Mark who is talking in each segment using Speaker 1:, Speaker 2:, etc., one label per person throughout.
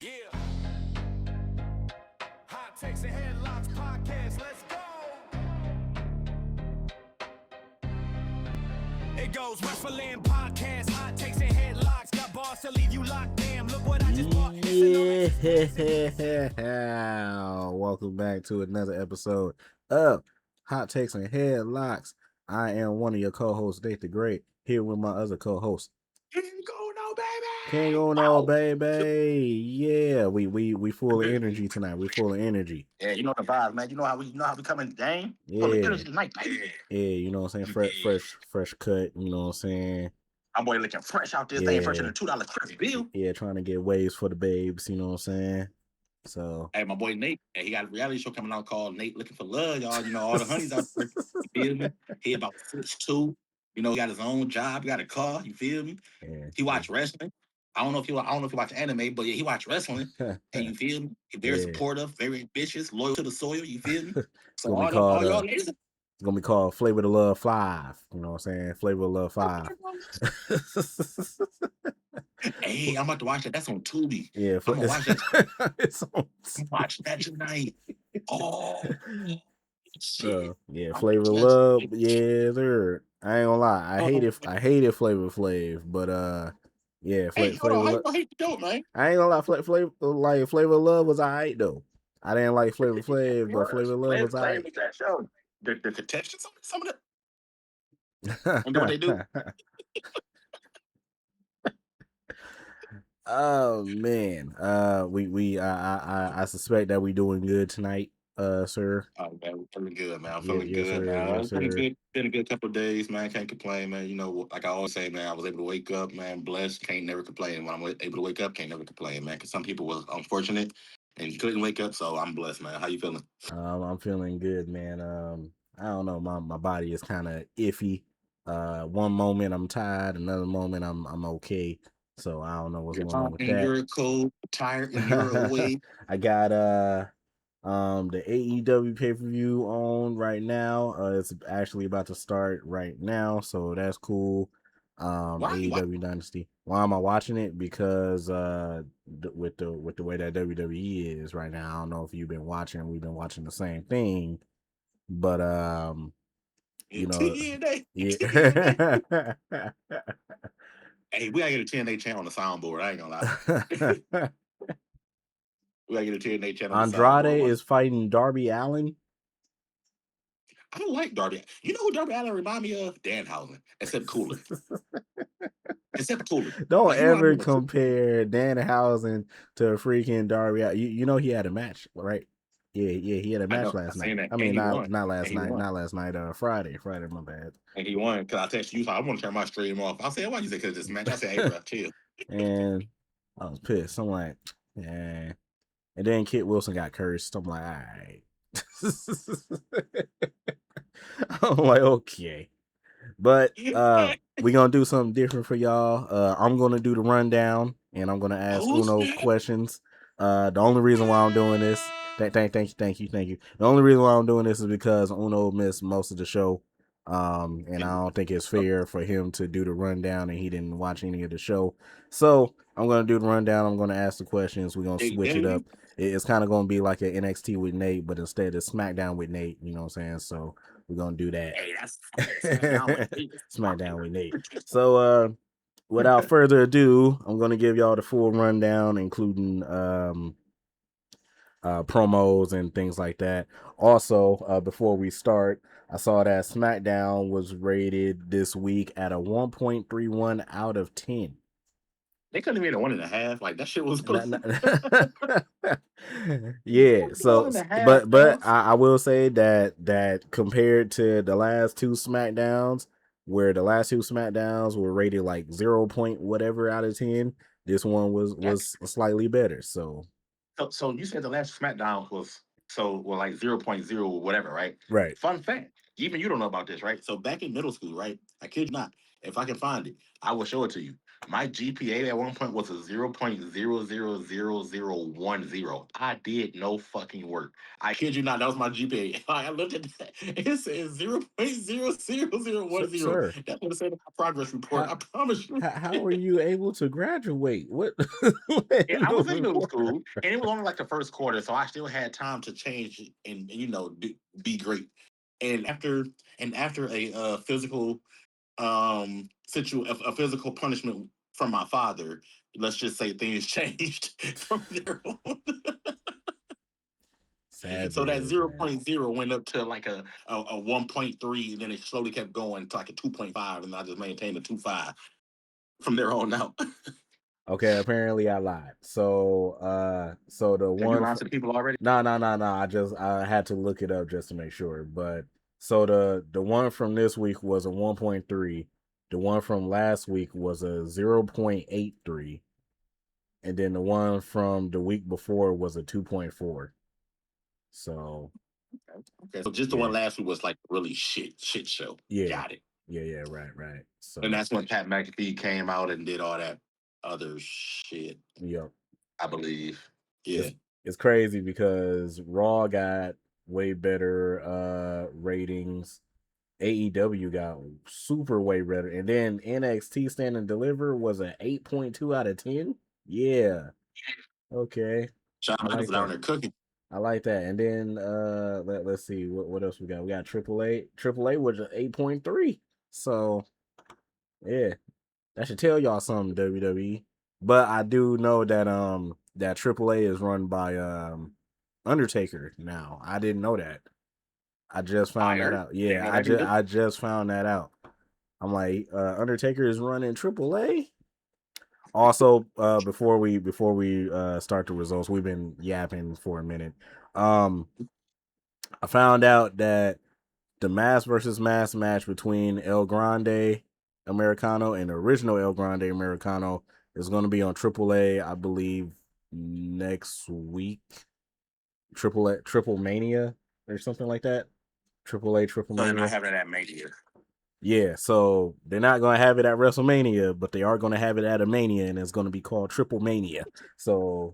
Speaker 1: Yeah. Hottakes and Headlocks podcast, let's go. It goes Wrestling podcast, hot takes and headlocks. Got bars to leave you locked. Damn, look what I just bought.
Speaker 2: Yeah, welcome back to another episode of Hot Takes and Headlocks. I am one of your co-hosts, Nate the Great, here with my other co-host,
Speaker 1: Can't go no baby.
Speaker 2: King on baby. Yeah, we full of energy tonight. We full of energy.
Speaker 3: Yeah, you know the vibes, man. You know how we come in the game. Full of
Speaker 2: Yeah,
Speaker 3: energy tonight, baby.
Speaker 2: yeah, you know what I'm saying? Fresh cut. You know what I'm saying?
Speaker 3: My boy looking fresh out this thing, fresh than a $2 fresh bill.
Speaker 2: Yeah, trying to get waves for the babes. You know what I'm saying? So,
Speaker 3: Hey, my boy Nate, and he got a reality show coming out called Nate Looking for Love, y'all. You know, all the honeys out there. You feel me? He about 6'2". You know, he got his own job, he got a car. You feel me?
Speaker 2: yeah,
Speaker 3: He watch wrestling. I don't know if he watch anime, but yeah, he watch wrestling. And you feel me? He very supportive, very ambitious, loyal to the soil. You feel me? So all y'all ladies.
Speaker 2: It's gonna be called Flavor of Love 5. You know what I'm saying? Flavor of Love 5.
Speaker 3: Hey, I'm about to watch that. That's on Tubi.
Speaker 2: Yeah,
Speaker 3: I'm gonna watch that.
Speaker 2: It's on.
Speaker 3: Watch that tonight. Oh, shit.
Speaker 2: Yeah, Flavor of Love. Yeah, there. I ain't gonna lie. I hated Flavor Flav, but yeah,
Speaker 3: Flavor Love. I hate the dope, man.
Speaker 2: I ain't gonna lie. Flavor of Love was alright though. I didn't like Flavor Flav, but Flavor of Love was alright.
Speaker 3: That show. The contestants, some of them. You know what they do?
Speaker 2: Oh man, I suspect that we doing good tonight, sir.
Speaker 3: Oh man, we're feeling good, man. I'm feeling good, man. It's been a good couple of days, man. Can't complain, man. You know, like I always say, man, I was able to wake up, man. Blessed, can't never complain. When I'm able to wake up, can't never complain, man. Because some people was unfortunate and couldn't wake up, so I'm blessed, man. How you feeling?
Speaker 2: I'm feeling good, man. I don't know, my body is kind of iffy. One moment I'm tired, another moment I'm okay. So I don't know what's going on with that.
Speaker 3: You're cold, tired, and you're awake.
Speaker 2: I got the AEW pay-per-view on right now. It's actually about to start right now, so that's cool. AEW Dynasty. Why am I watching it? Because with the way that WWE is right now, I don't know if you've been watching. We've been watching the same thing, but you know, yeah.
Speaker 3: Hey, we gotta get a TNA channel on the soundboard. I ain't gonna lie. We gotta get a TNA channel.
Speaker 2: Andrade is fighting Darby Allin.
Speaker 3: I don't like Darby. You know who Darby Allin remind me of? Danhausen, except cooler.
Speaker 2: Don't ever compare Danhausen to freaking Darby. You know he had a match, right? Yeah, he had a match last night. I mean, not last night. Friday, my bad.
Speaker 3: And he won because I texted you, so I want to turn my stream off. I said, why you say because this match? I said, hey, bro, chill.
Speaker 2: And I was pissed. I'm like, yeah. And then Kit Wilson got cursed. I'm like, all right. I'm like, okay. But we're gonna do something different for y'all. I'm gonna do the rundown and I'm gonna ask Uno questions. The only reason why I'm doing this, thank you. The only reason why I'm doing this is because Uno missed most of the show. And I don't think it's fair for him to do the rundown and he didn't watch any of the show. So I'm gonna do the rundown. I'm gonna ask the questions. We're gonna switch it up. It's kind of gonna be like an NXT with Nate, but instead it's SmackDown with Nate. You know what I'm saying? So we're gonna do that.
Speaker 3: Hey, that's
Speaker 2: SmackDown with Nate. So without further ado, I'm gonna give y'all the full rundown, including promos and things like that. Also, before we start, I saw that SmackDown was rated this week at a 1.31 out of 10.
Speaker 3: They couldn't have made a 1.5. Like that shit was.
Speaker 2: Yeah. So, but I will say that compared to the last two SmackDowns, where the last two SmackDowns were rated like 0. whatever out of 10, this one was slightly better. So
Speaker 3: you said the last SmackDown was like 0.0 whatever, right?
Speaker 2: Right.
Speaker 3: Fun fact. Even you don't know about this, right? So back in middle school, right? I kid you not. If I can find it, I will show it to you. My GPA at one point was a 0.000010. I did no fucking work. I kid you not, that was my GPA. I looked at that. It says 0.000010.
Speaker 2: Sir,
Speaker 3: That's what it said in my progress report.
Speaker 2: how
Speaker 3: I promise you.
Speaker 2: how are you able to graduate? What?
Speaker 3: Yeah, I was in middle school, and it was only like the first quarter, so I still had time to change and be great. And after a physical a physical punishment from my father, let's just say things changed from there on.
Speaker 2: Sad
Speaker 3: So that
Speaker 2: days, man.
Speaker 3: 0.0 went up to like a 1.3, and then it slowly kept going to like a 2.5, and I just maintained a 2.5 from there on out.
Speaker 2: Okay, apparently I lied. So the
Speaker 3: Have you
Speaker 2: one
Speaker 3: lied to people already?
Speaker 2: no. I had to look it up just to make sure. But so the one from this week was a 1.3. The one from last week was a 0.83. And then the one from the week before was a 2.4. So
Speaker 3: Okay, so just the one last week was like really shit show.
Speaker 2: yeah.
Speaker 3: Got it.
Speaker 2: Yeah, right. So
Speaker 3: And that's when Pat McAfee came out and did all that other shit,
Speaker 2: yep.
Speaker 3: I believe. Yeah.
Speaker 2: It's crazy because Raw got way better ratings. AEW got super way better. And then NXT Stand and Deliver was an 8.2 out of 10. Yeah. Okay.
Speaker 3: Shawn
Speaker 2: I
Speaker 3: Michaels
Speaker 2: like
Speaker 3: down
Speaker 2: that.
Speaker 3: there cooking.
Speaker 2: I like that. And then let's see what else we got. We got AAA. AAA was an 8.3. So yeah. That should tell y'all something, WWE. But I do know that that AAA is run by Undertaker now. I didn't know that. I just found that
Speaker 3: Fired.
Speaker 2: out.
Speaker 3: Didn't
Speaker 2: Yeah,
Speaker 3: know that either.
Speaker 2: I just found that out. I'm like, Undertaker is running AAA. Also, before we start the results, we've been yapping for a minute. I found out that the mass versus mass match between El Grande Americano and the original El Grande Americano is going to be on AAA, I believe, next week. Triple Mania or something like that. AAA Triple
Speaker 3: So they're not
Speaker 2: Mania.
Speaker 3: having that Mania.
Speaker 2: Yeah, so they're not going to have it at WrestleMania, but they are going to have it at a Mania, and it's going to be called Triple Mania. So,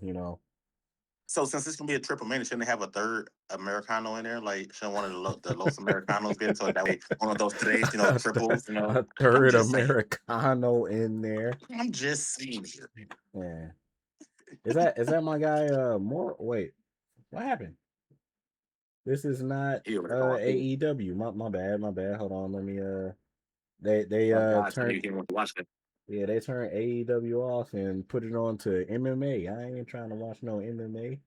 Speaker 3: So since it's gonna be a triple Mania, shouldn't they have a third Americano in there? Like, shouldn't one of the Los Americanos get it? So that way, one of those today, triples.
Speaker 2: a
Speaker 3: I'm
Speaker 2: third
Speaker 3: just saying.
Speaker 2: Americano in there.
Speaker 3: I'm just saying here.
Speaker 2: Yeah. Is that my guy more wait, what happened? This is not AEW. My bad. Hold on, let me they turned
Speaker 3: Watch that.
Speaker 2: yeah, they turned AEW off and put it on to MMA. I ain't trying to watch no MMA.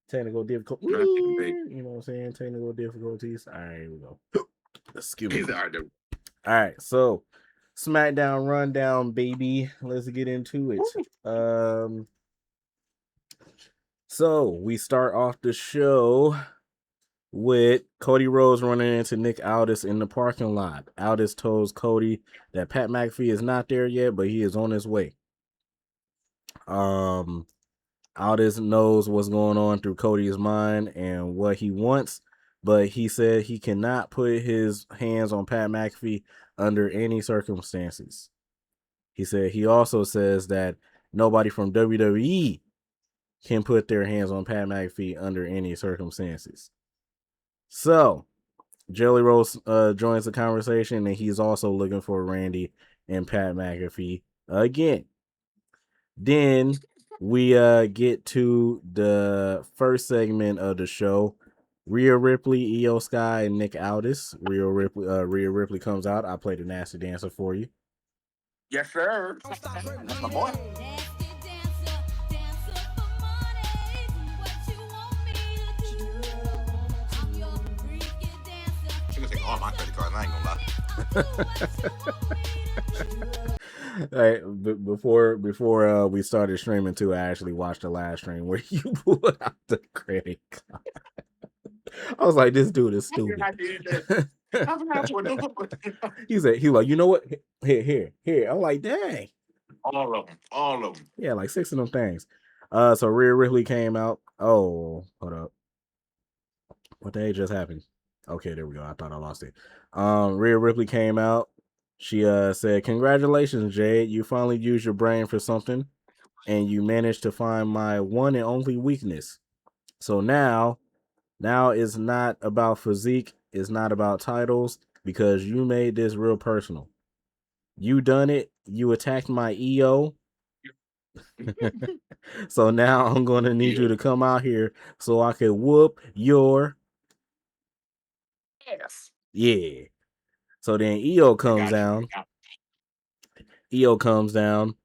Speaker 2: Technical difficulties. You know what I'm saying? Technical difficulties. All right, here we go. Excuse me. All right, so SmackDown rundown, baby. Let's get into it. So we start off the show with Cody Rhodes running into Nick Aldis in the parking lot. Aldis tells Cody that Pat McAfee is not there yet, but he is on his way. Aldis knows what's going on through Cody's mind and what he wants, but he said he cannot put his hands on Pat McAfee under any circumstances. He said he also says that nobody from WWE can put their hands on Pat McAfee under any circumstances. So Jelly Roll joins the conversation, and he's also looking for Randy and Pat McAfee again. Then we get to the first segment of the show. Rhea Ripley, Io Sky, and Nick Aldis. Rhea Ripley comes out. I play the nasty dancer for you.
Speaker 3: Yes, sir. That's my boy. She gonna take all my credit cards. I ain't gonna lie.
Speaker 2: All right, before we started streaming too, I actually watched the live stream where you pulled out the credit card. I was like, this dude is stupid. He's like, you know what? Here. I'm like, dang.
Speaker 3: All of them.
Speaker 2: Yeah, like 6 of them things. So Rhea Ripley came out. Oh, hold up. What the heck just happened? Okay, there we go. I thought I lost it. Rhea Ripley came out. She said, "Congratulations, Jade. You finally used your brain for something, and you managed to find my one and only weakness. So now it's not about physique, it's not about titles, because you made this real personal. You done it. You attacked my EO. So now I'm going to need you to come out here so I can whoop your
Speaker 3: Yes.
Speaker 2: yeah." So then EO comes down. EO comes down.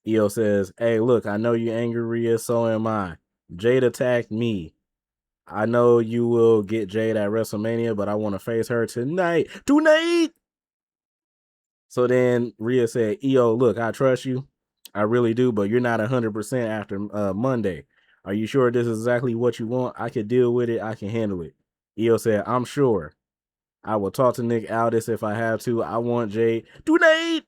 Speaker 2: EO says, "Hey, look, I know you're angry, Rhea. So am I. Jade attacked me. I know you will get Jade at WrestleMania, but I want to face her tonight. Tonight!" So then Rhea said, "EO, look, I trust you. I really do, but you're not 100% after Monday. Are you sure this is exactly what you want? I can deal with it. I can handle it." EO said, "I'm sure. I will talk to Nick Aldis if I have to. I want Jade tonight."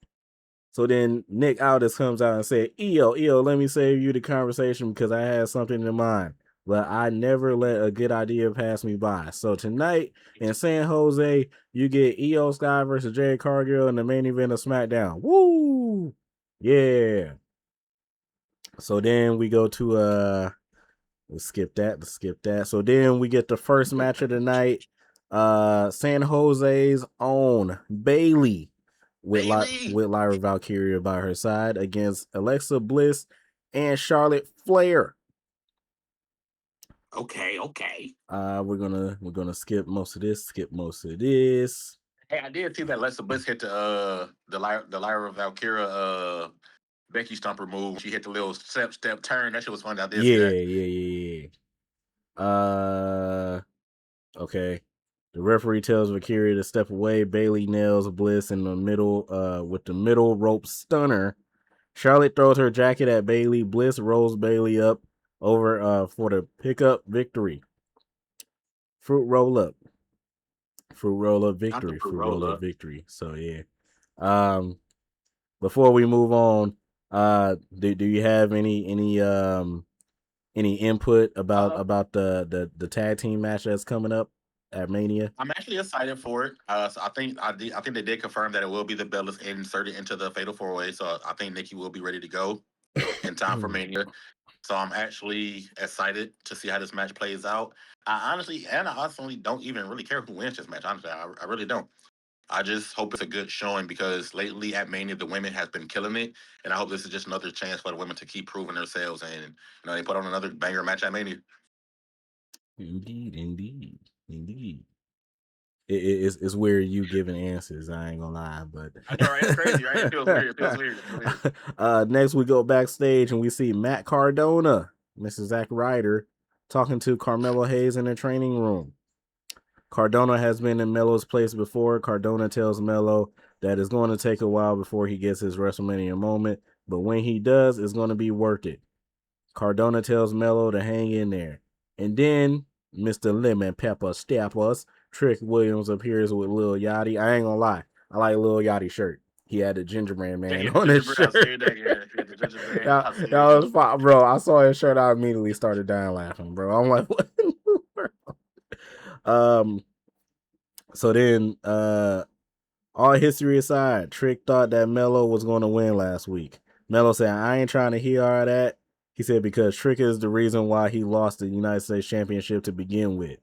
Speaker 2: So then Nick Aldis comes out and said, EO, let me save you the conversation because I had something in mind. But I never let a good idea pass me by. So tonight in San Jose, you get EO Sky versus Jade Cargill in the main event of SmackDown. Woo! Yeah. So then we go to let's skip that. So then we get the first match of the night. San Jose's own Bailey with Lyra Valkyria by her side against Alexa Bliss and Charlotte Flair.
Speaker 3: Okay.
Speaker 2: We're gonna skip most of this.
Speaker 3: Hey, I did see that Alexa Bliss hit the Lyra Valkyria Becky Stumper move. She hit the little step turn. That shit was fun. I did see that.
Speaker 2: Yeah. Okay. The referee tells Valkyria to step away. Bailey nails Bliss in the middle with the middle rope stunner. Charlotte throws her jacket at Bailey. Bliss rolls Bailey up over for the pickup victory. Fruit roll up victory. So yeah. Before we move on, do you have any input about the tag team match that's coming up at Mania?
Speaker 3: I'm actually excited for it. So I think they did confirm that it will be the Bellas inserted into the Fatal 4-Way. So I think Nikki will be ready to go in time for Mania. So I'm actually excited to see how this match plays out. I honestly don't even really care who wins this match. Honestly, I really don't. I just hope it's a good showing because lately at Mania the women has been killing it, and I hope this is just another chance for the women to keep proving themselves and they put on another banger match at Mania.
Speaker 2: Indeed. It's weird you giving answers. I ain't gonna lie, but
Speaker 3: I know, right? It's crazy, right? It feels weird.
Speaker 2: Next we go backstage and we see Matt Cardona, Mrs. Zack Ryder, talking to Carmelo Hayes in the training room. Cardona has been in Melo's place before. Cardona tells Melo that it's going to take a while before he gets his WrestleMania moment, but when he does, it's going to be worth it. Cardona tells Melo to hang in there. And then Mr. Lemon Pepper Steppers, Trick Williams appears with Lil Yachty. I ain't gonna lie, I like Lil Yachty's shirt. He had the gingerbread man on his shirt. That was fine, bro. I saw his shirt, I immediately started dying laughing, bro. I'm like, what in the world? So then, all history aside, Trick thought that Melo was going to win last week. Melo said, "I ain't trying to hear all that." He said because Trick is the reason why he lost the United States Championship to begin with.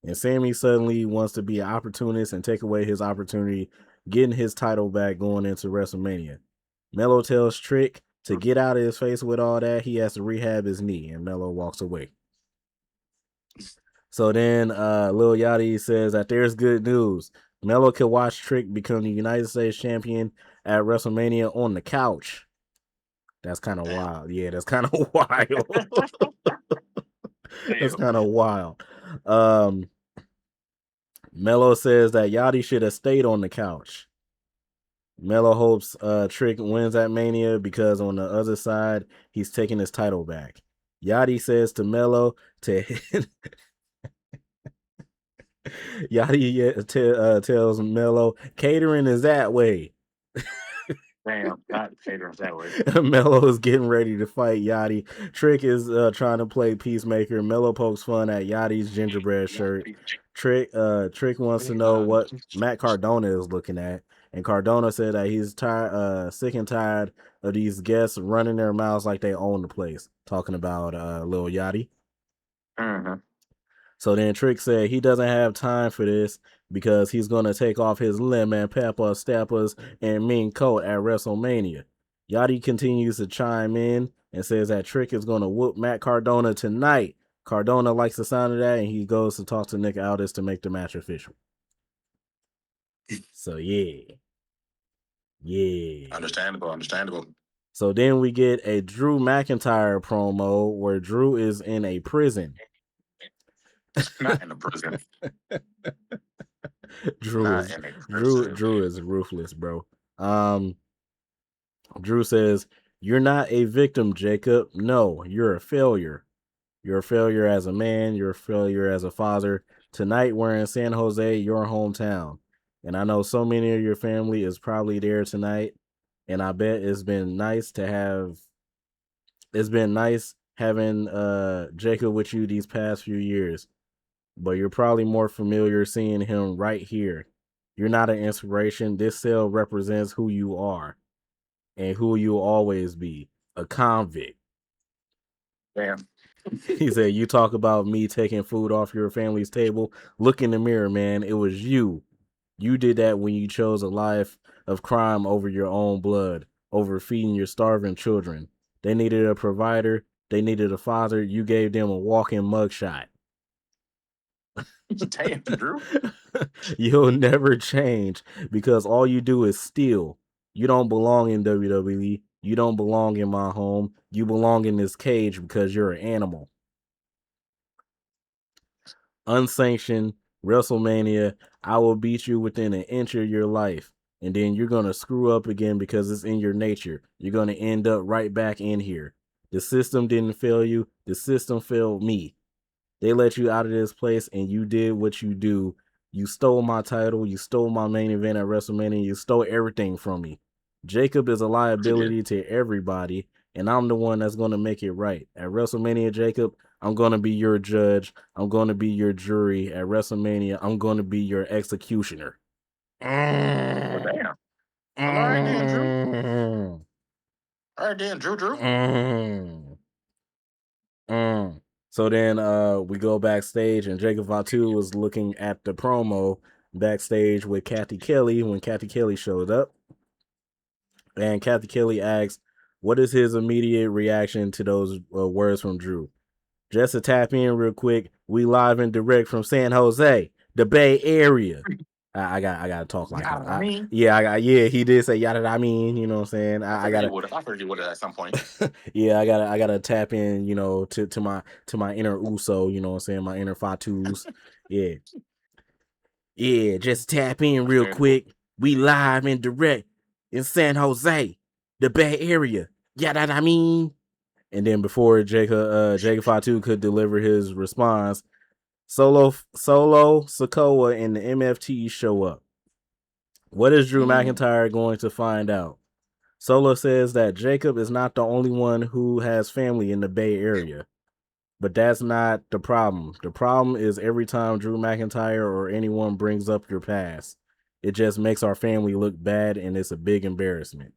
Speaker 2: And Sammy suddenly wants to be an opportunist and take away his opportunity, getting his title back going into WrestleMania. Melo tells Trick to get out of his face with all that. He has to rehab his knee, and Melo walks away. So then Lil Yachty says that there's good news. Melo can watch Trick become the United States champion at WrestleMania on the couch. That's kind of wild. Yeah, that's kind of wild. That's kind of wild. Melo says that Yachty should have stayed on the couch. Melo hopes Trick wins at Mania because on the other side, he's taking his title back. Yachty says to Melo to Yachty tells Melo, catering is that way.
Speaker 3: Damn, not catering that way.
Speaker 2: Melo is getting ready to fight Yachty. Trick is trying to play peacemaker. Melo pokes fun at Yachty's gingerbread shirt. Trick wants to know what Matt Cardona is looking at. And Cardona said that he's tired, sick and tired of these guests running their mouths like they own the place, talking about Lil Yachty.
Speaker 3: Mm-hmm.
Speaker 2: So then Trick said he doesn't have time for this because he's going to take off his lemon pepper steppers and mink coat at WrestleMania. Yachty continues to chime in and says that Trick is going to whoop Matt Cardona tonight. Cardona likes the sound of that, and he goes to talk to Nick Aldis to make the match official. So yeah.
Speaker 3: Understandable.
Speaker 2: So then we get a Drew McIntyre promo where Drew is in a prison.
Speaker 3: Not in a prison.
Speaker 2: Drew is ruthless, bro. Drew says, "You're not a victim, Jacob. No, you're a failure. You're a failure as a man. You're a failure as a father. Tonight we're in San Jose, your hometown. And I know so many of your family is probably there tonight. And I bet it's been nice having Jacob with you these past few years. But you're probably more familiar seeing him right here. You're not an inspiration. This cell represents who you are and who you'll always be, a convict."
Speaker 3: Damn.
Speaker 2: He said, "You talk about me taking food off your family's table. Look in the mirror, man. It was you. You did that when you chose a life of crime over your own blood, over feeding your starving children. They needed a provider. They needed a father. You gave them a walking mugshot."
Speaker 3: Damn, Drew.
Speaker 2: "You'll never change because all you do is steal. You don't belong in WWE. You don't belong in my home. You belong in this cage because you're an animal. Unsanctioned WrestleMania, I will beat you within an inch of your life. And then you're going to screw up again because it's in your nature. You're going to end up right back in here. The system didn't fail you. The system failed me. They let you out of this place and you did what you do. You stole my title. You stole my main event at WrestleMania. You stole everything from me. Jacob is a liability to everybody, and I'm the one that's going to make it right. At WrestleMania, Jacob, I'm going to be your judge. I'm going to be your jury. At WrestleMania, I'm going to be your executioner."
Speaker 3: Well, damn. Well, all right then, Drew. All right then, Drew.
Speaker 2: So then we go backstage, and Jacob Fatu was looking at the promo backstage with Kathy Kelly when Kathy Kelly showed up. And Kathy Kelly asks, what is his immediate reaction to those words from Drew? "Just to tap in real quick, we live and direct from San Jose, the Bay Area." I gotta talk like him. He did say yada. I mean, you know what I'm saying.
Speaker 3: I heard you would have at some point.
Speaker 2: Yeah, I gotta tap in, to my inner Uso, you know what I'm saying, my inner Fatus. Yeah, just tap in real quick. We live and direct in San Jose, the Bay Area. Yada I mean. And then before Jacob Fatu could deliver his response, Solo Sikoa and the MFT show up. What is Drew McIntyre going to find out? Solo says that Jacob is not the only one who has family in the Bay Area. But that's not the problem. The problem is every time Drew McIntyre or anyone brings up your past, it just makes our family look bad and it's a big embarrassment.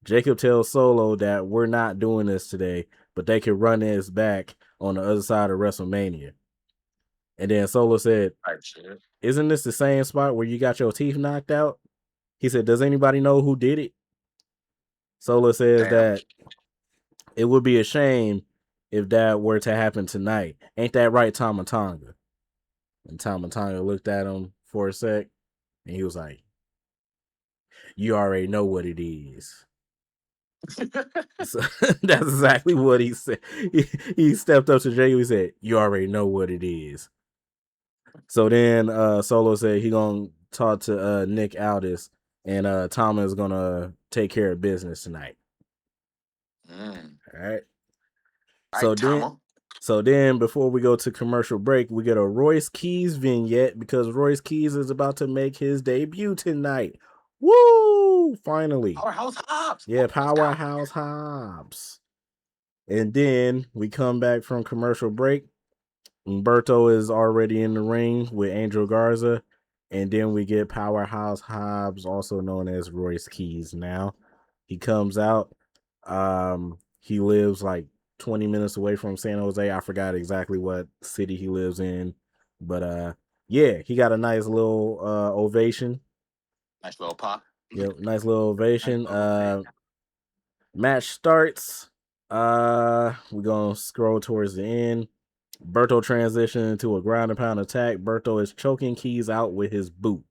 Speaker 2: Jacob tells Solo that we're not doing this today, but they can run his back on the other side of WrestleMania. And then Solo said, "Isn't this the same spot where you got your teeth knocked out?" He said, "Does anybody know who did it?" Solo says that it would be a shame if that were to happen tonight. Ain't that right, Tama Tonga? And Tama Tonga looked at him for a sec, and he was like, "You already know what it is." So, that's exactly what he said. He stepped up to Jacob. He said, "You already know what it is." So then Solo said he gonna talk to Nick Aldis, and Tama is gonna take care of business tonight. All right. So then before we go to commercial break, we get a Royce Keys vignette because Royce Keys is about to make his debut tonight. Woo! Finally.
Speaker 3: Powerhouse Hobbs.
Speaker 2: Yeah, Powerhouse Hobbs. And then we come back from commercial break. Humberto is already in the ring with Angel Garza. And then we get Powerhouse Hobbs, also known as Royce Keys. Now he comes out. He lives like 20 minutes away from San Jose. I forgot exactly what city he lives in, but yeah, he got a nice little ovation.
Speaker 3: Nice little pop.
Speaker 2: Yep, nice little ovation.
Speaker 3: Nice
Speaker 2: Match starts. We're gonna scroll towards the end. Berto transitions into a ground and pound attack. Berto is choking Keys out with his boot.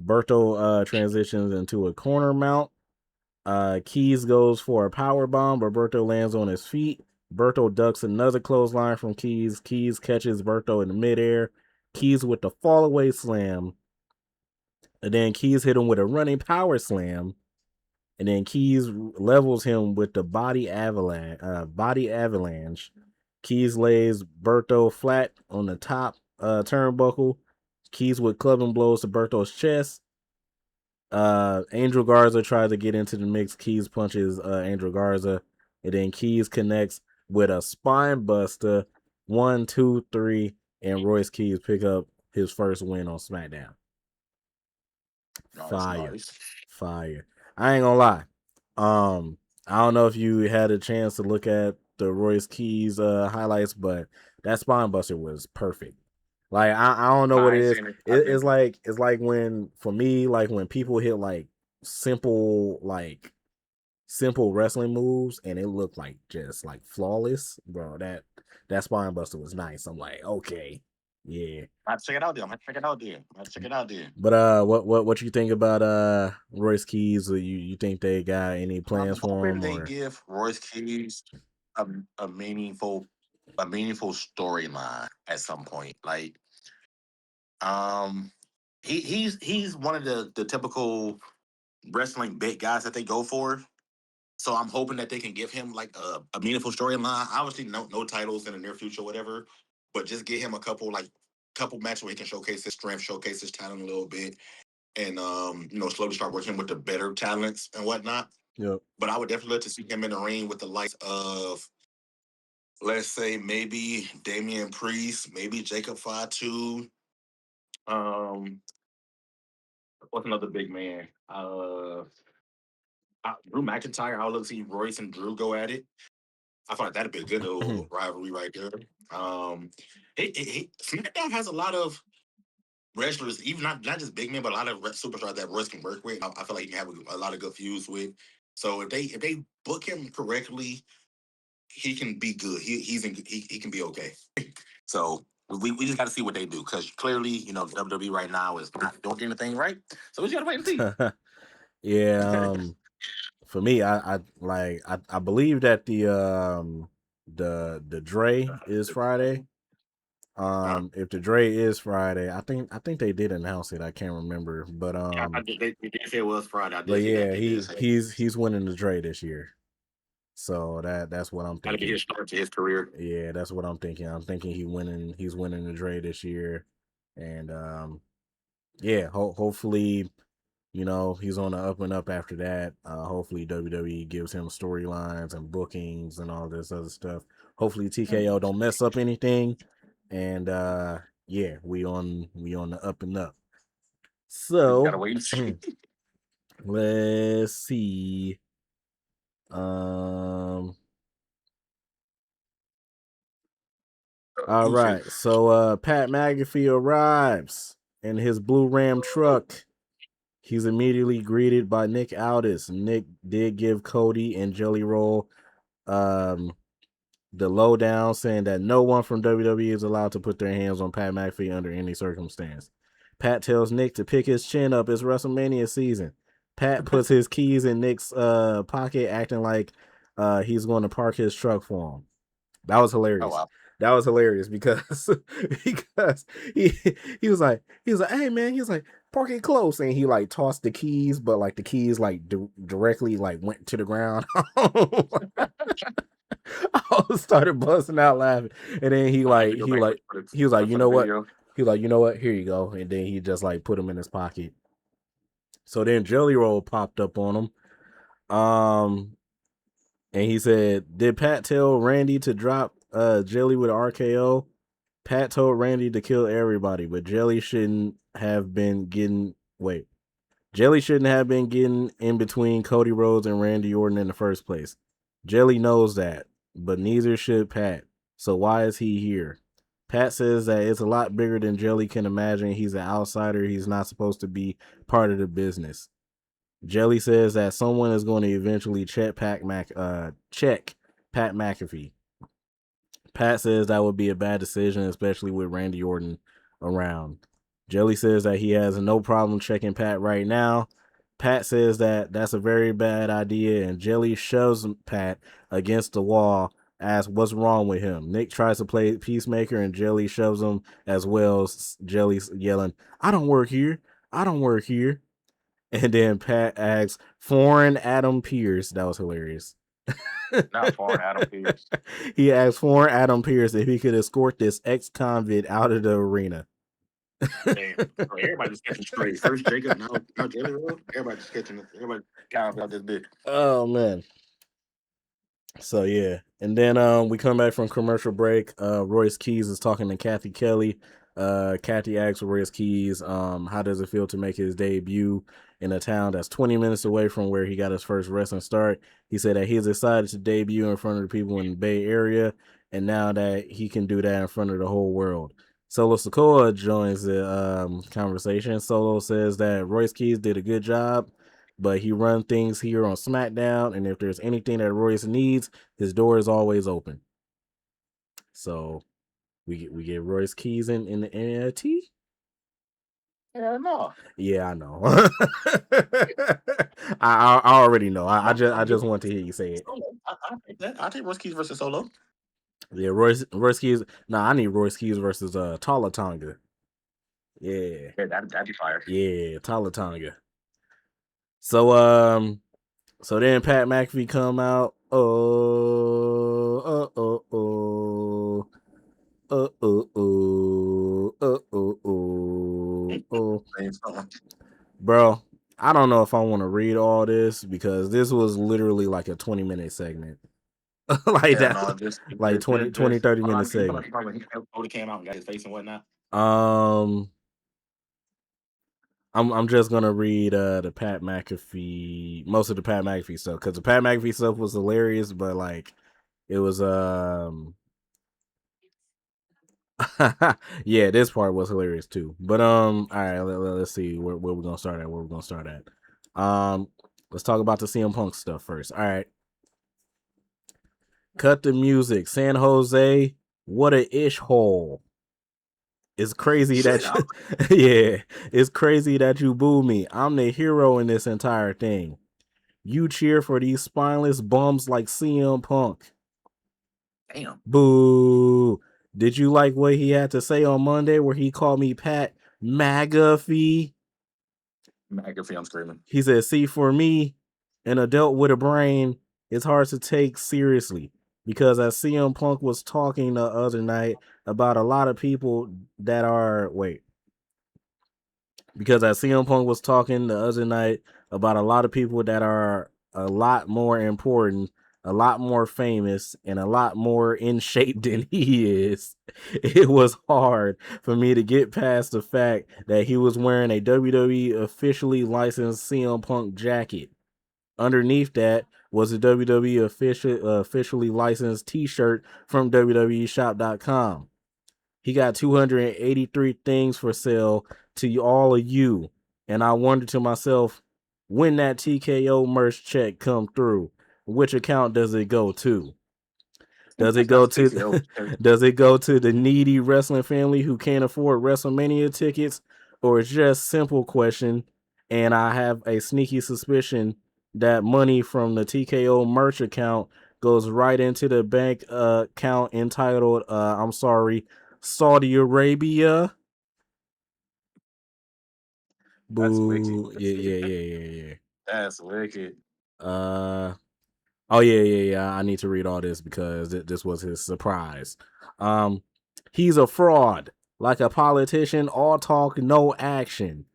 Speaker 2: Berto transitions into a corner mount. Keys goes for a power bomb, but Berto lands on his feet. Berto ducks another clothesline from Keys. Keys catches Berto in the midair. Keys with the fallaway slam. And then Keys hit him with a running power slam. And then Keys levels him with the body avalanche. Keys lays Berto flat on the top turnbuckle. Keys with clubbing blows to Berto's chest. Angel Garza tries to get into the mix. Keys punches Angel Garza. And then Keys connects with a spine buster. 1, 2, 3. And Royce Keys pick up his first win on SmackDown. Fire. Fire. I ain't gonna lie. I don't know if you had a chance to look at the Royce Keys highlights, but that spine buster was perfect. Like I don't know what it is. It's like when, for me, like when people hit like simple wrestling moves and it looked like just like flawless, bro. That spine buster was nice. I'm like, okay, yeah.
Speaker 3: I have to check it out there.
Speaker 2: But what you think about Royce Keys? You think they got any plans for him?
Speaker 3: They
Speaker 2: Or
Speaker 3: give Royce Keys a meaningful storyline at some point. Like, he's one of the typical wrestling big guys that they go for. So I'm hoping that they can give him like a meaningful storyline. Obviously, no titles in the near future, whatever. But just get him a couple matches where he can showcase his strength, showcase his talent a little bit, and slowly start working with the better talents and whatnot.
Speaker 2: yep.
Speaker 3: But I would definitely love to see him in the ring with the likes of, let's say, maybe Damian Priest, maybe Jacob Fatu. What's another big man? Drew McIntyre. I would love to see Royce and Drew go at it. I thought that'd be a good little rivalry right there. SmackDown has a lot of wrestlers, even not just big men, but a lot of superstars that Royce can work with. I feel like he can have a lot of good feuds with. So if they book him correctly, he can be good. He can be okay. So we just got to see what they do, because clearly, WWE right now is not doing anything right. So we just got to wait and see.
Speaker 2: Yeah. For me, I believe that the Dre is Friday. If the Dre is Friday, I think they did announce it. I can't remember, but
Speaker 3: they did say it was Friday. I
Speaker 2: but
Speaker 3: did see
Speaker 2: yeah,
Speaker 3: that.
Speaker 2: he's winning the Dre this year. So that's what I'm
Speaker 3: Gotta
Speaker 2: thinking.
Speaker 3: be his start to his career.
Speaker 2: Yeah, that's what I'm thinking. I'm thinking he's winning the Dre this year, and yeah, hopefully, he's on the up and up after that. Hopefully WWE gives him storylines and bookings and all this other stuff. Hopefully TKO don't mess up anything. And yeah, we on the up and up. So
Speaker 3: Gotta wait and see.
Speaker 2: let's see. All right. So Pat McAfee arrives in his blue Ram truck. He's immediately greeted by Nick Aldis. Nick did give Cody and Jelly Roll the lowdown, saying that no one from WWE is allowed to put their hands on Pat McAfee under any circumstance. Pat tells Nick to pick his chin up. It's WrestleMania season. Pat puts his keys in Nick's pocket, acting like he's going to park his truck for him. That was hilarious.
Speaker 3: Oh, wow.
Speaker 2: That was hilarious because he was like, hey man, he was like, park it close, and he like tossed the keys, but like the keys like directly like went to the ground. I started busting out laughing, and then he was like, you know what? He was like, you know what? Here you go, and then he just like put him in his pocket. So then Jelly Roll popped up on him, and he said, "Did Pat tell Randy to drop Jelly with RKO? Pat told Randy to kill everybody, but Jelly shouldn't have been getting Jelly shouldn't have been getting in between Cody Rhodes and Randy Orton in the first place. Jelly knows that, but neither should Pat. So why is he here? Pat says that it's a lot bigger than Jelly can imagine. He's an outsider. He's not supposed to be part of the business. Jelly says that someone is going to eventually check Pat McAfee. Pat says that would be a bad decision, especially with Randy Orton around. Jelly says that he has no problem checking Pat right now. Pat says that that's a very bad idea, and Jelly shoves Pat against the wall, asks what's wrong with him. Nick tries to play peacemaker, and Jelly shoves him as well. Jelly's yelling, "I don't work here. I don't work here." And then Pat asks foreign Adam Pearce. That was hilarious.
Speaker 3: Not foreign Adam Pearce.
Speaker 2: He asked foreign Adam Pearce if he could escort this ex-convict out of the arena.
Speaker 3: Damn, everybody just catching straight. First Jacob, now Jelly Roll. Everybody just catching it. Everybody kind of out this bitch.
Speaker 2: Oh man. So yeah, and then we come back from commercial break. Royce Keys is talking to Kathy Kelly. Kathy asks Royce Keys, how does it feel to make his debut in a town that's 20 minutes away from where he got his first wrestling start? He said that he's excited to debut in front of the people in the Bay Area, and now that he can do that in front of the whole world. Solo Sikoa joins the conversation. Solo says that Royce Keys did a good job, but he runs things here on SmackDown, and if there's anything that Royce needs, his door is always open. So we get Royce Keys in the NLT.
Speaker 3: Yeah, no.
Speaker 2: Yeah, I know. I already know. I just want to hear you say it.
Speaker 3: I take that. I take Royce Keys versus Solo.
Speaker 2: Yeah, Royce Keys. Nah, I need Royce Keys versus Tala Tonga. Yeah.
Speaker 3: That'd be fire.
Speaker 2: Yeah, Tala Tonga. So then Pat McAfee come out. Bro, I don't know if I want to read all this because this was literally like a 20-minute segment. Like
Speaker 3: Yeah,
Speaker 2: that,
Speaker 3: no,
Speaker 2: like 20, 30 minutes segment.
Speaker 3: He came out and got his face and whatnot.
Speaker 2: I'm just gonna read the Pat McAfee, most of the Pat McAfee stuff, because the Pat McAfee stuff was hilarious, but like it was yeah, this part was hilarious too. But all right, let's see where we're gonna start at. Let's talk about the CM Punk stuff first. All right. Cut the music. San Jose, what a ish hole. It's crazy it's crazy that you boo me. I'm the hero in this entire thing. You cheer for these spineless bums like CM Punk.
Speaker 3: Damn.
Speaker 2: Boo. Did you like what he had to say on Monday where he called me Pat McAfee?
Speaker 3: McAfee, I'm screaming.
Speaker 2: He said, see, for me, an adult with a brain, it's hard to take seriously. Because as CM Punk was talking the other night about a lot of people that are because as CM Punk was talking the other night about a lot of people that are a lot more important, a lot more famous, and a lot more in shape than he is, it was hard for me to get past the fact that he was wearing a WWE officially licensed CM Punk jacket. Underneath that was a WWE officially licensed t-shirt from WWEshop.com. He got 283 things for sale to all of you. And I wondered to myself, when that TKO merch check come through, which account does it go to? Does it go to the needy wrestling family who can't afford WrestleMania tickets? Or it's just simple question, and I have a sneaky suspicion that money from the TKO merch account goes right into the bank account entitled Saudi Arabia. Boo. Yeah.
Speaker 3: That's wicked.
Speaker 2: Oh yeah. I need to read all this because this was his surprise. He's a fraud, like a politician, all talk, no action.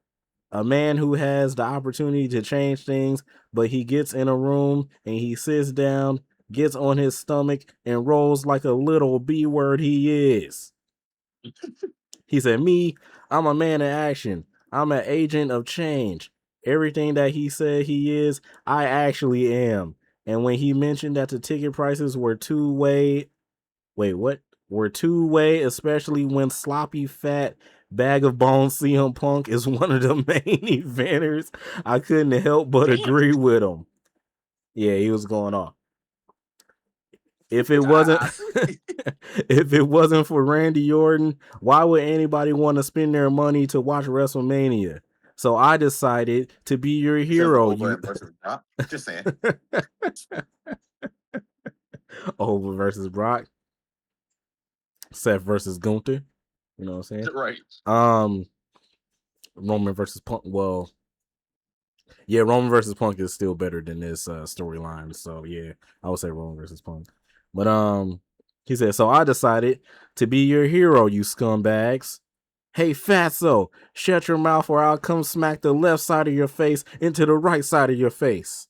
Speaker 2: A man who has the opportunity to change things, but he gets in a room and he sits down, gets on his stomach, and rolls like a little B-word he is. He said, me, I'm a man of action. I'm an agent of change. Everything that he said he is, I actually am. And when he mentioned that the ticket prices were two-way, wait, what? Were two-way, especially when sloppy fat bag of bones CM Punk is one of the main eventers, I couldn't help but agree with him. Yeah, he was going off. If it wasn't if it wasn't for Randy Orton, why would anybody want to spend their money to watch WrestleMania? So I decided to be your hero. You
Speaker 3: just saying.
Speaker 2: Over versus Brock. Seth versus Gunther. You know what I'm saying?
Speaker 3: Right.
Speaker 2: Roman versus Punk. Well, yeah, Roman versus Punk is still better than this storyline. So yeah, I would say Roman versus Punk. But he said, so I decided to be your hero, you scumbags. Hey, Fatso, shut your mouth or I'll come smack the left side of your face into the right side of your face.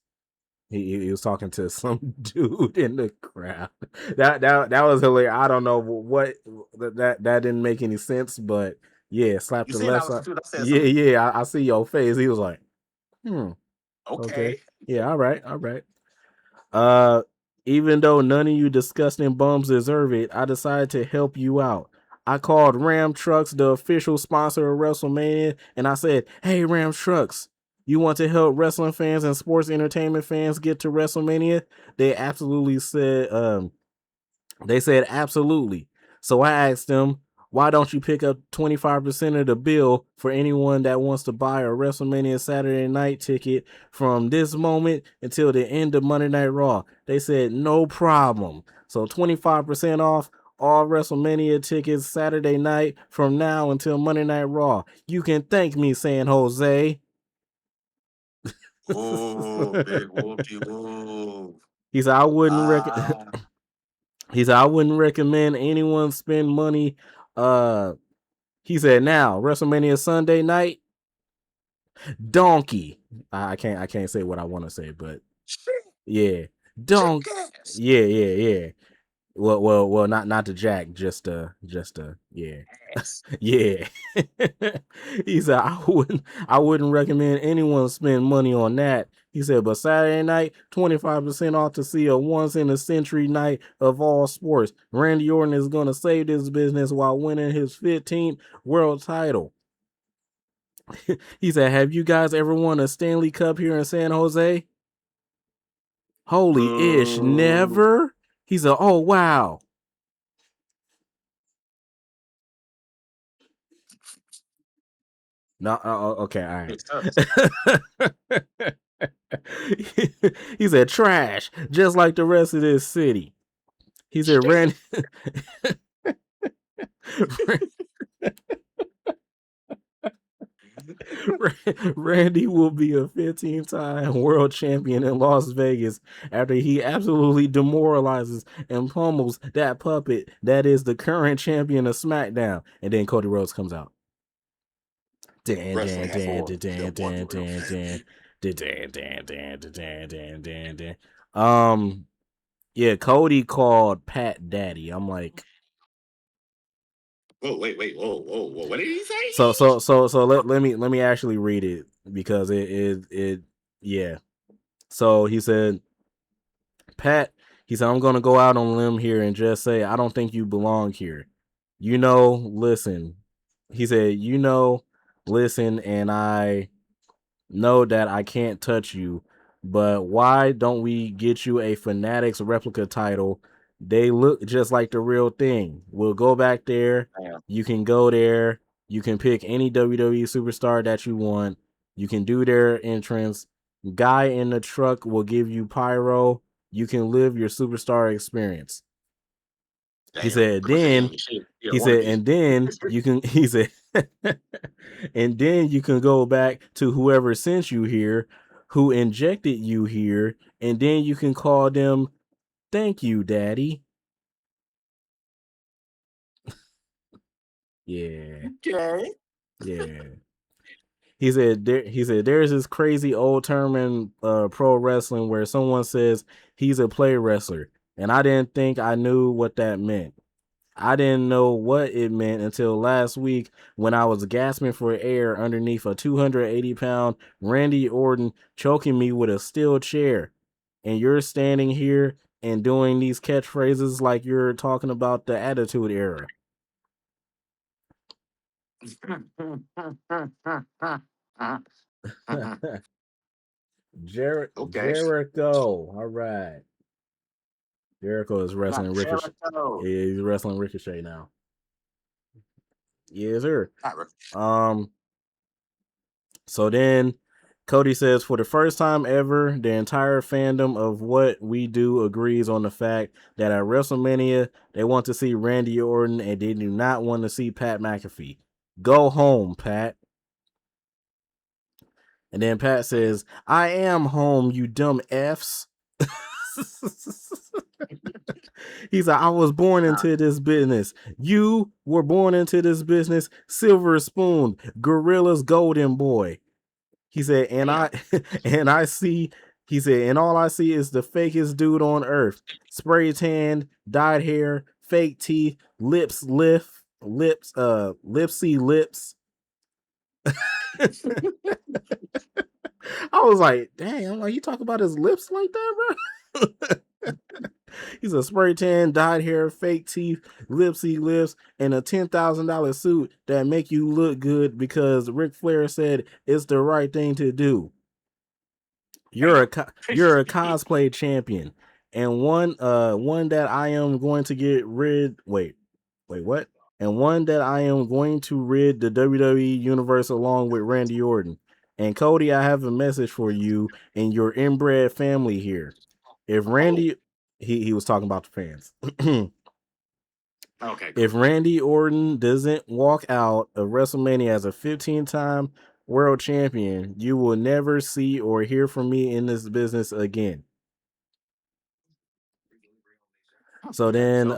Speaker 2: He was talking to some dude in the crowd. That was hilarious. I don't know what that didn't make any sense, but yeah, slap the left side. Yeah, I see your face. He was like, okay. Yeah, all right. Even though none of you disgusting bums deserve it, I decided to help you out. I called Ram Trucks, the official sponsor of WrestleMania, and I said, hey, Ram Trucks, you want to help wrestling fans and sports entertainment fans get to WrestleMania? They absolutely said, absolutely. So I asked them, why don't you pick up 25% of the bill for anyone that wants to buy a WrestleMania Saturday night ticket from this moment until the end of Monday Night Raw? They said, no problem. So 25% off all WrestleMania tickets Saturday night from now until Monday Night Raw. You can thank me, San Jose.
Speaker 3: Oh, big whoop.
Speaker 2: He said, I wouldn't He said, I wouldn't recommend anyone spend money. He said, now WrestleMania Sunday night, donkey. I can't say what I want to say, but yeah, donkey. Yeah. Well, not the jack, just yeah. Yeah. He said, I wouldn't recommend anyone spend money on that. He said, but Saturday night, 25% off to see a once in a century night of all sports. Randy Orton is going to save this business while winning his 15th world title. He said, have you guys ever won a Stanley Cup here in San Jose? Holy ish, never? He said, oh, wow. No, okay, all right. He said, trash, just like the rest of this city. He said, Randy will be a 15-time world champion in Las Vegas after he absolutely demoralizes and pummels that puppet that is the current champion of SmackDown. And then Cody Rhodes comes out. Yeah, Cody called Pat Daddy. I'm like,
Speaker 3: whoa, wait, whoa, what did he say?
Speaker 2: So let me actually read it because it yeah. So he said, Pat, he said, I'm gonna go out on a limb here and just say I don't think you belong here. Listen. He said, listen, and I know that I can't touch you, but why don't we get you a Fanatics replica title? They look just like the real thing. We'll go back there.
Speaker 3: Damn.
Speaker 2: You can go there. You can pick any WWE superstar that you want. You can do their entrance. Guy in the truck will give you pyro. You can live your superstar experience.
Speaker 3: Damn.
Speaker 2: He said, then he said, and then you can, he said, and then you can go back to whoever sent you here, who injected you here, and then you can call them, thank you, Daddy. Yeah.
Speaker 3: Okay.
Speaker 2: Yeah. He said there's this crazy old term in pro wrestling where someone says he's a play wrestler, and I didn't think I knew what that meant. I didn't know what it meant until last week when I was gasping for air underneath a 280-pound Randy Orton choking me with a steel chair. And you're standing here and doing these catchphrases like you're talking about the Attitude Era. Jericho. All right. Jericho is wrestling Ricochet. Yeah, he's wrestling Ricochet now. Yes, sir. So then Cody says, for the first time ever, the entire fandom of what we do agrees on the fact that at WrestleMania, they want to see Randy Orton and they do not want to see Pat McAfee. Go home, Pat. And then Pat says, I am home, you dumb Fs. He's like, I was born into this business. You were born into this business. Silver spoon, Gorilla's golden boy. He said, and I see, he said, and all I see is the fakest dude on earth. Spray tan, dyed hair, fake teeth, lipsy lips. I was like, dang, I'm like, you talk about his lips like that, bro? He's a spray tan, dyed hair, fake teeth, lipsy lips, and a $10,000 suit that make you look good because Ric Flair said it's the right thing to do. You're a cosplay champion, and one that I am going to get rid. Wait, what? And one that I am going to rid the WWE universe along with Randy Orton. And Cody, I have a message for you and your inbred family here. If Randy, he was talking about the fans.
Speaker 3: Okay.
Speaker 2: Cool. If Randy Orton doesn't walk out of WrestleMania as a 15-time world champion, you will never see or hear from me in this business again. So then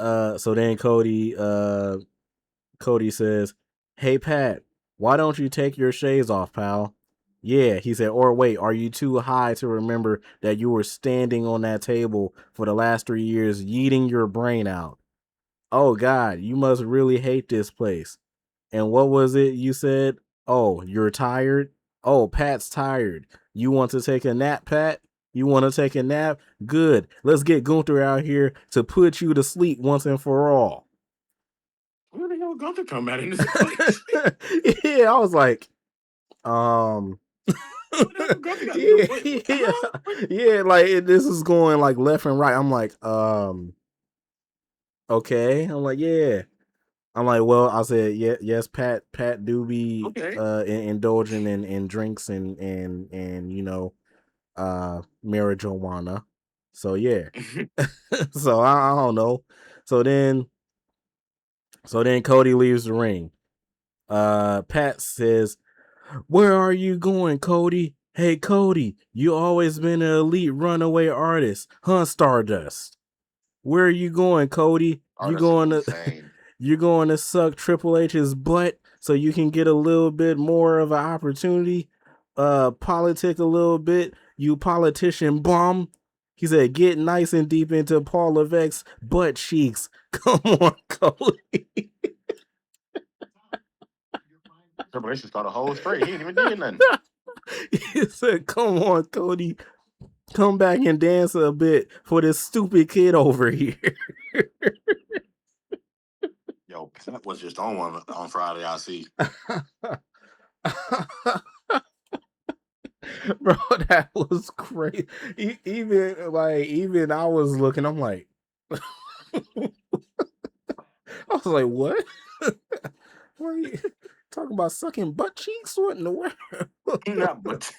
Speaker 2: Cody says, "Hey Pat, why don't you take your shades off, pal?" Yeah, he said, or wait, are you too high to remember that you were standing on that table for the last 3 years yeeting your brain out? Oh God, you must really hate this place. And what was it you said? Oh, you're tired? Oh, Pat's tired. You want to take a nap, Pat? You want to take a nap? Good. Let's get Gunther out here to put you to sleep once and for all.
Speaker 3: Where the hell Gunther come out in this place?
Speaker 2: Yeah, I was like, yeah, like this is going like left and right. I'm like, okay. I'm like, yeah. I'm like, well, I said, yeah, yes, Pat do be indulging in drinks and you know, marijuana. So yeah. So I don't know. So then Cody leaves the ring. Pat says, where are you going, Cody? Hey, Cody, you always been an elite runaway artist, huh, Stardust? Where are you going, Cody? You going to you're going to suck Triple H's butt so you can get a little bit more of an opportunity? Politic a little bit, you politician bum. He said, get nice and deep into Paul Levesque's butt cheeks. Come on, Cody.
Speaker 3: Triple H just got a whole straight. He ain't even did nothing.
Speaker 2: He said, come on, Cody. Come back and dance a bit for this stupid kid over here.
Speaker 3: Yo, that was just on Friday, I see.
Speaker 2: Bro, that was crazy. Even I was looking, I'm like, I was like, what? What are you talking about, sucking butt cheeks? What in the world?
Speaker 3: Not butt.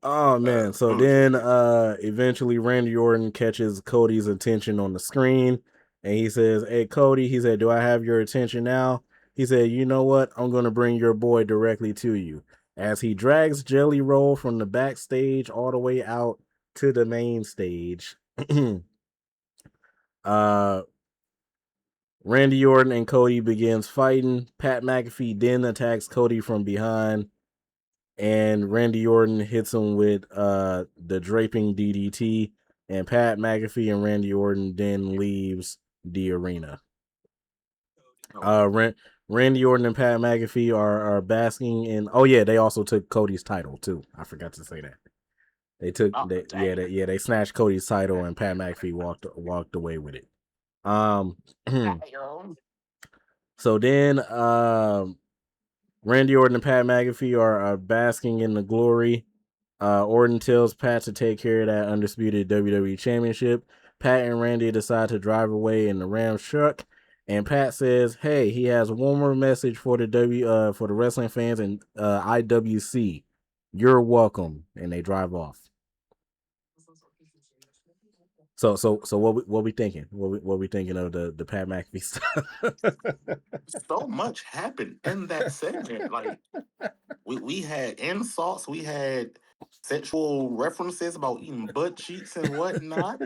Speaker 2: Oh man. So then eventually Randy Orton catches Cody's attention on the screen and he says, hey Cody, he said, do I have your attention now? He said, you know what? I'm gonna bring your boy directly to you. As he drags Jelly Roll from the backstage all the way out to the main stage. Randy Orton and Cody begins fighting. Pat McAfee then attacks Cody from behind. And Randy Orton hits him with the draping DDT, and Pat McAfee and Randy Orton then leaves the arena. Randy Orton and Pat McAfee are basking in. Oh yeah, they also took Cody's title too. I forgot to say that. They took they snatched Cody's title and Pat McAfee walked away with it. So then Randy Orton and Pat McAfee are basking in the glory. Orton tells Pat to take care of that undisputed WWE Championship. Pat and Randy decide to drive away in the Ram truck, and Pat says, "Hey, he has one more message for the for the wrestling fans and IWC. You're welcome." And they drive off. So what we thinking? What we thinking of the Pat McAfee stuff?
Speaker 3: So much happened in that segment. Like we had insults, we had sexual references about eating butt cheeks and whatnot.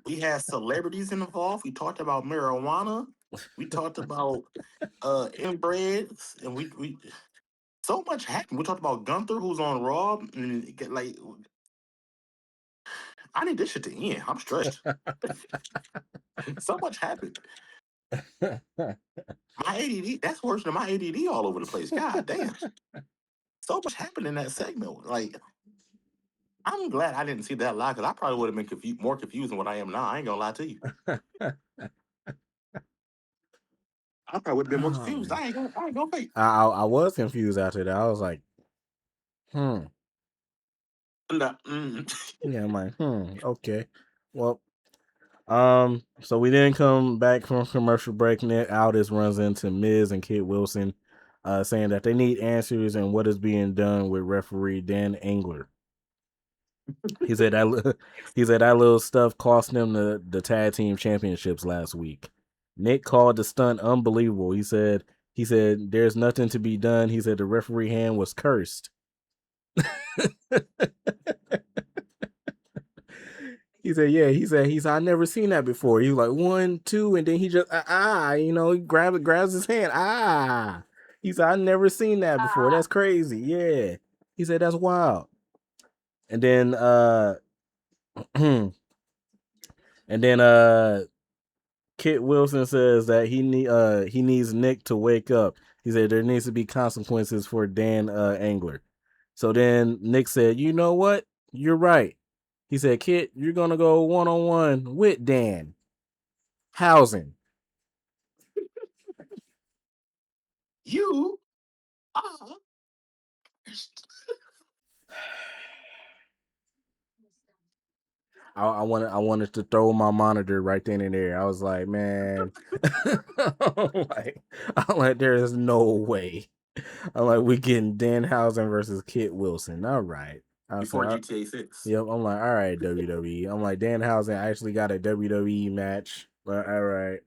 Speaker 3: We had celebrities involved. We talked about marijuana. We talked about inbreds, and we so much happened. We talked about Gunther, who's on Raw, and like I need this shit to end. I'm stressed. So much happened. My ADD, that's worse than my ADD all over the place. God damn. So much happened in that segment. Like, I'm glad I didn't see that live because I probably would have been more confused than what I am now. I ain't gonna lie to you. I probably would have been more confused. I ain't gonna fake.
Speaker 2: I was confused after that. I was like,
Speaker 3: Nah,
Speaker 2: yeah, I'm like, okay. Well, so we then come back from commercial break. Nick Aldis runs into Miz and Kid Wilson, saying that they need answers and what is being done with referee Dan Engler. He said that little stuff cost them the tag team championships last week. Nick called the stunt unbelievable. He said there's nothing to be done. He said the referee hand was cursed. He said I never seen that before. He was like 1, 2, and then he just he grabs his hand. He said I never seen that before. That's crazy. Yeah. He said that's wild. And then Kit Wilson says that he needs Nick to wake up. He said there needs to be consequences for Dan Engler. So then Nick said, "You know what? You're right." He said, "Kit, you're gonna go 1-on-1 with Dan Housen."
Speaker 3: you are.
Speaker 2: I wanted to throw my monitor right then and there. I was like, man, I'm like, there is no way. I'm like, we getting Danhausen versus Kit Wilson. All right.
Speaker 3: Before GTA 6.
Speaker 2: Yep. I'm like, all right, WWE. I'm like, Danhausen actually got a WWE match. But all right.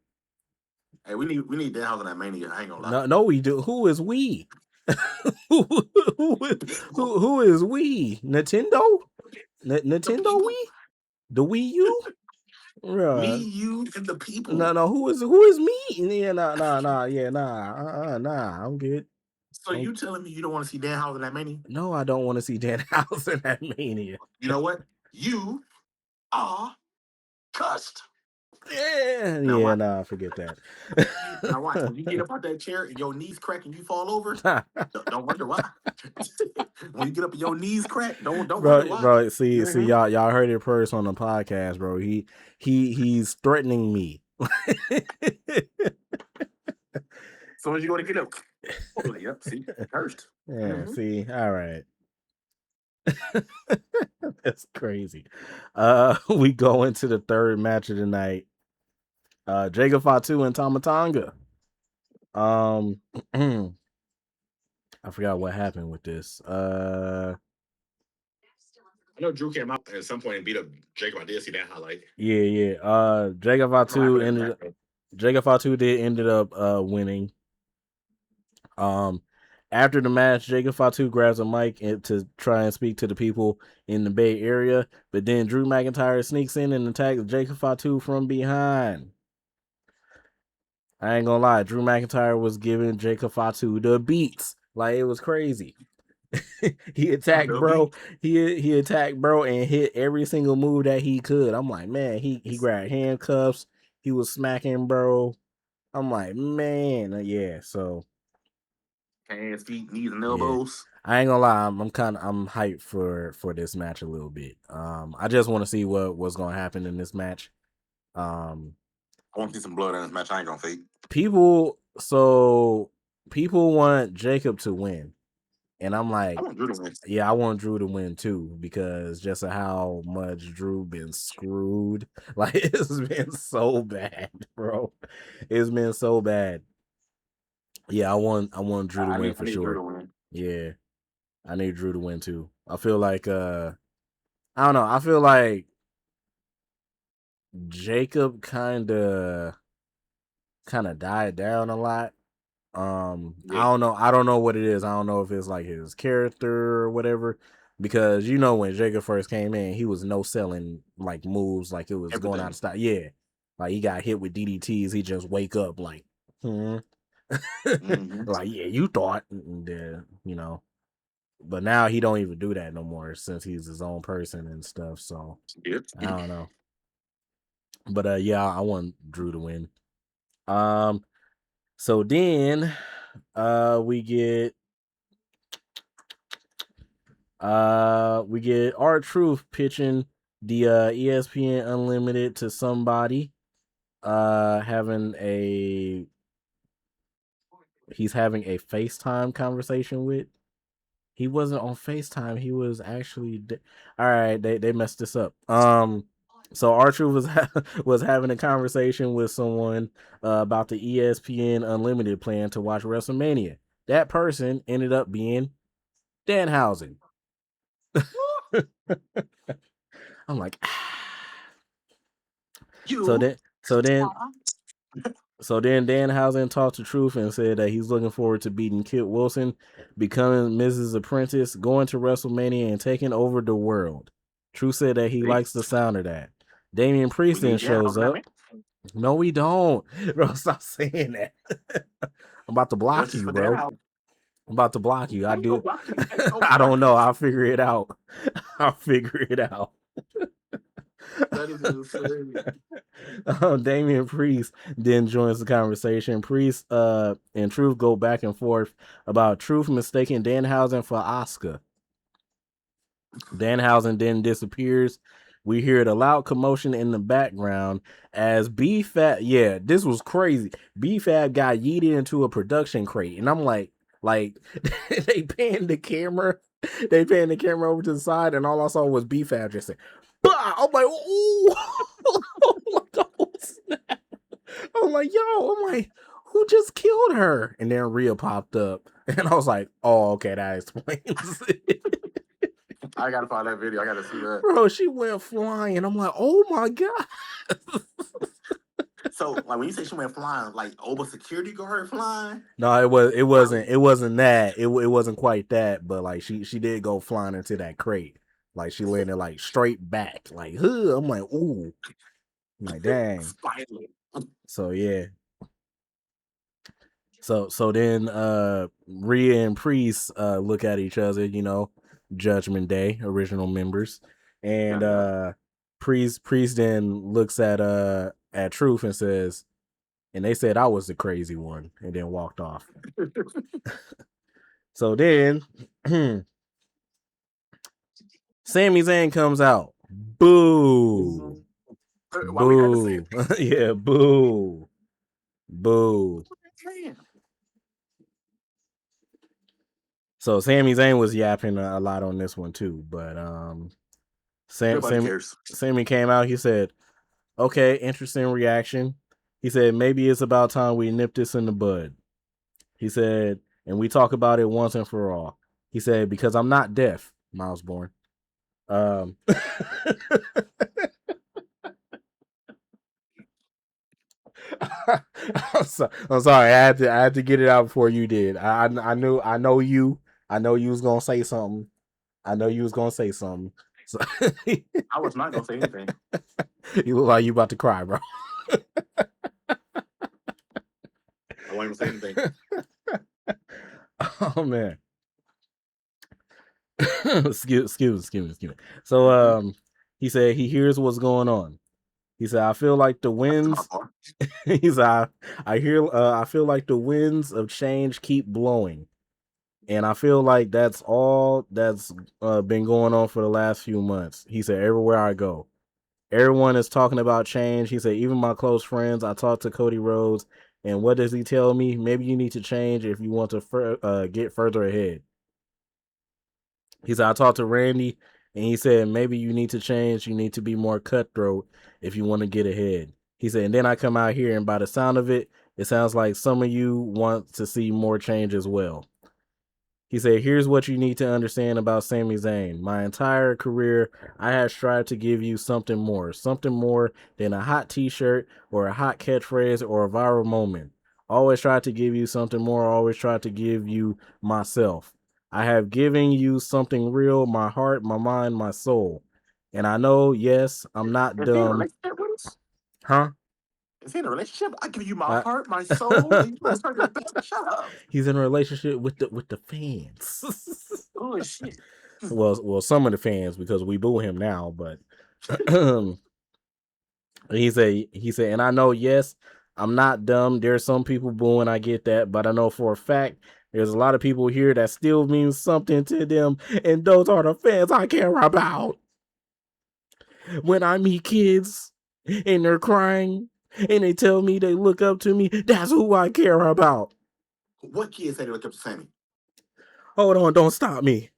Speaker 3: Hey, we need Danhausen at Mania. I ain't gonna lie.
Speaker 2: No, we do. Who is we? who is we? Nintendo? Nintendo we? The Wii U?
Speaker 3: Me, you, and the people.
Speaker 2: No. Who is me? Yeah, nah. I'm good.
Speaker 3: So you telling me you don't want to see Danhausen at Mania?
Speaker 2: No, I don't want to see Danhausen at Mania.
Speaker 3: You know what? You are cussed.
Speaker 2: Yeah, nah, forget that.
Speaker 3: Now watch, when you get up out that chair and your knees crack and you fall over, don't wonder why. When you get up and your knees crack, don't wonder why.
Speaker 2: Bro, see, y'all heard it first on the podcast, bro. He's threatening me.
Speaker 3: So as you going to get up, yep, see, cursed.
Speaker 2: Yeah, see, all right. That's crazy. We go into the third match of the night. Jacob Fatu and Tama Tonga. I forgot what happened with this.
Speaker 3: I know Drew came out at some point and beat up Jacob. I did see that highlight.
Speaker 2: Yeah. Jacob Fatu ended up winning. After the match, Jacob Fatu grabs a mic to try and speak to the people in the Bay Area, but then Drew McIntyre sneaks in and attacks Jacob Fatu from behind. I ain't gonna lie, Drew McIntyre was giving Jacob Fatu the beats. Like, it was crazy. He attacked bro. He attacked bro and hit every single move that he could. I'm like, man, he grabbed handcuffs. he was smacking, bro. I'm like, man, yeah. So
Speaker 3: hands, feet, knees, and elbows.
Speaker 2: I ain't gonna lie, I'm hyped for this match a little bit. I just want to see what's gonna happen in this match.
Speaker 3: I want to see some blood in this match. I ain't gonna fake.
Speaker 2: People want Jacob to win, and I'm like,
Speaker 3: I want Drew to win.
Speaker 2: Yeah, I want Drew to win too, because just of how much Drew been screwed. Like, it's been so bad, bro. It's been so bad. Yeah, I want Drew to win for sure.
Speaker 3: Drew to win.
Speaker 2: Yeah, I need Drew to win too. I feel like I don't know. I feel like Jacob kind of died down a lot. I don't know what it is. I don't know if it's like his character or whatever, because when Jacob first came in, he was no selling like moves, like it was going out of style. Yeah, like he got hit with DDTs, he just wake up like like, yeah, you thought, but now he don't even do that no more, since he's his own person and stuff. So I don't know, but yeah, I want Drew to win. So then we get R-Truth pitching the ESPN Unlimited to somebody, he's having a FaceTime conversation with. He wasn't on FaceTime, he was actually all right, they messed this up. So R-Truth was having a conversation with someone about the ESPN Unlimited plan to watch WrestleMania. That person ended up being Danhausen. I'm like, so then Danhausen talked to Truth and said that he's looking forward to beating Kit Wilson, becoming Mrs. Apprentice, going to WrestleMania, and taking over the world. Truth said that he likes the sound of that. Damian Priest then shows up. No, we don't. Bro, stop saying that. I'm about to block you, bro. I'm about to block you. I do. I don't know. I'll figure it out.
Speaker 3: That is insane.
Speaker 2: Damian Priest then joins the conversation. Priest and Truth go back and forth about Truth mistaking Danhausen for Asuka. Danhausen then disappears. We hear the loud commotion in the background as B-Fab, this was crazy. B-Fab got yeeted into a production crate, and I'm like they panned the camera over to the side, and all I saw was B-Fab just say, bah! I'm like, ooh. I'm like, who just killed her? And then Rhea popped up, and I was like, oh, okay, that explains it.
Speaker 3: I gotta find that video. I gotta see that.
Speaker 2: Bro, she went flying. I'm like, oh my God.
Speaker 3: So, like, when you say she went flying, like over security guard flying?
Speaker 2: No, it wasn't that. It wasn't quite that, but like she did go flying into that crate. Like she landed like straight back. Like, huh. I'm like, ooh. I'm like, dang. So yeah. So then Rhea and Priest look at each other, Judgment Day, original members. And Priest then looks at Truth and says, and they said I was the crazy one, and then walked off. So then Sami Zayn comes out. Boo. Boo. Yeah, boo. Boo. So Sami Zayn was yapping a lot on this one too, but Sami came out. He said, okay, interesting reaction. He said, maybe it's about time we nip this in the bud. He said, and we talk about it once and for all. He said, because I'm not deaf, Miles Bourne. I'm sorry. I had to get it out before you did. I know you was gonna say something. So
Speaker 3: I was not gonna say anything.
Speaker 2: You look like you about to cry, bro.
Speaker 3: I won't even say anything.
Speaker 2: Oh man. excuse me. So he said he hears what's going on. He said, I feel like the winds He's I hear I feel like the winds of change keep blowing. And I feel like that's all that's been going on for the last few months. He said, everywhere I go, everyone is talking about change. He said, even my close friends, I talked to Cody Rhodes, and what does he tell me? Maybe you need to change if you want to get further ahead. He said, I talked to Randy, and he said, maybe you need to change. You need to be more cutthroat if you want to get ahead. He said, and then I come out here, and by the sound of it, it sounds like some of you want to see more change as well. He said, here's what you need to understand about Sami Zayn. My entire career, I have tried to give you something more than a hot t-shirt or a hot catchphrase or a viral moment. Always tried to give you something more, always tried to give you myself. I have given you something real, my heart, my mind, my soul. And I know, yes, I'm not dumb. Huh?
Speaker 3: Is he in a relationship? I give you my heart, my soul. And you start your best. Shut up.
Speaker 2: He's in a relationship with the fans.
Speaker 3: Oh shit.
Speaker 2: Well, some of the fans, because we boo him now, but he said, and I know, yes, I'm not dumb. There's some people booing, I get that, but I know for a fact there's a lot of people here that still means something to them, and those are the fans I care about. When I meet kids and they're crying and they tell me they look up to me, that's who I care about.
Speaker 3: What kids say they look up to Sami?
Speaker 2: Hold on, don't stop me.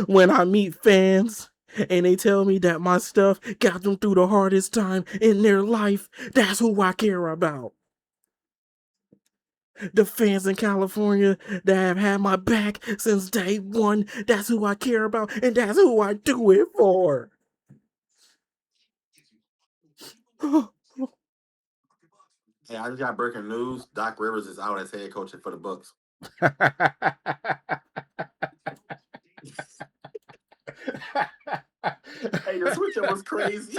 Speaker 2: When I meet fans and they tell me that my stuff got them through the hardest time in their life, that's who I care about. The fans in California that have had my back since day one, that's who I care about, and that's who I do it for.
Speaker 3: Hey, I just got breaking news. Doc Rivers is out as head coach for the Bucks. Hey, the switch up was crazy.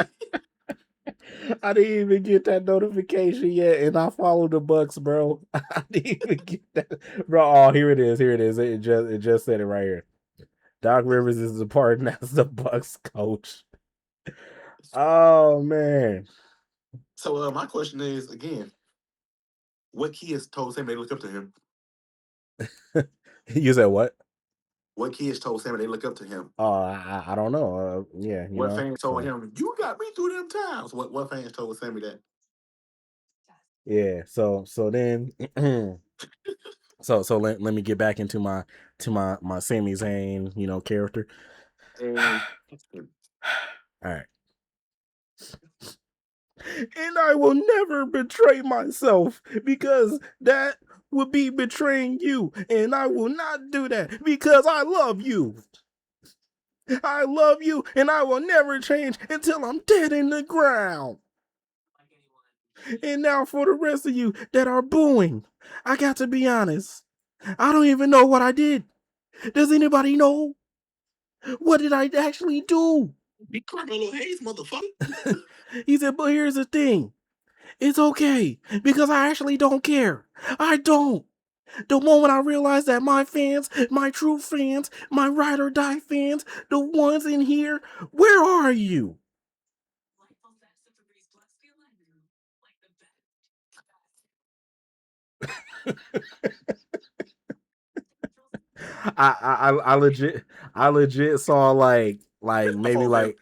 Speaker 2: I didn't even get that notification yet, and I followed the Bucks, bro. I didn't even get that, bro. Oh, here it is. It just said it right here. Doc Rivers is departing as the Bucks coach. Oh man.
Speaker 3: So my question is again, what kids told Sami they look up to him?
Speaker 2: You said what?
Speaker 3: What kids told Sami they look up to him?
Speaker 2: I don't know. Yeah,
Speaker 3: what fans told him, you got me through them times? What fans told Sami that?
Speaker 2: Yeah. So then so let me get back into my Sami Zayn, character.
Speaker 3: And
Speaker 2: All right. And I will never betray myself because that would be betraying you. And I will not do that because I love you. I love you and I will never change until I'm dead in the ground. And now for the rest of you that are booing, I got to be honest. I don't even know what I did. Does anybody know? What did I actually do?
Speaker 3: be Carmelo Hayes, motherfucker.
Speaker 2: He said, but here's the thing. It's okay because I actually don't care. I don't. The moment I realized that my fans, my true fans, my ride or die fans, the ones in here, where are you? I legit saw like maybe like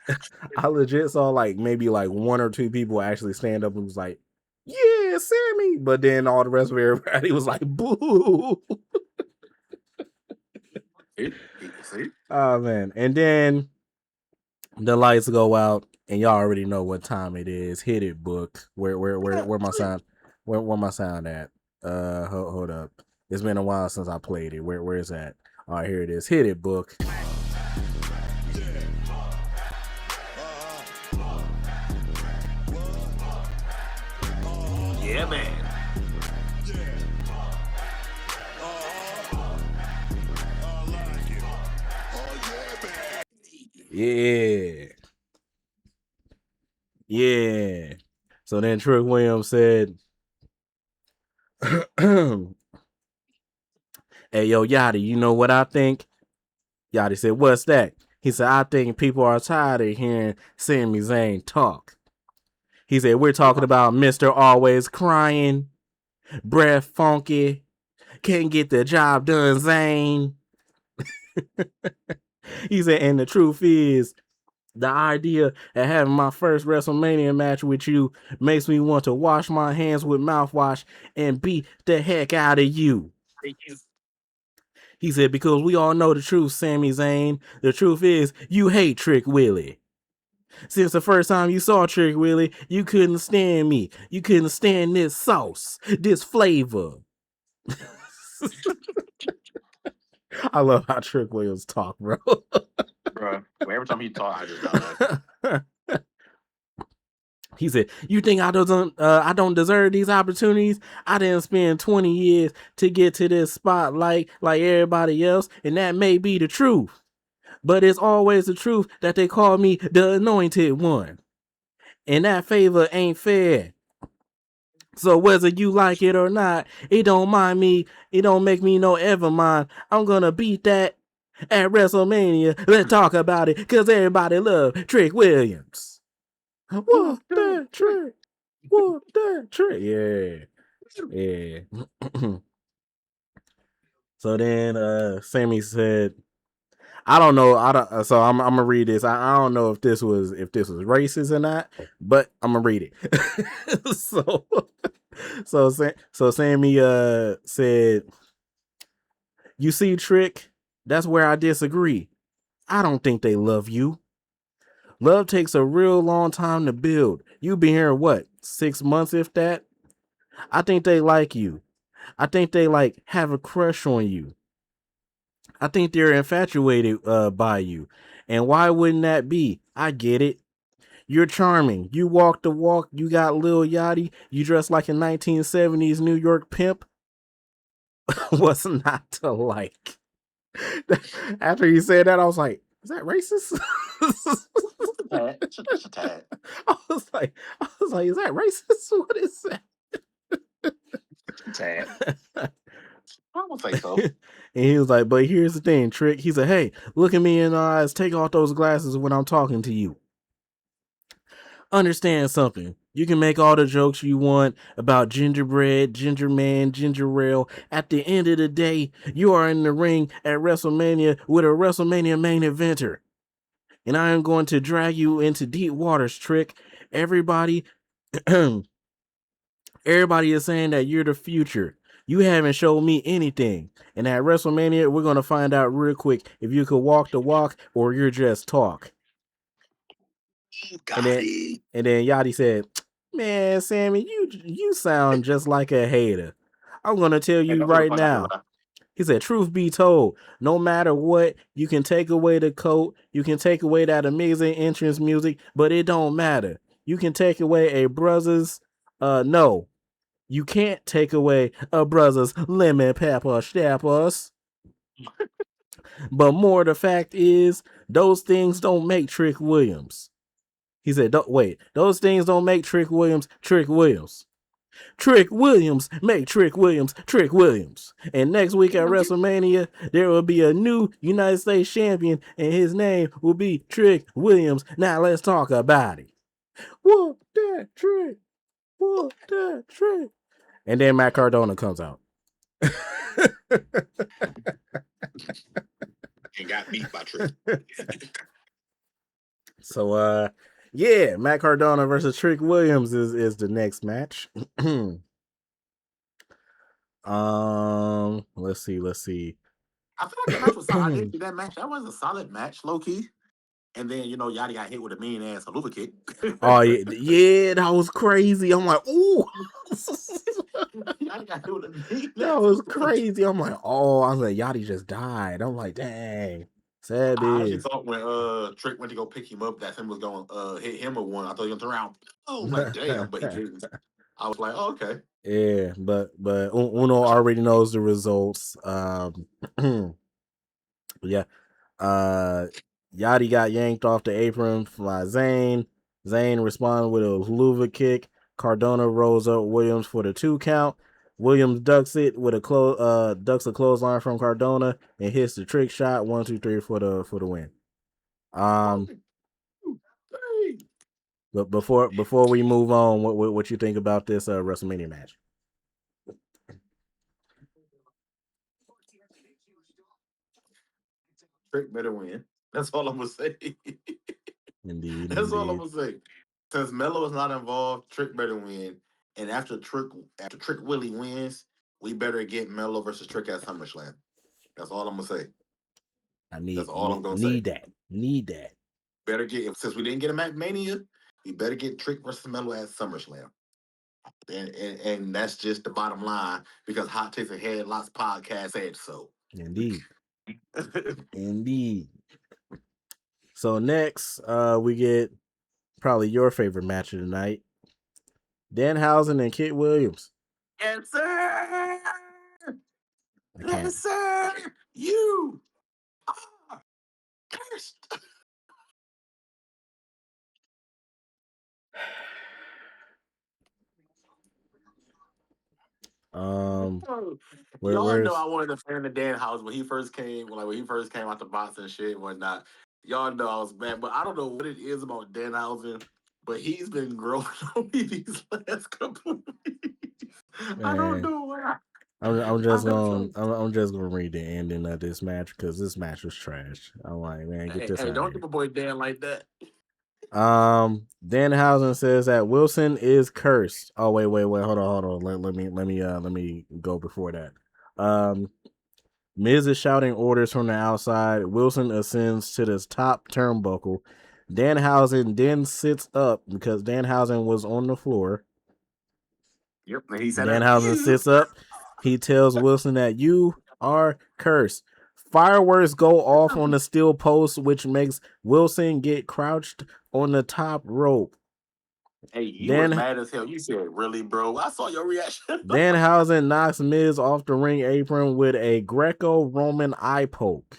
Speaker 2: I legit saw like maybe like one or two people actually stand up and was like, yeah, Sami, but then all the rest of everybody was like, boo.
Speaker 3: See?
Speaker 2: Oh man. And then the lights go out and y'all already know what time it is. Hit it, book. Where my sound where my sound at? Hold up. It's been a while since I played it. Where is that? All right, here it is. Hit it, book.
Speaker 3: Yeah, man.
Speaker 2: Yeah. Yeah. So then Trick Williams said, hey, yo, Yachty, you know what I think? Yachty said, what's that? He said, I think people are tired of hearing Sami Zayn talk. He said, we're talking about Mr. Always Crying, Breath Funky, can't get the job done, Zane. He said, and the truth is, the idea of having my first WrestleMania match with you makes me want to wash my hands with mouthwash and beat the heck out of you. He said, because we all know the truth, Sami Zayn. The truth is, you hate Trick Willie. Since the first time you saw Trick Willie, you couldn't stand me. You couldn't stand this sauce, this flavor. I love how Trick Williams talk, bro.
Speaker 3: Bro, every time he talk, I just got like.
Speaker 2: He said, you think I don't deserve these opportunities? I didn't spend 20 years to get to this spot like everybody else, and that may be the truth. But it's always the truth that they call me the anointed one. And that favor ain't fair. So whether you like it or not, it don't mind me. It don't make me no ever mind. I'm gonna beat that at WrestleMania. Let's talk about it, because everybody love Trick Williams. What that trick? What that trick? Yeah. So then Sammy said, I don't know. So I'm gonna read this. I don't know if this was racist or not, but I'm gonna read it. so Sammy said, you see, Trick, that's where I disagree. I don't think they love you. Love takes a real long time to build. You been here, what, 6 months, if that? I think they like you. I think they have a crush on you. I think they're infatuated by you. And why wouldn't that be? I get it. You're charming. You walk the walk. You got Lil Yachty. You dress like a 1970s New York pimp. What's not to like? After he said that, I was like, is that racist?
Speaker 3: Just a tad.
Speaker 2: I was like, is that racist? What is that?
Speaker 3: Tad. I don't think so.
Speaker 2: And he was like, but here's the thing, Trick. He said, hey, look at me in the eyes. Take off those glasses when I'm talking to you. Understand something. You can make all the jokes you want about gingerbread, ginger man, ginger ale. At the end of the day, you are in the ring at WrestleMania with a WrestleMania main eventer. And I am going to drag you into deep waters, Trick. Everybody is saying that you're the future. You haven't showed me anything. And at WrestleMania, we're going to find out real quick if you could walk the walk or you're just talk. And then Yachty said, man, Sammy, you sound just like a hater. I'm going to tell you right now. He said, truth be told, no matter what, you can take away the coat, you can take away that amazing entrance music, but it don't matter. You can take away a brother's, no, you can't take away a brother's lemon pepper steppers. But more the fact is, those things don't make Trick Williams. He said, those things don't make Trick Williams Trick Williams. Trick Williams make Trick Williams Trick Williams. And next week at WrestleMania, there will be a new United States champion, and his name will be Trick Williams. Now let's talk about it. Whoop that Trick. Whoop that Trick. And then Matt Cardona comes out.
Speaker 3: And got beat by Trick.
Speaker 2: So yeah, Matt Cardona versus Trick Williams is the next match. Let's see.
Speaker 3: I feel like the match was solid. I didn't see that match. That was a solid match, low key. And then Yachty got hit with a mean ass Haluva kick.
Speaker 2: Oh yeah, that was crazy. I'm like, ooh.
Speaker 3: Yachty got hit with a mean
Speaker 2: That was crazy. I'm like, oh, I was like, Yachty just died. I'm like, dang. Sad
Speaker 3: I actually
Speaker 2: is.
Speaker 3: thought when Trick went to go pick him up, that him was going to hit him with one. I thought he was going to turn around. Oh, like, damn, but he didn't. I was like, oh, okay.
Speaker 2: Yeah, but Uno already knows the results. Yeah. Yachty got yanked off the apron by Zayn. Zayn responded with a Haluva kick. Cardona rolls up Williams for the 2 count. Williams ducks it with ducks a clothesline from Cardona and hits the trick shot. 1, 2, 3 for the win. But before we move on, what you think about this WrestleMania match?
Speaker 3: Trick better win. That's all I'm gonna say.
Speaker 2: Indeed,
Speaker 3: That's all I'm
Speaker 2: indeed.
Speaker 3: gonna say. Since Melo is not involved, Trick better win. And after Trick Willie wins, we better get Melo versus Trick at SummerSlam. That's all I'm gonna say.
Speaker 2: I
Speaker 3: That's all I'm gonna say.
Speaker 2: need that. Need that.
Speaker 3: Better get since we didn't get him at Mania, we better get Trick versus Melo at SummerSlam. And that's just the bottom line because Hot Takes and Headlocks podcast said so.
Speaker 2: Indeed. Indeed. So next, we get probably your favorite match of the night. Danhausen and Kit Williams.
Speaker 3: Yes, sir.
Speaker 2: I can't.
Speaker 3: Yes, sir. You are cursed. Y'all know I wanted to fan the Dan House when he first came, when he first came out the box and shit and whatnot. Y'all know I was mad, but I don't know what it is about Danhausen, but he's been growing on me these last couple of weeks. I don't know why.
Speaker 2: I'm just gonna read the ending of this match because this match was trash. I'm like, man, get this out
Speaker 3: don't
Speaker 2: of
Speaker 3: do
Speaker 2: here.
Speaker 3: my boy Dan like that.
Speaker 2: Danhausen says that Wilson is cursed. Oh wait, hold on. Let me go before that. Miz is shouting orders from the outside. Wilson ascends to this top turnbuckle. Danhausen then sits up because Danhausen was on the floor.
Speaker 3: Yep, and he said
Speaker 2: Danhausen sits up. He tells Wilson that you are cursed. Fireworks go off on the steel post, which makes Wilson get crouched on the top rope.
Speaker 3: Hey, you was mad as hell. You said, really, bro? I saw your reaction.
Speaker 2: Danhausen knocks Miz off the ring apron with a Greco-Roman eye poke.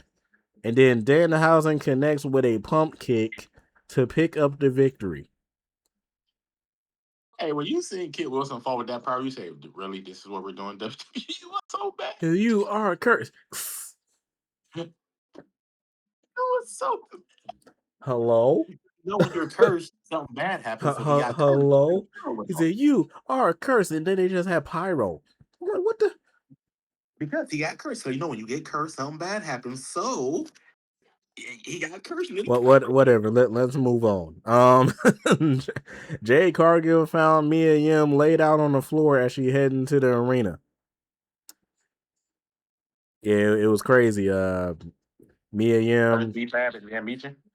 Speaker 2: And then Danhausen connects with a pump kick to pick up the victory.
Speaker 3: Hey, when you seen Kit Wilson fall with that power, you say, really, this is what we're doing? WWE was so bad.
Speaker 2: You are cursed.
Speaker 3: It was so...
Speaker 2: Hello?
Speaker 3: You know, when you're cursed, something bad happens. So he got
Speaker 2: hello? He said, you are cursed. And then they just had pyro. I'm like, what the?
Speaker 3: Because he got cursed. So, you know, when you get cursed, something bad happens. So, he got cursed.
Speaker 2: Whatever. Let's move on. Jade Cargill found Mia Yim laid out on the floor as she headed into the arena. Yeah, it was crazy. Mia Yim.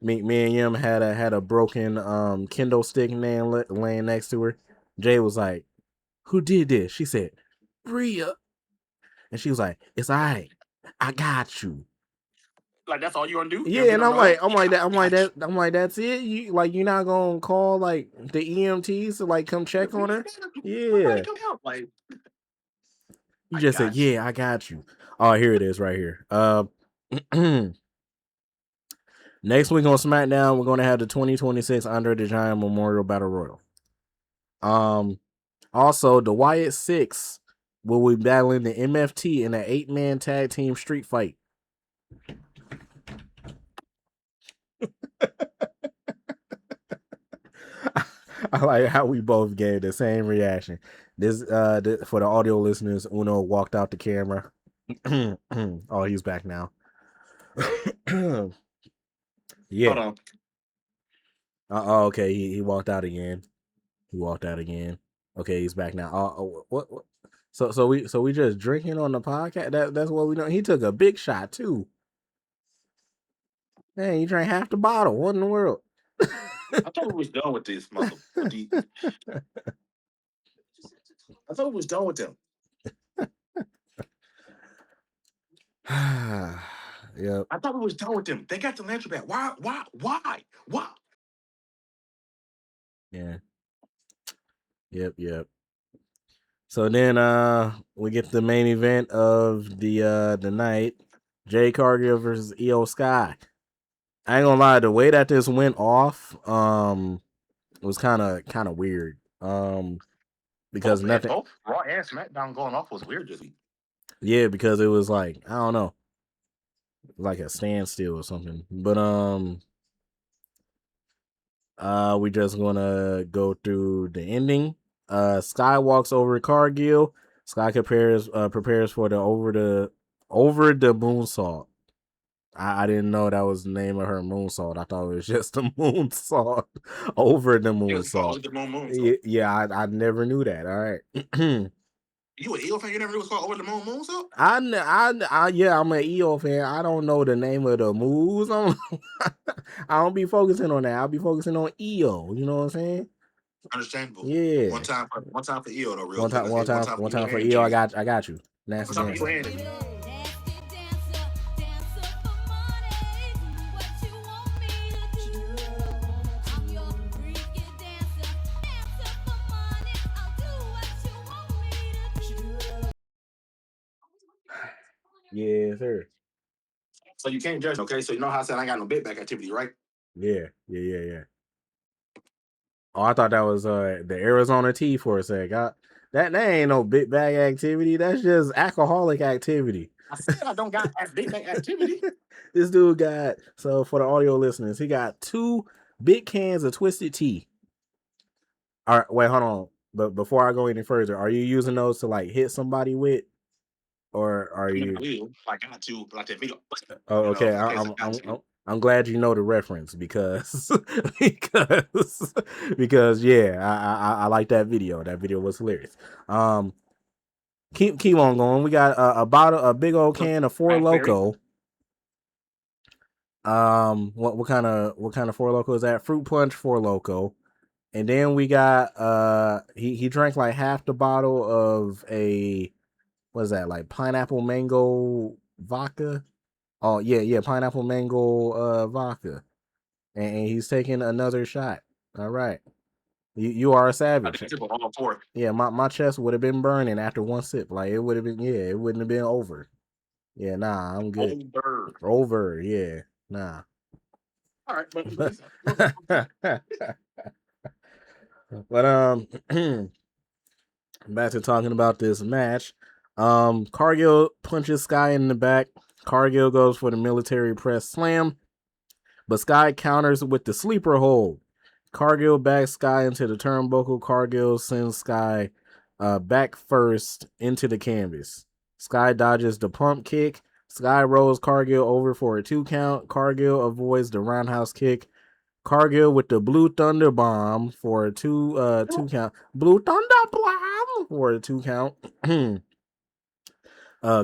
Speaker 2: Mia Yim had a broken Kindle stick man laying next to her. Jay was like, "Who did this?" She said, "Bria," and she was like, "It's I got you."
Speaker 3: Like that's all you gonna do?
Speaker 2: Yeah, and I'm like, that's it. You're not gonna call like the EMTs to like come check on her. Yeah,
Speaker 3: like
Speaker 2: you just said, "Yeah, I got you." Oh, here it is, right here. Next week on SmackDown, we're gonna have the 2026 Andre the Giant Memorial Battle Royal. Also, the Wyatt Six will be battling the MFT in an 8-man tag team street fight. I like how we both gave the same reaction. This for the audio listeners, Uno walked out the camera. Oh, he's back now. Yeah.
Speaker 3: Hold on.
Speaker 2: Oh, okay. He walked out again. Okay, he's back now. What? So we just drinking on the podcast. That's what we know. He took a big shot too. Man, you drank half the bottle. What in the world?
Speaker 3: I thought we was done with this I thought we was done with them.
Speaker 2: Yep.
Speaker 3: I thought we was done with them. They got the lantern back. Why?
Speaker 2: Yeah. Yep. So then we get the main event of the night. Jay Cargill versus Io Sky. I ain't gonna lie, the way that this went off was kind of weird. Because
Speaker 3: both Raw and SmackDown going off was weird this week.
Speaker 2: Yeah, because it was like, I don't know, like a standstill or something. But We just gonna go through the ending. Sky walks over Cargill. Sky prepares for the over the moonsault. I didn't know that was the name of her moonsault. I thought it was just a moonsault over the moonsault. Yeah, I never knew that. All right.
Speaker 3: You an Eel fan? You never knew it was called Over the Moonsault?
Speaker 2: Yeah, I'm an EO fan. I don't know the name of the moves. I don't be focusing on that. I'll be focusing on EO. You know what I'm saying?
Speaker 3: Understandable.
Speaker 2: Yeah.
Speaker 3: One time for EO though, real
Speaker 2: One
Speaker 3: quick.
Speaker 2: time,
Speaker 3: Let's
Speaker 2: one
Speaker 3: get
Speaker 2: time, one time for EO. I got you. Nasty
Speaker 3: One time for
Speaker 2: dancer.
Speaker 3: EO and
Speaker 2: Yeah, sir.
Speaker 3: so you can't judge, okay? So you know how I said I ain't got no bit back activity, right?
Speaker 2: Yeah. Oh, I thought that was the Arizona tea for a sec. That ain't no big bag activity. That's just alcoholic activity.
Speaker 3: I said I don't got bit back activity.
Speaker 2: This dude got, so for the audio listeners, he got 2 big cans of twisted tea. All right, wait, hold on. But before I go any further, are you using those to like hit somebody with, or are you?
Speaker 3: I got to like that video.
Speaker 2: Oh,
Speaker 3: You know,
Speaker 2: okay.
Speaker 3: in case I got to.
Speaker 2: I'm glad you know the reference because because yeah, I like that video. That video was hilarious. Keep on going. We got a big old can of Four Loko. What kind of Four Loko is that? Fruit punch Four Loko. And then we got he drank like half the bottle of a, what is that, like pineapple mango vodka? Oh yeah, pineapple mango vodka. And he's taking another shot. All right. You are a savage. Yeah, my chest would have been burning after one sip. Like it would have been, it wouldn't have been over. Yeah, nah, I'm good. Over, yeah. Nah.
Speaker 3: All right, but
Speaker 2: But back to talking about this match. Cargill punches Sky in the back. Cargill goes for the military press slam, but Sky counters with the sleeper hold. Cargill backs Sky into the turnbuckle. Cargill sends Sky back first into the canvas. Sky dodges the pump kick. Sky rolls Cargill over for a 2 count. Cargill avoids the roundhouse kick. Cargill with the Blue Thunder Bomb for a 2 count. Blue Thunder Bomb for a 2 count.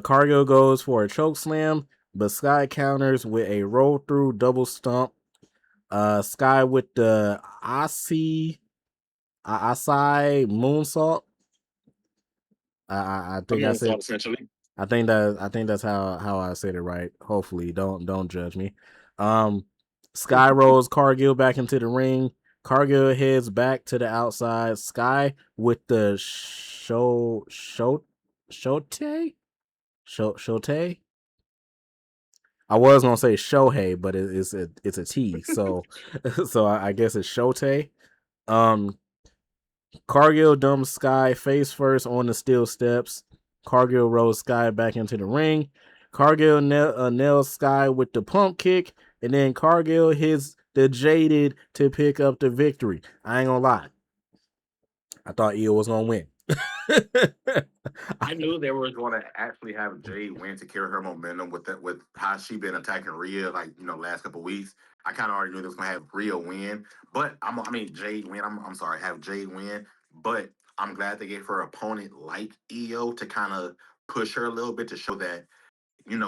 Speaker 2: Cargill goes for a choke slam, but Sky counters with a roll through double stump. Sky with the Asai moonsault. I think I said,
Speaker 3: essentially.
Speaker 2: I think that's how I said it right. Hopefully, don't judge me. Sky rolls Cargill back into the ring. Cargill heads back to the outside. Sky with the shote. I was gonna say Shohei, but it's a T. So I guess it's Shote. Cargill dumps Sky face first on the steel steps. Cargill rolls Sky back into the ring. Cargill nails Sky with the pump kick, and then Cargill hits the Jaded to pick up the victory. I ain't gonna lie. I thought Io was gonna win.
Speaker 3: I knew they were going to actually have Jade win to carry her momentum with that, with how she been attacking Rhea, like last couple of weeks. I kind of already knew they was going to have Rhea win, but Jade win. I'm sorry, have Jade win, but I'm glad they gave her opponent like Io to kind of push her a little bit to show that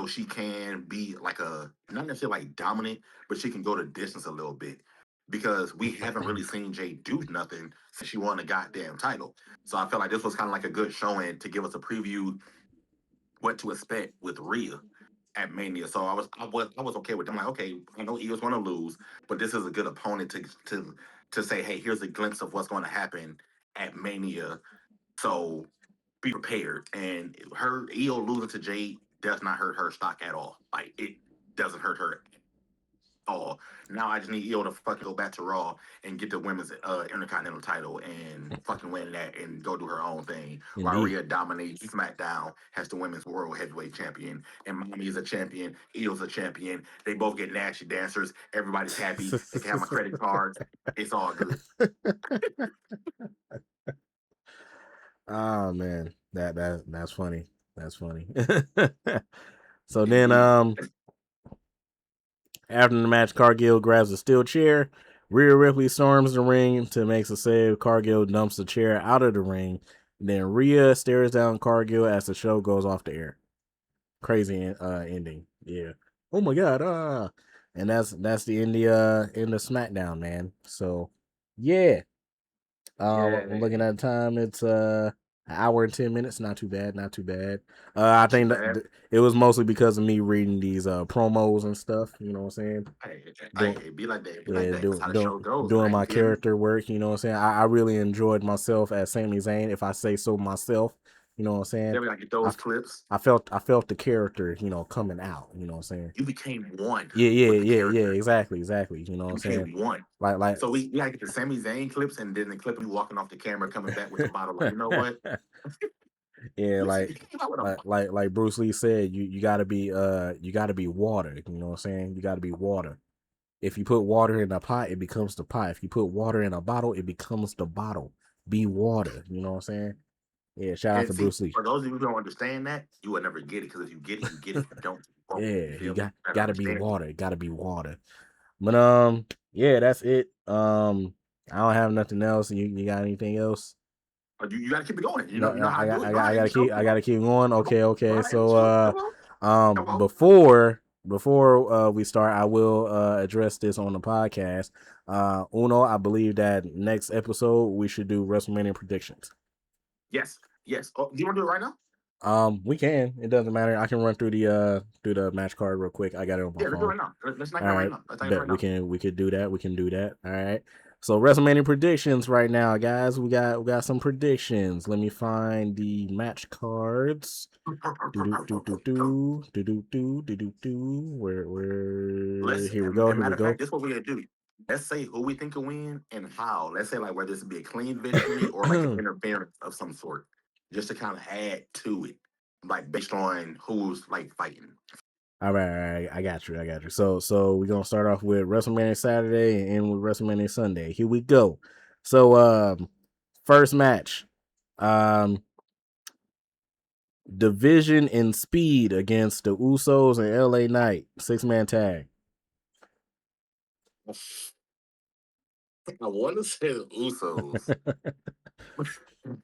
Speaker 3: she can be like a not necessarily like dominant, but she can go the distance a little bit because we haven't really seen Jade do nothing since she won the goddamn title. So I felt like this was kind of like a good showing to give us a preview what to expect with Rhea at Mania. So I was okay with them. Like, okay, I know Eagles going to lose, but this is a good opponent to say, hey, here's a glimpse of what's going to happen at Mania. So be prepared. And her EO losing to Jade does not hurt her stock at all. Like it doesn't hurt her all. Now I just need Io to fucking go back to Raw and get the women's Intercontinental title and fucking win that and go do her own thing. While
Speaker 2: Indeed.
Speaker 3: Rhea dominates SmackDown as the women's World Heavyweight Champion, and Mommy is a champion, Io's a champion. They both get nasty dancers. Everybody's happy. They can have my credit cards. It's all good.
Speaker 2: Oh man, that's funny. That's funny. So then,
Speaker 3: Indeed.
Speaker 2: after the match, Cargill grabs a steel chair. Rhea Ripley storms the ring to make a save. Cargill dumps the chair out of the ring. Then Rhea stares down Cargill as the show goes off the air. Crazy ending. Yeah. Oh my god. And that's the end of SmackDown, man. So yeah. I'm looking at the time. It's an hour and 10 minutes. Not too bad. Not too bad. I think that it was mostly because of me reading these promos and stuff. You know what I'm saying?
Speaker 3: Hey, be like that. Be like that. That's how the show goes.
Speaker 2: Doing
Speaker 3: Man.
Speaker 2: my
Speaker 3: You feel me?
Speaker 2: character work. You know what I'm saying? I really enjoyed myself as Sami Zayn, if I say so myself. You know what I'm saying?
Speaker 3: Yeah, we gotta get those clips.
Speaker 2: I felt the character, coming out. You know what I'm saying?
Speaker 3: You became one.
Speaker 2: Yeah.
Speaker 3: With the character.
Speaker 2: Exactly. You know what I'm
Speaker 3: You
Speaker 2: saying?
Speaker 3: became one.
Speaker 2: Like
Speaker 3: So we gotta get the Sami Zayn clips and then the clip of you walking off the camera coming back with the bottle. Like, you know what?
Speaker 2: Yeah,
Speaker 3: You came out with a
Speaker 2: like Bruce Lee said, you gotta be water. You know what I'm saying? You gotta be water. If you put water in a pot, it becomes the pot. If you put water in a bottle, it becomes the bottle. Be water. You know what I'm saying? Yeah, shout out to
Speaker 3: see,
Speaker 2: Bruce Lee.
Speaker 3: for those of you who don't understand that, you will never get it. Because if you get it, you get it. If you don't, you won't.
Speaker 2: Yeah,
Speaker 3: feel
Speaker 2: you
Speaker 3: me?
Speaker 2: gotta be water. Gotta be water. But yeah, that's it. I don't have nothing else. You got anything else?
Speaker 3: You gotta keep it going. You
Speaker 2: No,
Speaker 3: know how to do it.
Speaker 2: I
Speaker 3: You know how to end the show.
Speaker 2: I gotta keep going. Okay.
Speaker 3: Go ahead, end the
Speaker 2: So
Speaker 3: show. Come on.
Speaker 2: before we start, I will address this on the podcast. Uno, I believe that next episode we should do WrestleMania predictions.
Speaker 3: Yes. Oh, do you want to do it right now?
Speaker 2: We can. It doesn't matter. I can run through the match card real quick. I got it on my phone.
Speaker 3: Let's do it right now. Let's knock it
Speaker 2: All
Speaker 3: out right
Speaker 2: right,
Speaker 3: now. Let's knock it
Speaker 2: bet
Speaker 3: right now.
Speaker 2: we can do that. We can do that. All right. So WrestleMania predictions right now, guys. We got some predictions. Let me find the match cards. Where here we go.
Speaker 3: Matter of fact, this is what we're gonna do. Let's say who we think will win and how. Let's say like whether this be a clean victory or like an interference of some sort, just to kind of add to it, like based on who's like fighting.
Speaker 2: All right, I got you. So we're gonna start off with WrestleMania Saturday and end with WrestleMania Sunday. Here we go. So first match, Division in Speed against the Usos and LA Knight, 6-man tag.
Speaker 3: I want to say the Usos.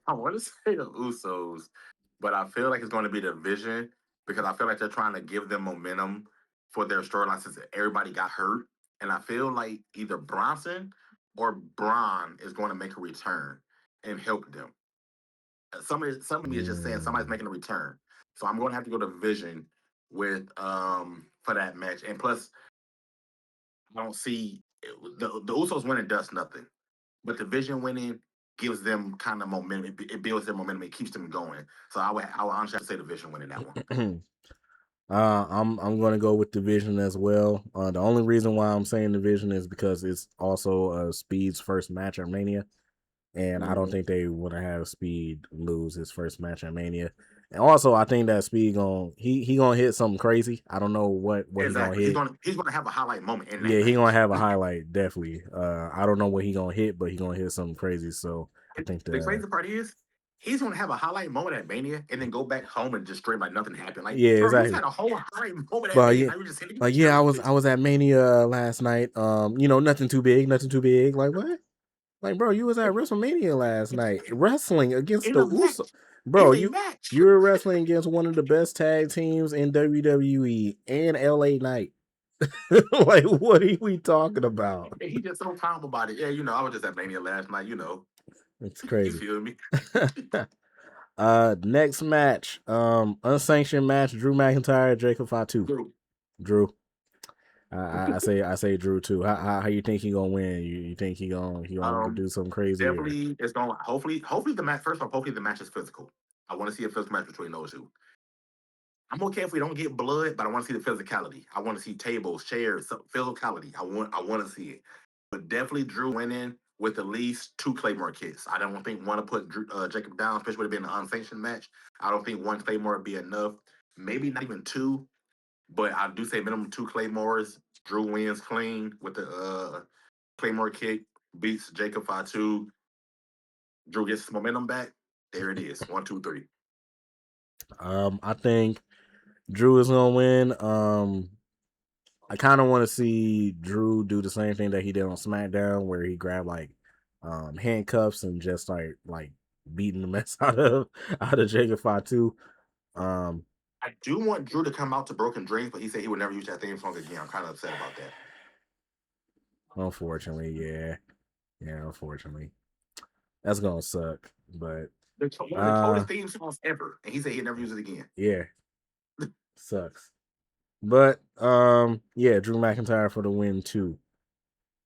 Speaker 3: I want to say the Usos, but I feel like it's going to be the Division because I feel like they're trying to give them momentum for their storyline since everybody got hurt, and I feel like either Bronson or Braun is going to make a return and help them. Some of me is just saying somebody's making a return, so I'm going to have to go to Division with for that match, and plus I don't see the Usos winning does nothing. But Division winning gives them kind of momentum. It builds their momentum. It keeps them going. So I would honestly have to say Division winning that one.
Speaker 2: I'm gonna go with Division as well. The only reason why I'm saying Division is because it's also Speed's first match at Mania, and I don't think they want to have Speed lose his first match at Mania. And also, I think that Speed he gonna hit something crazy. I don't know what
Speaker 3: Exactly.
Speaker 2: he gonna hit.
Speaker 3: He's gonna have a highlight moment in that.
Speaker 2: Yeah, he
Speaker 3: match.
Speaker 2: gonna have a highlight definitely. I don't know what he gonna hit, but he gonna hit something crazy. So I think
Speaker 3: the crazy part is he's gonna have a highlight moment at Mania and then go back home and just straight like nothing happened. Like,
Speaker 2: yeah,
Speaker 3: bro,
Speaker 2: exactly.
Speaker 3: you had a whole highlight moment at
Speaker 2: But
Speaker 3: Mania.
Speaker 2: yeah,
Speaker 3: Now you just hitting
Speaker 2: like yeah, I was at Mania last night. Nothing too big. Like what? Like, bro, you was at WrestleMania last night wrestling against
Speaker 3: in
Speaker 2: the
Speaker 3: a match.
Speaker 2: Usos. Bro,
Speaker 3: In a match.
Speaker 2: you were wrestling against one of the best tag teams in WWE and LA Knight. Like, what are we talking about?
Speaker 3: And he just so calm about it. Yeah, I was just at Mania last night.
Speaker 2: It's
Speaker 3: You
Speaker 2: crazy.
Speaker 3: feel me?
Speaker 2: Next match, unsanctioned match, Drew McIntyre, Jacob Fatu. Drew. I say Drew too. How you think he gonna win? You think he gonna do something crazy?
Speaker 3: Definitely, it's going. Hopefully the match. First of all, hopefully the match is physical. I want to see a physical match between those two. I'm okay if we don't get blood, but I want to see the physicality. I want to see tables, chairs, physicality. I want to see it. But definitely Drew winning with at least 2 Claymore kicks. I don't think want to put Jacob down, especially would have been an unsanctioned match. I don't think 1 Claymore would be enough. Maybe not even 2, but I do say minimum 2 Claymores. Drew wins clean with the Claymore kick, beats Jacob 5-2. Drew gets his momentum back. There it is. 1, 2, 3.
Speaker 2: I think Drew is gonna win. I kind of want to see Drew do the same thing that he did on SmackDown, where he grabbed like handcuffs and just like beating the mess out of Jacob Fatu.
Speaker 3: I do want Drew to come out to Broken Dreams, but he said he would never use that theme song again. I'm kind of upset about that.
Speaker 2: Unfortunately, yeah, unfortunately, that's gonna suck. But
Speaker 3: One of the coldest theme songs ever, and he said he'd never use it again.
Speaker 2: Yeah, sucks. But yeah, Drew McIntyre for the win too.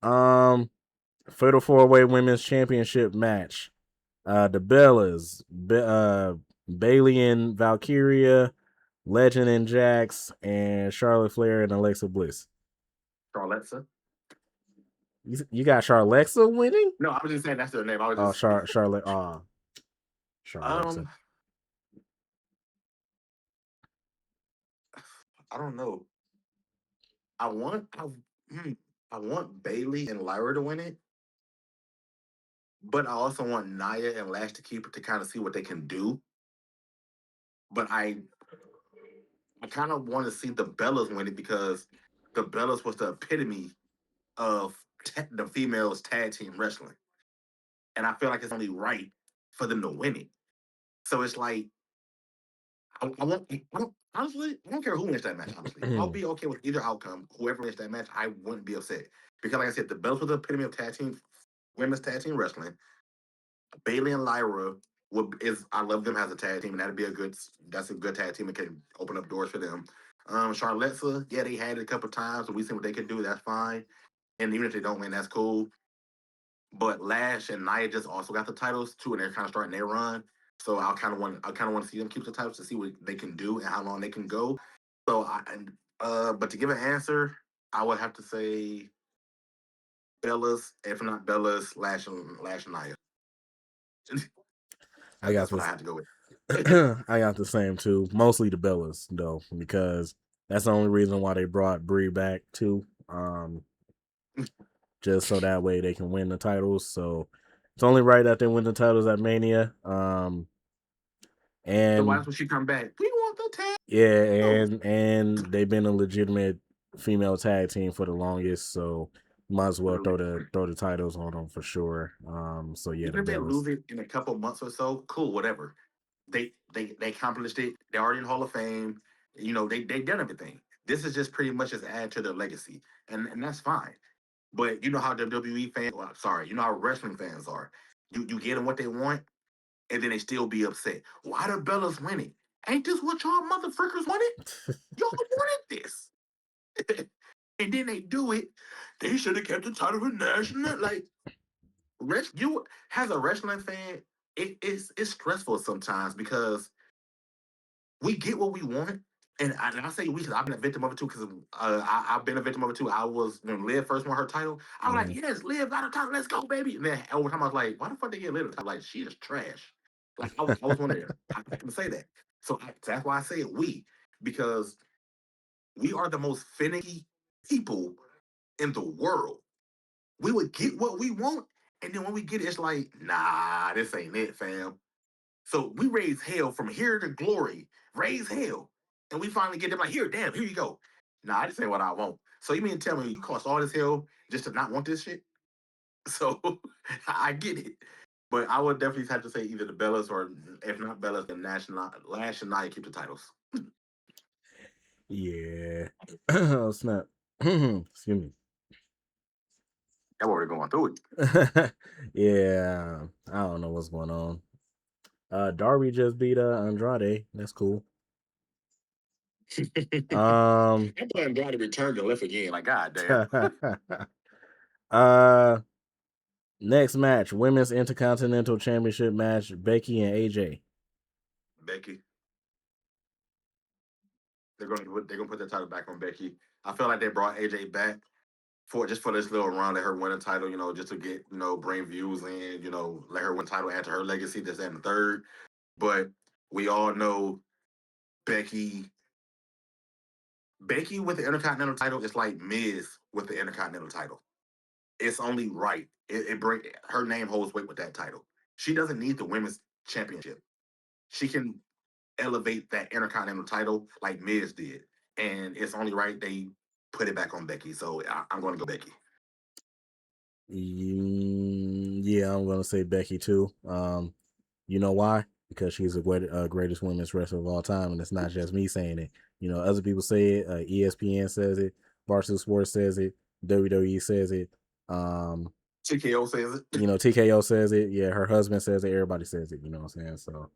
Speaker 2: Fatal 4-Way Women's Championship match. The Bellas, Bailey and Valkyria, Legend and Jax, and Charlotte Flair and Alexa Bliss.
Speaker 3: Charlotte.
Speaker 2: You got Charlexa winning?
Speaker 3: No, I was just saying that's their name. I was just
Speaker 2: Charlotte. Charlexa.
Speaker 3: I don't know. I want Bailey and Lyra to win it, but I also want Nia and Lash to keep it to kind of see what they can do. But I kind of want to see the Bellas win it because the Bellas was the epitome of the females tag team wrestling, and I feel like it's only right for them to win it. So it's like honestly, I don't care who wins that match. Honestly, I'll be okay with either outcome. Whoever wins that match, I wouldn't be upset because, like I said, the Bellas was the epitome of tag team, women's tag team wrestling. Bailey and Lyra I love them as a tag team, and that's a good tag team and can open up doors for them. Charlotte, yeah, they had it a couple times, and we seen what they could do. That's fine. And even if they don't win, that's cool. But Lash and Nia just also got the titles too, and they're kind of starting their run. So I kind of want to see them keep the titles to see what they can do and how long they can go. So but to give an answer, I would have to say Bellas. If not Bellas, Lash and Nia. That's what I have to go with.
Speaker 2: I got the same too. Mostly the Bellas though, because that's the only reason why they brought Brie back too. Just so that way they can win the titles. So it's only right that they win the titles at Mania. And
Speaker 3: so why don't she come back? We want the tag.
Speaker 2: Yeah, and they've been a legitimate female tag team for the longest, so might as well throw the titles on them for sure. So yeah,
Speaker 3: even if they lose it in a couple months or so, cool, whatever. They accomplished it. They're already in Hall of Fame. You know, they done everything. This is just pretty much just add to their legacy, and that's fine. But you know how WWE fans, you know how wrestling fans are. You get them what they want, and then they still be upset. Why the Bellas winning? Ain't this what y'all motherfuckers wanted? Y'all wanted this. And then they do it. They should have kept the title for national. Like, you as a wrestling fan, it's stressful sometimes because we get what we want. And I say we because I've been a victim of it too. Because I've been a victim of it too. I was when Liv first won her title. I was like, "Yes, Liv got her title. Let's go, baby!" And then over time, I was like, "Why the fuck they get Liv the title? Like she is trash." Like I was wondering. I can say that. So that's why I say it. Because we are the most finicky people in the world. We would get what we want, and then when we get it, it's like, nah, this ain't it, fam. So we raise hell from here to glory, raise hell. And we finally get them like, here you go. Nah, this ain't what I want. So you mean tell me you cost all this hell just to not want this shit? So I get it. But I would definitely have to say either the Bellas or if not Bellas, then Lash and Nia keep the titles.
Speaker 2: Yeah. Oh, snap. Excuse me.
Speaker 3: That's what we're going through it.
Speaker 2: Yeah. I don't know what's going on. Darby just beat Andrade. That's cool.
Speaker 3: I'm playing God to return to left again. Like, God
Speaker 2: damn. Next match, Women's Intercontinental Championship match, Becky and AJ.
Speaker 3: Becky. they're gonna put the title back on Becky. I feel like they brought AJ back for this little run, let her win a title, just to get bring views in, let her win title, add to her legacy, this and the third. But we all know Becky. Becky with the Intercontinental title is like Miz with the Intercontinental title. It's only right. It bring her name holds weight with that title. She doesn't need the women's championship. She can elevate that Intercontinental title like Miz did, and it's only right they put it back on Becky. So I'm going to go Becky.
Speaker 2: Yeah, I'm gonna say Becky too. You know why? Because she's the greatest women's wrestler of all time, and it's not just me saying it. Other people say it. ESPN says it. Barstool Sports says it. WWE says it.
Speaker 3: TKO says it.
Speaker 2: TKO says it. Yeah, her husband says it. Everybody says it. You know what I'm saying? So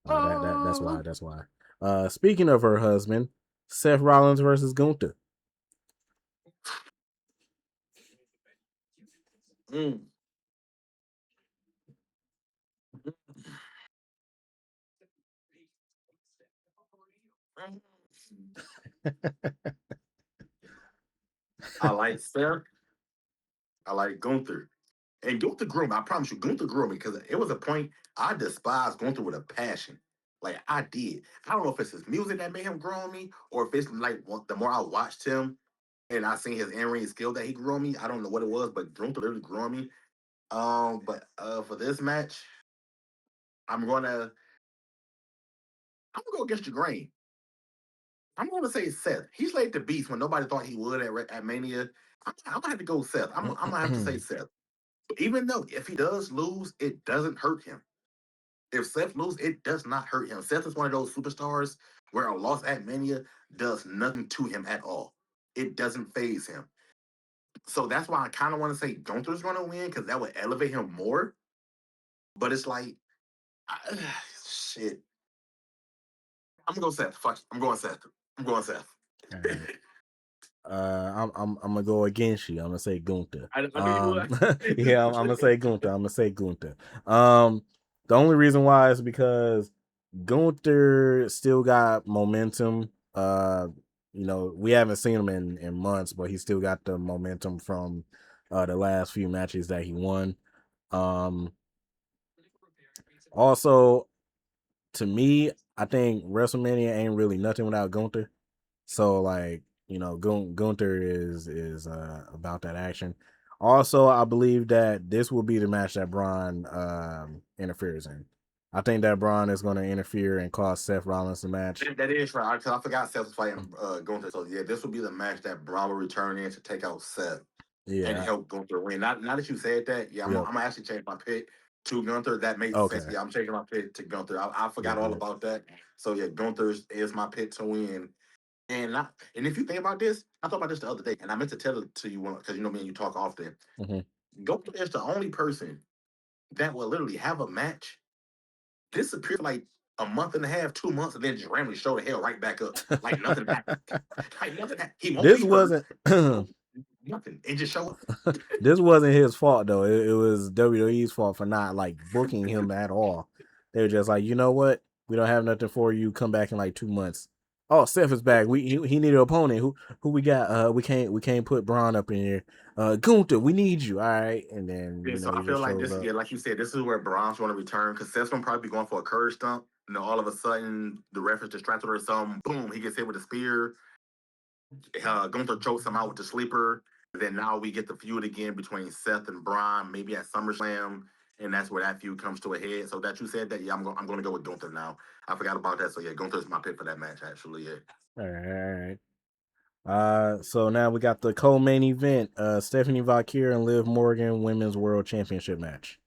Speaker 2: that's why. That's why. Speaking of her husband, Seth Rollins versus Gunther.
Speaker 3: Mm. I like Seth. I like Gunther. And Gunther grew me. I promise you, Gunther grew me because it was a point I despised Gunther with a passion. Like I did. I don't know if it's his music that made him grow on me, or if it's like the more I watched him and I seen his in-ring skill that he grew on me. I don't know what it was, but Gunther really grew on me. But for this match, I'm gonna go against the grain. I'm gonna say Seth. He slayed the beast when nobody thought he would at Mania. I'm gonna have to go Seth. I'm gonna have to say Seth. Even though if he does lose, it doesn't hurt him. If Seth loses, it does not hurt him. Seth is one of those superstars where a loss at Mania does nothing to him at all. It doesn't phase him. So that's why I kind of want to say Gunther's going to win because that would elevate him more. But it's like, I, shit. I'm going to go Seth. Fuck, I'm going Seth. I'm going Seth.
Speaker 2: All right. I'm gonna go against you. I'm gonna say Gunther.
Speaker 3: I knew you would.
Speaker 2: Yeah, I'm gonna say Gunther. I'm gonna say Gunther. The only reason why is because Gunther still got momentum. We haven't seen him in months, but he still got the momentum from the last few matches that he won. Also, to me, I think WrestleMania ain't really nothing without Gunther. So like, Gunther is about that action. Also, I believe that this will be the match that Braun interferes in. I think that Braun is going to interfere and cost Seth Rollins the match.
Speaker 3: That is right. Because I forgot Seth was fighting Gunther. So yeah, this will be the match that Braun will return in to take out Seth and
Speaker 2: Yeah.
Speaker 3: help Gunther win. Now that you said that, yeah, I'm gonna actually change my pick to Gunther. That makes sense. Yeah, I'm changing my pick to Gunther. I forgot all about that. So yeah, Gunther is my pick to win. And if you think about this, I thought about this the other day, and I meant to tell it to you because me and you talk often. Gunther is the only person that will literally have a match, disappear for like a month and a half, 2 months, and then just randomly show the hell right back up. Like nothing happened. Like nothing happened. He won't
Speaker 2: This
Speaker 3: be
Speaker 2: wasn't
Speaker 3: nothing. And just show up.
Speaker 2: This wasn't his fault though. It was WWE's fault for not like booking him at all. They were just like, you know what? We don't have nothing for you. Come back in like 2 months. Oh, Seth is back. He needed an opponent. Who we got? We can't put Braun up in here. Gunther, we need you. All right. And then
Speaker 3: Yeah, so I feel like this, yeah, like you said, this is where Braun's going to return because Seth's going to probably be going for a curve stump. All of a sudden the reference distracted or something. Boom, he gets hit with a spear. Gunther chokes him out with the sleeper. Then now we get the feud again between Seth and Braun, maybe at SummerSlam, and that's where that feud comes to a head. So that you said that, yeah, I'm going to go with Gunther now. I forgot about that. So yeah, Gunther's my pick for that match. Actually, yeah.
Speaker 2: All right. So now we got the co-main event: Stephanie Valkyrie and Liv Morgan Women's World Championship match.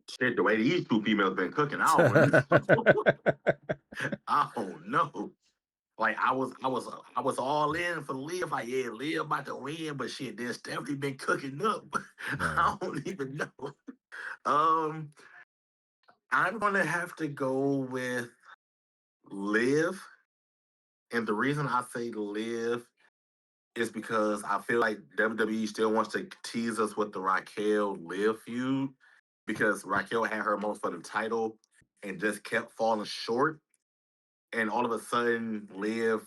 Speaker 3: Shit, the way these two females been cooking, I don't know. I don't know. Like I was all in for Liv. Like yeah, Liv about to win, but shit, then Stephanie been cooking up. I don't even know. Um, I'm gonna have to go with Liv, and the reason I say Liv is because I feel like WWE still wants to tease us with the Raquel Liv feud because Raquel had her most for the title and just kept falling short. And all of a sudden, Liv,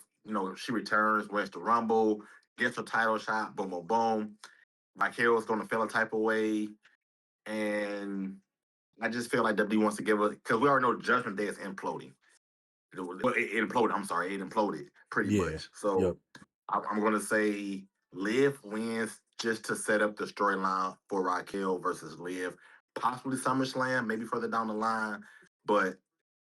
Speaker 3: she returns, wins the Rumble, gets her title shot, boom, boom, boom. Raquel's going to feel a type of way. And I just feel like WWE wants to give us, because we already know Judgment Day is imploding. It imploded. I'm sorry, it imploded pretty
Speaker 2: Yeah.
Speaker 3: much. So
Speaker 2: Yep.
Speaker 3: I'm going to say Liv wins just to set up the storyline for Raquel versus Liv. Possibly SummerSlam, maybe further down the line. But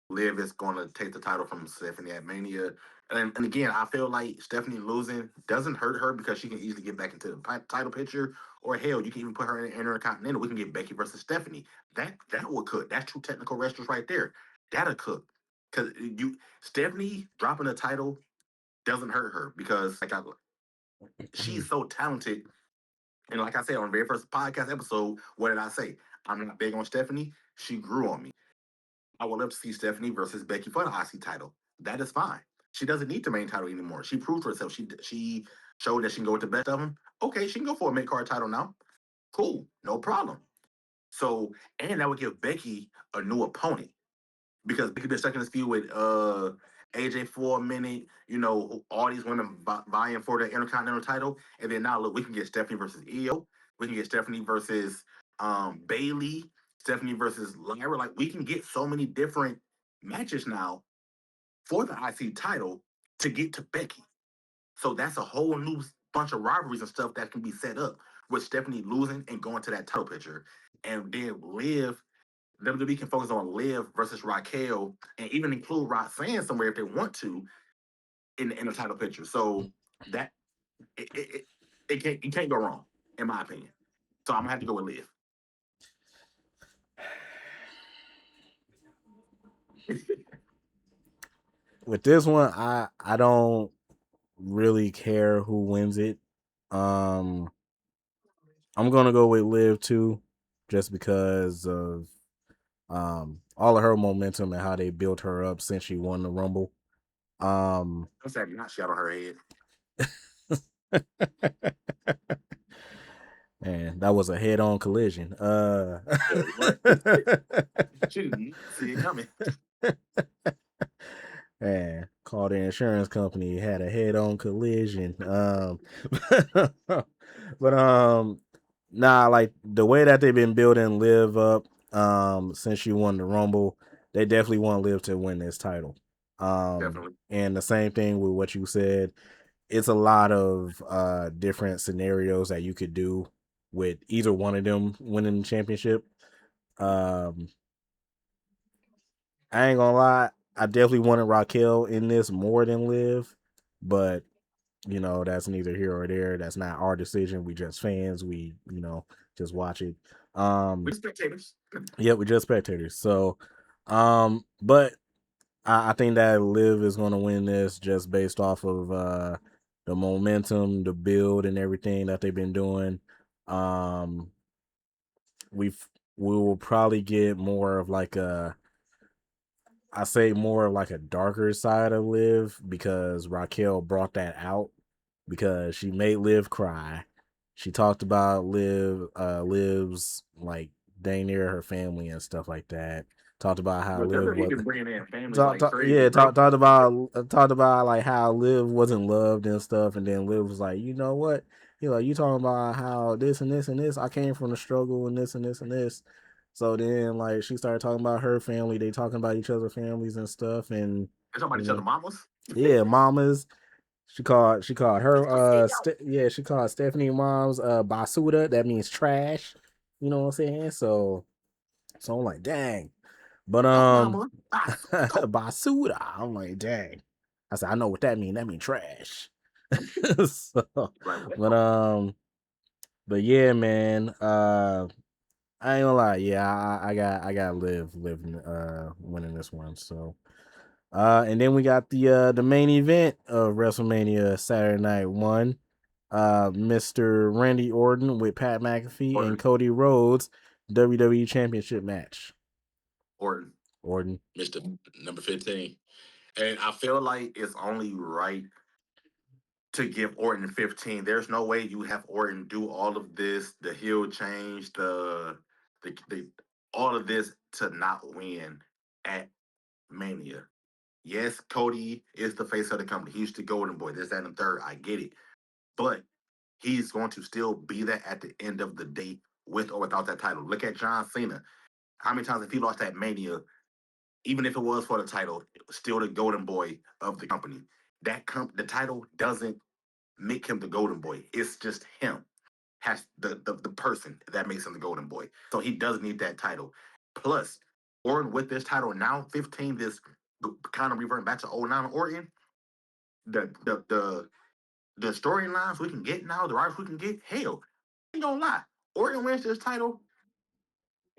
Speaker 3: Liv is going to take the title from Stephanie at Mania. And again, I feel like Stephanie losing doesn't hurt her because she can easily get back into the title picture. Or hell, you can even put her in Intercontinental. We can get Becky versus Stephanie. That will cook. That's two technical wrestlers right there. That'll cook. Because Stephanie dropping the title doesn't hurt her because she's so talented. And like I said on the very first podcast episode, what did I say? I'm not big on Stephanie. She grew on me. I would love to see Stephanie versus Becky for the IC title. That is fine. She doesn't need the main title anymore. She proved herself. She showed that she can go with the best of them. Okay, she can go for a mid card title now. Cool, no problem. So, and that would give Becky a new opponent because Becky been stuck in this feud with AJ for a minute. All these women vying for the Intercontinental title, and then now look, we can get Stephanie versus Io. We can get Stephanie versus Bailey. Stephanie versus Lyra. Like we can get so many different matches now for the IC title to get to Becky. So that's a whole new bunch of rivalries and stuff that can be set up with Stephanie losing and going to that title picture. And then WWE can focus on Liv versus Raquel and even include Roxanne somewhere if they want to in the title picture. So that it can't go wrong, in my opinion. So I'm gonna have to go with Liv.
Speaker 2: With this one, I don't really care who wins it. I'm gonna go with Liv too, just because of all of her momentum and how they built her up since she won the Rumble.
Speaker 3: I'm sad not shot on her head.
Speaker 2: And that was a head-on collision.
Speaker 3: She didn't see it coming.
Speaker 2: And called the insurance company, had a head-on collision. But nah, like the way that they've been building Liv up since she won the Rumble, they definitely want Liv to win this title.
Speaker 3: Definitely.
Speaker 2: And the same thing with what you said. It's a lot of different scenarios that you could do with either one of them winning the championship. Um, I ain't gonna lie, I definitely wanted Raquel in this more than Liv, but that's neither here or there. That's not our decision. We just fans. We just watch it.
Speaker 3: We're spectators.
Speaker 2: Yeah, we're just spectators. So, but I think that Liv is going to win this just based off of the momentum, the build, and everything that they've been doing. Um, we will probably get more of like I say more of like a darker side of Liv because Raquel brought that out because she made Liv cry. She talked about Liv's like dang near her family and stuff like that. Talked about how
Speaker 3: But
Speaker 2: Liv
Speaker 3: WWE
Speaker 2: was
Speaker 3: been bringing in families like crazy,
Speaker 2: yeah,
Speaker 3: bro.
Speaker 2: talked about like how Liv wasn't loved and stuff, and then Liv was like, you know what? You talking about how this and this and this. I came from the struggle and this and this and this. So then like she started talking about her family. They talking about each other's families and stuff, and
Speaker 3: They're talking about each other mamas.
Speaker 2: yeah, mamas. She called her she called Stephanie mom's basuda. That means trash. You know what I'm saying? So I'm like, dang. But
Speaker 3: Oh, mama.
Speaker 2: basuda. I'm like, dang. I said, I know what that means. That means trash. so,
Speaker 3: Right.
Speaker 2: but but yeah, man. I ain't gonna lie. Yeah, I got Liv winning this one. So and then we got the main event of WrestleMania Saturday Night 1. Mr. Randy Orton with Pat McAfee and Cody Rhodes WWE Championship match. Orton.
Speaker 3: Mr. Number 15. And I feel like it's only right to give Orton 15. There's no way you have Orton do all of this, the heel change, the all of this to not win at Mania. Yes, Cody is the face of the company. He's the golden boy. This, that, and the third. I get it. But he's going to still be that at the end of the day with or without that title. Look at John Cena. How many times if he lost that Mania, even if it was for the title, still the golden boy of the company. The title doesn't make him the golden boy. It's just him. Has the person that makes him the golden boy. So he does need that title. Plus, Orton with this title now, 15, this kind of reverting back to 09 Orton, the the the the storylines we can get now, the rights we can get, hell, I ain't gonna lie. Orton wins this title.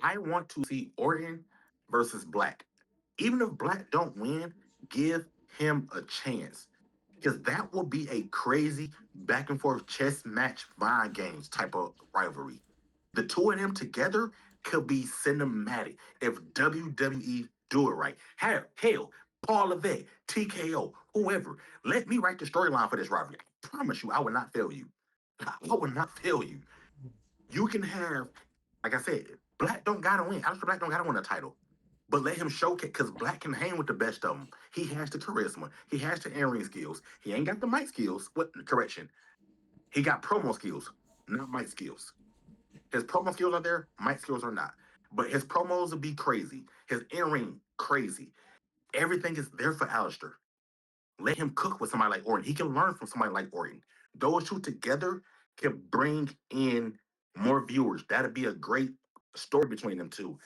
Speaker 3: I want to see Orton versus Black. Even if Black don't win, give him a chance. Because that will be a crazy back and forth chess match mind games type of rivalry. The two of them together could be cinematic if WWE do it right. Hell, Paul Levesque, TKO, whoever. Let me write the storyline for this rivalry. I promise you, I will not fail you. I will not fail you. You can have, like I said, Black don't gotta win. Alistair Black don't gotta win a title. But let him showcase because Black can hang with the best of them. He has the charisma. He has the in-ring skills. He ain't got the mic skills. What correction? He got promo skills, not mic skills. His promo skills are there, mic skills are not. But his promos will be crazy. His in-ring, crazy. Everything is there for Alistair. Let him cook with somebody like Orton. He can learn from somebody like Orton. Those two together can bring in more viewers. That'd be a great story between them two.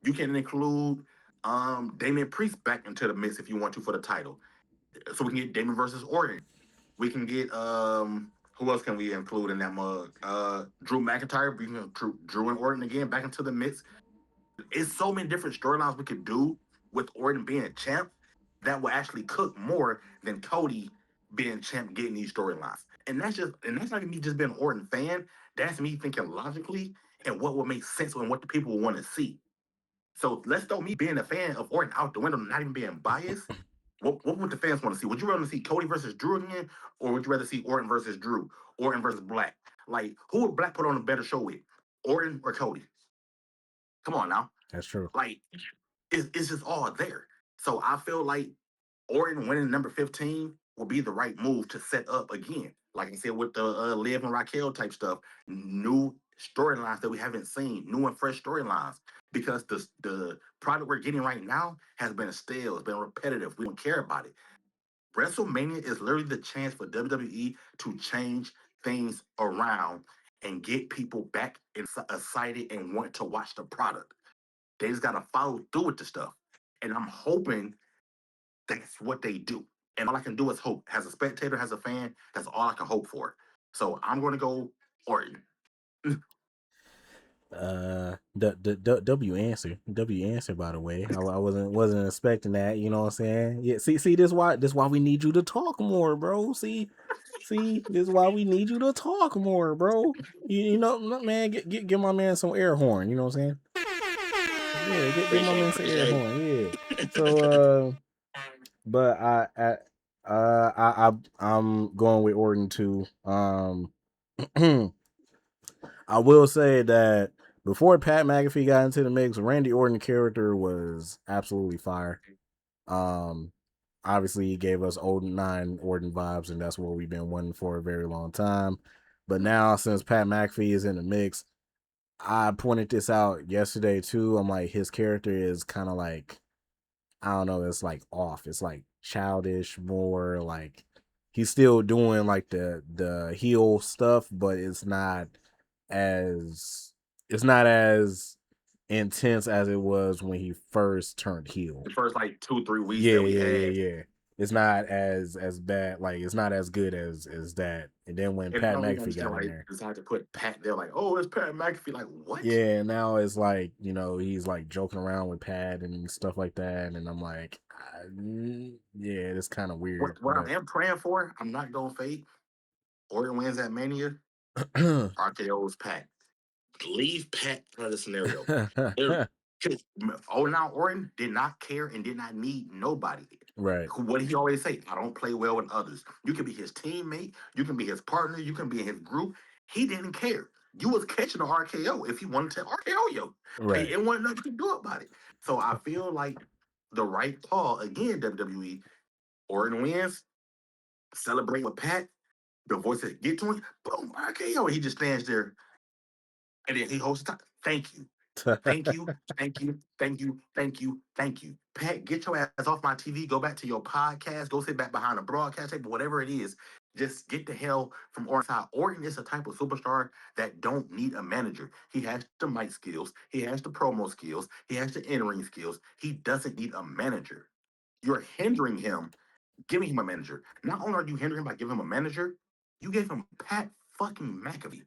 Speaker 3: You can include Damian Priest back into the mix if you want to for the title. So we can get Damian versus Orton. We can get who else can we include in that mug? Drew McIntyre, we can Drew and Orton again back into the mix. It's so many different storylines we could do with Orton being champ that will actually cook more than Cody being champ getting these storylines. And that's not me just being an Orton fan. That's me thinking logically and what will make sense and what the people will want to see. So let's throw me being a fan of Orton out the window, not even being biased. What would the fans want to see? Would you rather see Cody versus Drew again, or would you rather see Orton versus Drew, Orton versus Black? Like, who would Black put on a better show with, Orton or Cody? Come on now.
Speaker 2: That's true.
Speaker 3: Like, it's just all there. So I feel like Orton winning number 15 will be the right move to set up again. Like I said, with the Liv and Raquel type stuff, new storylines that we haven't seen, new and fresh storylines. Because the product we're getting right now has been stale, it's been repetitive. We don't care about it. WrestleMania is literally the chance for WWE to change things around and get people back excited and want to watch the product. They just gotta follow through with the stuff. And I'm hoping that's what they do. And all I can do is hope. As a spectator, as a fan, that's all I can hope for. So I'm gonna go Orton.
Speaker 2: W answer, by the way. I wasn't expecting that, you know what I'm saying? Yeah, see this why we need you to talk more, bro. See this is why we need you to talk more, bro. You know, man, get my man some air horn, you know what I'm saying? Yeah, get my man some air horn. Yeah. So but I'm going with Orton too. I will say that before Pat McAfee got into the mix, Randy Orton character was absolutely fire. Obviously he gave us old 9 Orton vibes, and that's what we've been wanting for a very long time. But now since Pat McAfee is in the mix, I pointed this out yesterday too. I'm like, his character is kind of like, I don't know, it's like off. It's like childish, more like he's still doing like the heel stuff, but as it's not as intense as it was when he first turned heel.
Speaker 3: The first like 2-3 weeks that we had.
Speaker 2: Yeah. It's not as bad, like it's not as good as that. And then when Pat McAfee got in there,
Speaker 3: decided to put Pat there, like, oh, it's Pat McAfee. Like, what?
Speaker 2: Yeah, now it's like, you know, he's like joking around with Pat and stuff like that, and I'm like, yeah, it's kind of weird.
Speaker 3: What I am praying for, I'm not gonna fake. Orton wins at Mania. RKO's Pat. Leave Pat out of the scenario. Now Orton did not care and did not need nobody.
Speaker 2: Right.
Speaker 3: What did he always say? I don't play well with others. You can be his teammate, you can be his partner, you can be in his group. He didn't care. You was catching the RKO if he wanted to RKO you.
Speaker 2: Right.
Speaker 3: Like, it wasn't nothing you could do about it. So I feel like the right call again. WWE. Orton wins. Celebrate with Pat. The voice said, "Get to him." Boom, RKO. He just stands there, and then he holds the time. Thank you. Thank you, thank you, thank you, thank you, thank you. Pat, get your ass off my TV. Go back to your podcast. Go sit back behind a broadcast table, whatever it is. Just get the hell from Orton's side. Orton is a type of superstar that don't need a manager. He has the mic skills. He has the promo skills. He has the in-ring skills. He doesn't need a manager. You're hindering him, giving him a manager. Not only are you hindering him by giving him a manager, you gave him Pat fucking McAfee.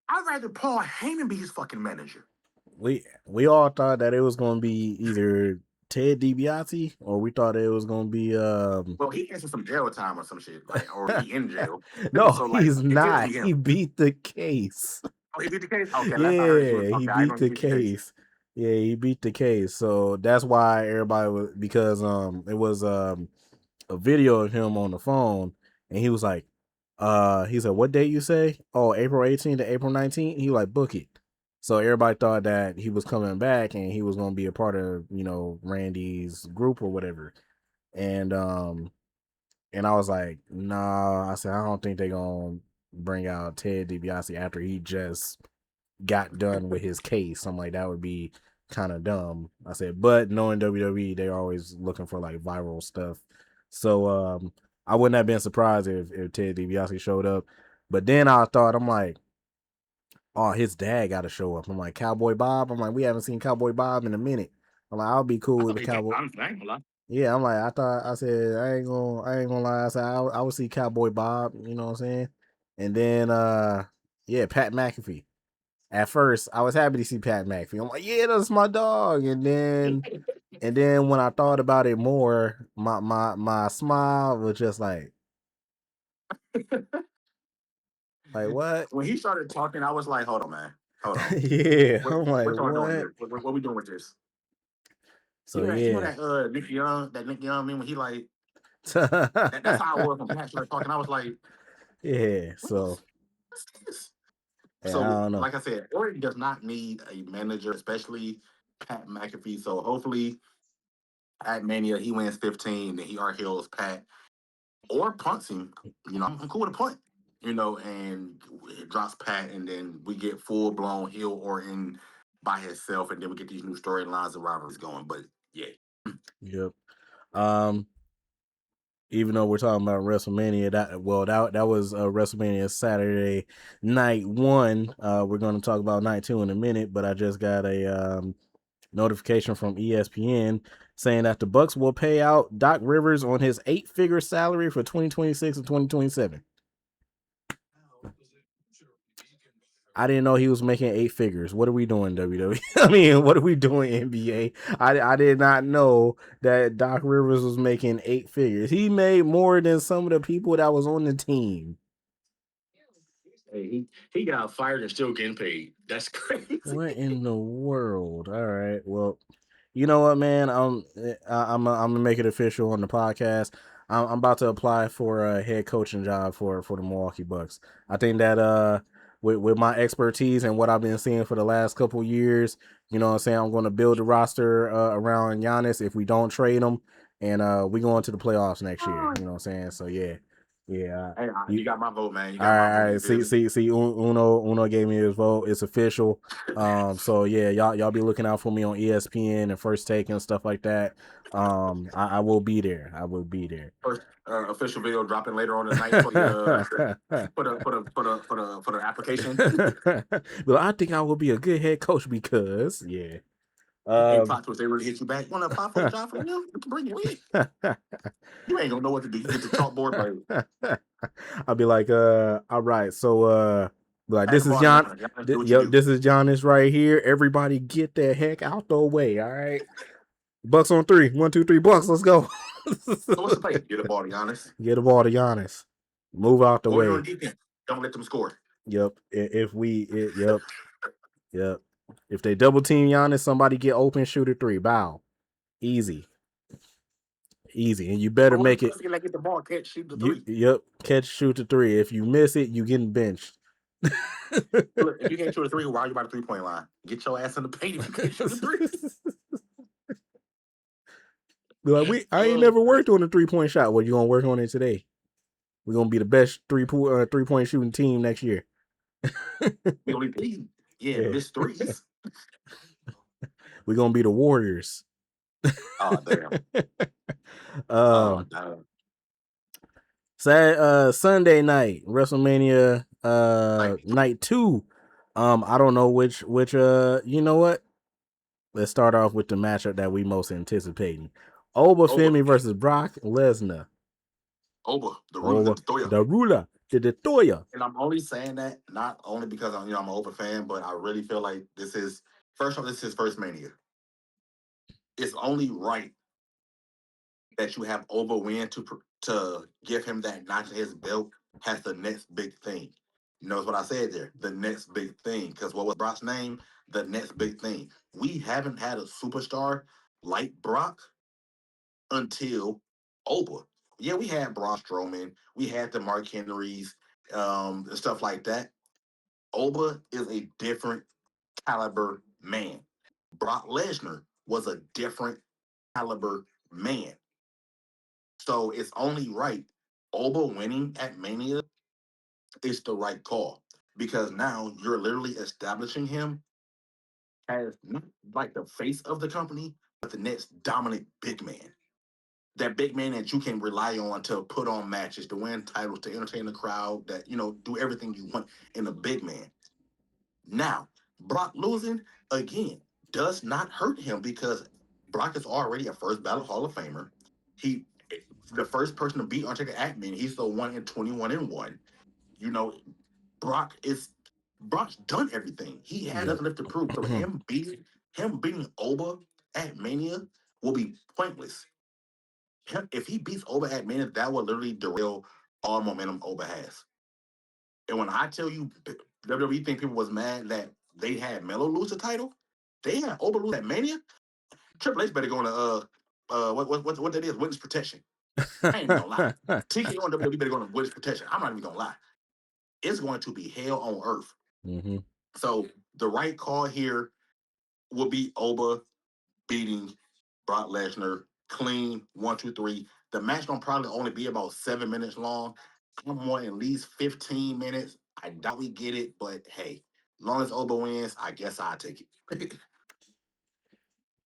Speaker 3: I'd rather Paul Heyman be his fucking manager.
Speaker 2: We all thought that it was gonna be either Ted DiBiase or we thought it was gonna be
Speaker 3: Well, he answered some jail time or some shit, like, or he in jail.
Speaker 2: No,
Speaker 3: So like,
Speaker 2: he's
Speaker 3: it could
Speaker 2: not.
Speaker 3: be him.
Speaker 2: He beat the case.
Speaker 3: Oh, he beat the case. Okay, last I heard he was.
Speaker 2: Yeah, he
Speaker 3: Okay, I
Speaker 2: beat
Speaker 3: know he
Speaker 2: the
Speaker 3: beat the case.
Speaker 2: case. Yeah, he beat the case. So that's why everybody was, because it was a video of him on the phone and he was like, he said, "What date you say?" "Oh, April 18th to April 19th." He was like, "Book it." So everybody thought that he was coming back and he was gonna be a part of, Randy's group or whatever. And I was like, nah. I said, I don't think they're gonna bring out Ted DiBiase after he just got done with his case. I'm like, that would be kind of dumb. I said, but knowing WWE, they're always looking for like viral stuff. So I wouldn't have been surprised if Ted DiBiase showed up. But then I thought, I'm like, oh, his dad got to show up. I'm like, Cowboy Bob. I'm like, we haven't seen Cowboy Bob in a minute. I'm like, I'll be cool with the Cowboy. Yeah, I'm like, I said, I ain't gonna lie. I said, I would see Cowboy Bob, you know what I'm saying? And then, yeah, Pat McAfee. At first, I was happy to see Pat McAfee. I'm like, yeah, that's my dog. And then when I thought about it more, my smile was just like what?
Speaker 3: When he started talking, I was like, hold on, man, hold on.
Speaker 2: Yeah,
Speaker 3: What,
Speaker 2: I'm like,
Speaker 3: what y'all doing
Speaker 2: what?
Speaker 3: here? What we doing with this?
Speaker 2: So
Speaker 3: You know
Speaker 2: yeah,
Speaker 3: that Nick Young, meme when he like, that's how I was when Pat started talking. I was like,
Speaker 2: yeah. So
Speaker 3: what's this?
Speaker 2: yeah, I
Speaker 3: So,
Speaker 2: don't know.
Speaker 3: like I said, Orton does not need a manager, especially Pat McAfee. So hopefully at Mania he wins 15, then he RKO's Pat or punts him. I'm cool with a punt. And it drops Pat, and then we get full blown heel Orton by himself, and then we get these new storylines and rivalries going. But yeah,
Speaker 2: Yep. Even though we're talking about WrestleMania, that was WrestleMania Saturday night 1. We're going to talk about night 2 in a minute, but I just got a notification from ESPN saying that the Bucks will pay out Doc Rivers on his 8-figure salary for 2026 and 2027. I didn't know he was making 8 figures. What are we doing, WWE? I mean, what are we doing, NBA? I did not know that Doc Rivers was making 8 figures. He made more than some of the people that was on the team.
Speaker 3: hey, he got fired and still getting paid. That's crazy.
Speaker 2: What in the world? All right. Well, you know what, man? I'm gonna make it official on the podcast. I'm about to apply for a head coaching job for the Milwaukee Bucks. I think that with my expertise and what I've been seeing for the last couple years, you know what I'm saying, I'm going to build a roster around Giannis if we don't trade him, and we go into the playoffs next year. You know what I'm saying? So yeah.
Speaker 3: Hey, you got my vote, man. You
Speaker 2: All
Speaker 3: got my
Speaker 2: right.
Speaker 3: vote.
Speaker 2: See. Uno gave me his vote. It's official. So yeah, y'all be looking out for me on ESPN and First Take and stuff like that. I will be there. I will be there.
Speaker 3: First official video dropping later on tonight for the for the application.
Speaker 2: Well, I think I will be a good head coach because yeah.
Speaker 3: Hey, plot twist, they really hit you back. Want to apply for a job for them? You can bring you in. You ain't gonna know what to do. You get the chalkboard, like
Speaker 2: I'll be like, all right, so like this is
Speaker 3: John.
Speaker 2: this is Giannis right here. Everybody get the heck out the way, all right? Bucks on 3. 1, 2, 3, Bucks. Let's go.
Speaker 3: So what's the play? Get the ball to Giannis.
Speaker 2: Get the ball to Giannis. Move out the way.
Speaker 3: On defense. Don't let them score.
Speaker 2: Yep. Yep. If they double team Giannis, somebody get open, shoot a 3. Bow. Easy. And you better make it.
Speaker 3: Get the ball, catch, shoot the 3.
Speaker 2: Yep. Catch, shoot the 3. If you miss it, you getting benched.
Speaker 3: Look, if you can't shoot a three, why are you by the 3-point line? Get your ass in the paint if you can't shoot a three.
Speaker 2: Like, I ain't never worked on a 3-point shot. Well, you gonna work on it today? We're gonna be the best 3-point shooting team next year.
Speaker 3: We gonna be leading. Yeah, miss threes.
Speaker 2: We're gonna be the Warriors.
Speaker 3: Oh damn.
Speaker 2: Damn. Sunday night, WrestleMania night 2. I don't know which you know what? Let's start off with the matchup that we most anticipating. Oba Femi versus Brock Lesnar.
Speaker 3: Oba, the ruler,
Speaker 2: the Toya.
Speaker 3: And I'm only saying that not only because I'm an Oba fan, but I really feel like this is his first Mania. It's only right that you have Oba win to give him that notch in his belt has the next big thing. You notice what I said there? The next big thing. Because what was Brock's name? The next big thing. We haven't had a superstar like Brock until Oba. Yeah, we had Braun Strowman, we had the Mark Henrys, and stuff like that. Oba is a different caliber man. Brock Lesnar was a different caliber man. So it's only right. Oba winning at Mania is the right call because now you're literally establishing him as not like the face of the company, but the next dominant big man. That big man that you can rely on to put on matches, to win titles, to entertain the crowd, that, do everything you want in a big man. Now, Brock losing, again, does not hurt him because Brock is already a first ballot Hall of Famer. He the first person to beat Undertaker at Mania. He's the 1-21-1. You know, Brock's done everything. He has nothing left to prove. So him beating Oba at Mania will be pointless. If he beats Oba at Mania, that will literally derail all momentum Oba has. And when I tell you, WWE think people was mad that they had Melo lose the title, they had Oba lose at Mania. Triple H better go into what that is, witness protection. I ain't even gonna lie. TKO and WWE better go into witness protection. I'm not even gonna lie. It's going to be hell on earth.
Speaker 2: Mm-hmm.
Speaker 3: So the right call here will be Oba beating Brock Lesnar clean 1, 2, 3. The match gonna probably only be about 7 minutes long. I'm wanting at least 15 minutes. I doubt we get it, but hey, as long as Oba wins, I guess I'll take it.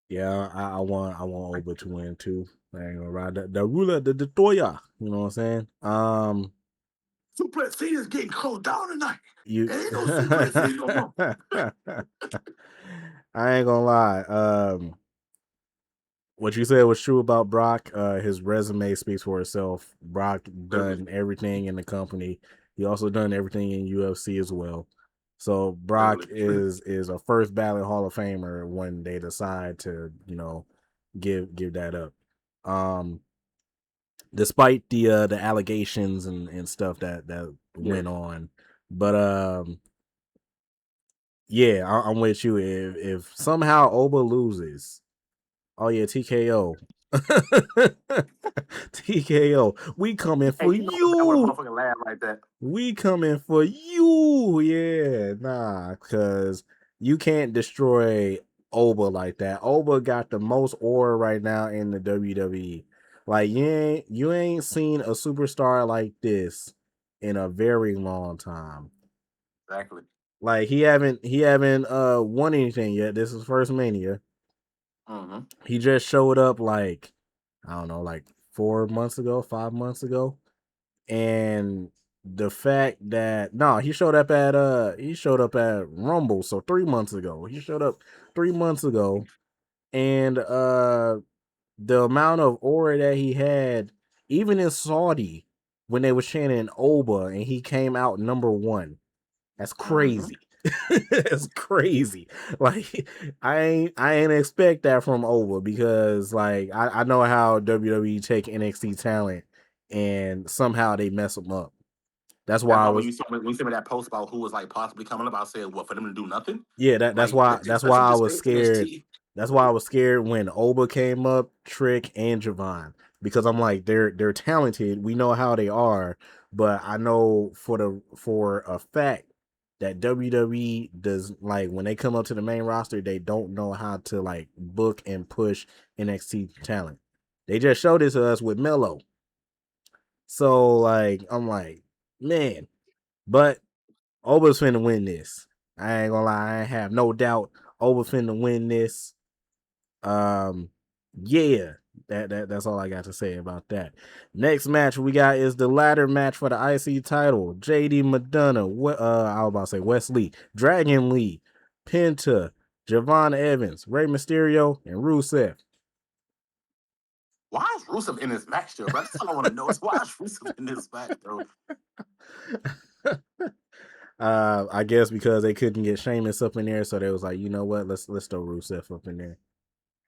Speaker 2: Yeah, I want Oba to win too. I ain't gonna ride the ruler, the Toya. You know what I'm saying?
Speaker 3: Suplex City is getting closed down tonight.
Speaker 2: There
Speaker 3: ain't no Suplex City no more.
Speaker 2: I ain't gonna lie. What you said was true about Brock. His resume speaks for itself. Brock done everything in the company. He also done everything in UFC as well. So Brock is a first ballot Hall of Famer when they decide to, give that up. Despite the allegations and stuff that went on. But yeah, I'm with you. If somehow Oba loses, oh yeah, TKO. TKO. We coming for you.
Speaker 3: Laugh like that.
Speaker 2: We coming for you. Yeah, nah, cause you can't destroy Oba like that. Oba got the most aura right now in the WWE. Like you ain't seen a superstar like this in a very long time.
Speaker 3: Exactly.
Speaker 2: Like he haven't won anything yet. This is first Mania.
Speaker 3: Mm-hmm.
Speaker 2: He just showed up like, I don't know, like 5 months ago. And the fact that he showed up at Rumble, so 3 months ago. He showed up 3 months ago, and the amount of aura that he had, even in Saudi, when they were chanting Oba and he came out number 1. That's crazy. That's crazy. Like I ain't expect that from Oba because like I know how WWE take NXT talent and somehow they mess them up. That's why
Speaker 3: when you sent me that post about who was like possibly coming up, I said, "What, for them to do nothing?"
Speaker 2: Yeah, that's why I was scared. That's why I was scared when Oba came up, Trick and Javon, because I'm like they're talented. We know how they are, but I know for a fact that WWE does, like, when they come up to the main roster, they don't know how to like book and push NXT talent. They just showed this to us with Melo. So like I'm like, man, but Oba's finna win this. I ain't gonna lie, I have no doubt Oba finna win this. Yeah, that's all I got to say about that. Next match we got is the ladder match for the IC title. JD Madonna, I was about to say Wesley, Dragon Lee, Penta, Javon Evans, Rey Mysterio, and Rusev.
Speaker 3: Why is Rusev in this match, though, bro? That's all I want to know is why is Rusev in this match, bro?
Speaker 2: I guess because they couldn't get Sheamus up in there, so they was like, you know what, let's throw Rusev up in there.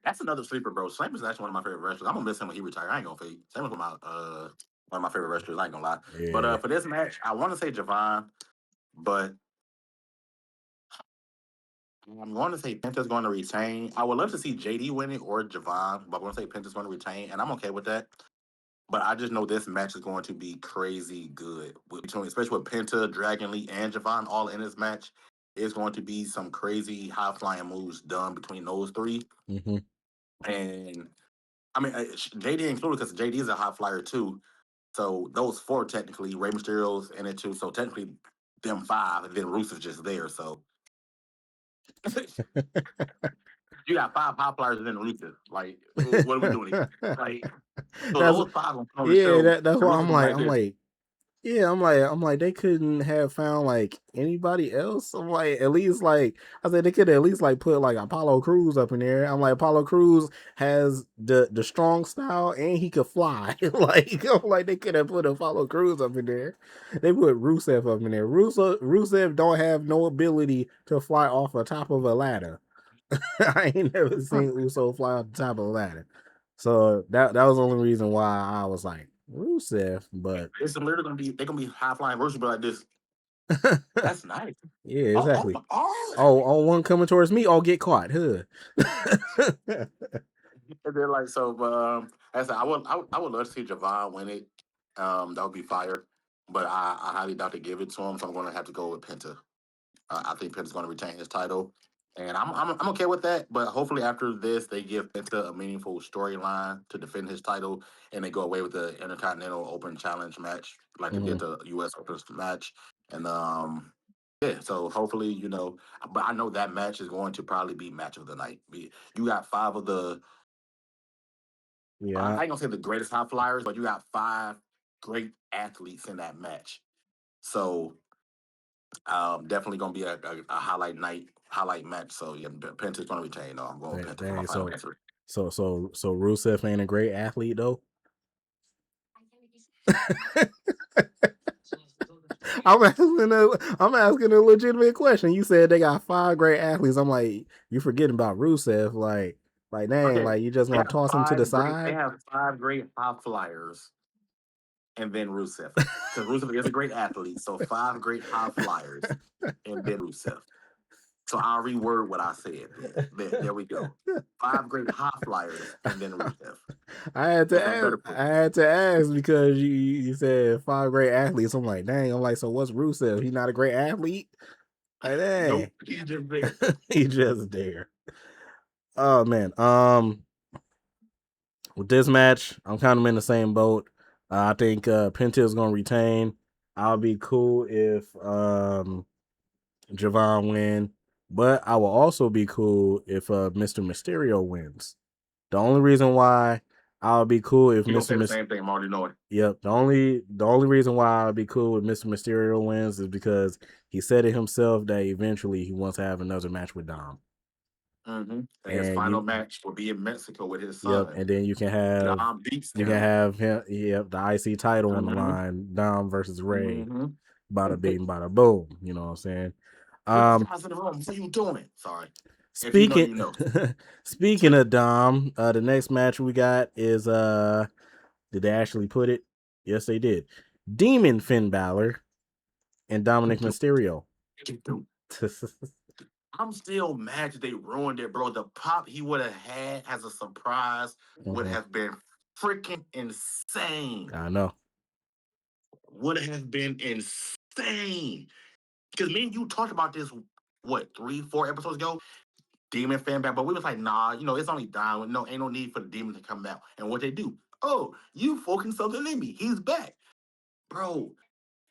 Speaker 3: That's another sleeper, bro. Sheamus is actually one of my favorite wrestlers. I'm gonna miss him when he retires. I ain't gonna fake. Sheamus was one of my favorite wrestlers. I ain't gonna lie.
Speaker 2: Yeah.
Speaker 3: But for this match, I want to say Javon, but I'm going to say Penta's going to retain. I would love to see JD win it or Javon, but I'm going to say Penta's going to retain, and I'm okay with that. But I just know this match is going to be crazy good, especially with Penta, Dragon Lee, and Javon all in this match. It's going to be some crazy high flying moves done between those three.
Speaker 2: Mm-hmm.
Speaker 3: And I mean, JD included because JD is a high flyer too. So those four technically, Rey Mysterio's in it too. So technically, them five, and then Rusev's just there. So you got five high flyers and then Rusev. Like, what are we doing here? Like, so those five on the show.
Speaker 2: That's why I'm like,
Speaker 3: right
Speaker 2: I'm like, they couldn't have found like anybody else. I'm like, at least like I said, they could at least like put like Apollo Crews up in there. I'm like, Apollo Crews has the strong style and he could fly. Like, I'm like, they could have put Apollo Crews up in there. They put Rusev up in there. Rusev don't have no ability to fly off the top of a ladder. I ain't never seen Uso fly off the top of a ladder. So that was the only reason why I was like Rusev, but
Speaker 3: it's literally they're gonna be high flying version, but like this. That's nice.
Speaker 2: Yeah, exactly. Oh, one coming towards me, I'll get caught. Huh.
Speaker 3: And then like so, but as I would love to see Javon win it. That would be fire. But I highly doubt to give it to him, so I'm gonna have to go with Penta. I think Penta's gonna retain his title. And I'm okay with that, but hopefully after this they give Penta a meaningful storyline to defend his title, and they go away with the Intercontinental Open Challenge match, like they did the U.S. Open match, and yeah. So hopefully, but I know that match is going to probably be match of the night. You got five of the, I ain't gonna say the greatest high flyers, but you got five great athletes in that match. So definitely gonna be a highlight match. So yeah, Penta's gonna retain. No, I'm going with Penta for my final answer.
Speaker 2: So Rusev ain't a great athlete though. I'm asking a legitimate question. You said they got five great athletes. I'm like, you forgetting about Rusev? Like dang, okay. Like you just gonna toss him to the side?
Speaker 3: They have five great high flyers, and then Rusev. Because Rusev is a great athlete, so five great high flyers, and then Rusev. So I'll reword what I said. There we go. Five great high flyers, and then Rusev.
Speaker 2: I had to ask because you said five great athletes. I'm like, dang. I'm like, so what's Rusev? He's not a great athlete. Like, dang.
Speaker 3: Nope, he's just there.
Speaker 2: He's just there. Oh man. With this match, I'm kind of in the same boat. I think Penta is gonna retain. I'll be cool if Javon win, but I will also be cool if Mr. Mysterio wins. The only reason why I'll be cool if
Speaker 3: Mr. The same thing, I'm already knowing.
Speaker 2: Yep. The only reason why I'll be cool with Mr. Mysterio wins is because he said it himself that eventually he wants to have another match with Dom.
Speaker 3: Mm-hmm. And his final match will be in Mexico with his son.
Speaker 2: Yep. And then you can have
Speaker 3: Dom beats
Speaker 2: him. Yep, the IC title on the line, Dom versus Ray. Bada bing, bada boom. You know what I'm saying?
Speaker 3: What are you doing? Sorry.
Speaker 2: Speaking of Dom, the next match we got is did they actually put it? Yes, they did. Demon Finn Balor and Dominic Mysterio.
Speaker 3: I'm still mad that they ruined it, bro. The pop he would have had as a surprise would have been freaking insane.
Speaker 2: I know.
Speaker 3: Would have been insane. Because me and you talked about this, 3-4 episodes ago? Demon fan back, but we was like, nah, it's only Dom. No, ain't no need for the Demon to come out. And what they do? Oh, you fucking something in me. He's back. Bro,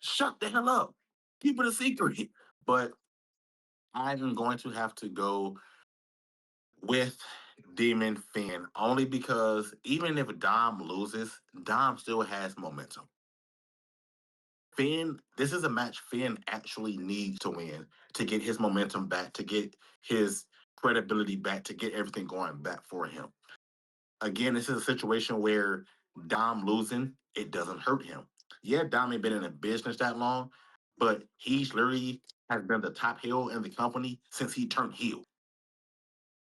Speaker 3: shut the hell up. Keep it a secret. But I'm going to have to go with Demon Finn only because even if Dom loses, Dom still has momentum. Finn, this is a match Finn actually needs to win to get his momentum back, to get his credibility back, to get everything going back for him. Again, this is a situation where Dom losing, it doesn't hurt him. Yeah, Dom ain't been in the business that long, but he's literally has been the top heel in the company since he turned heel.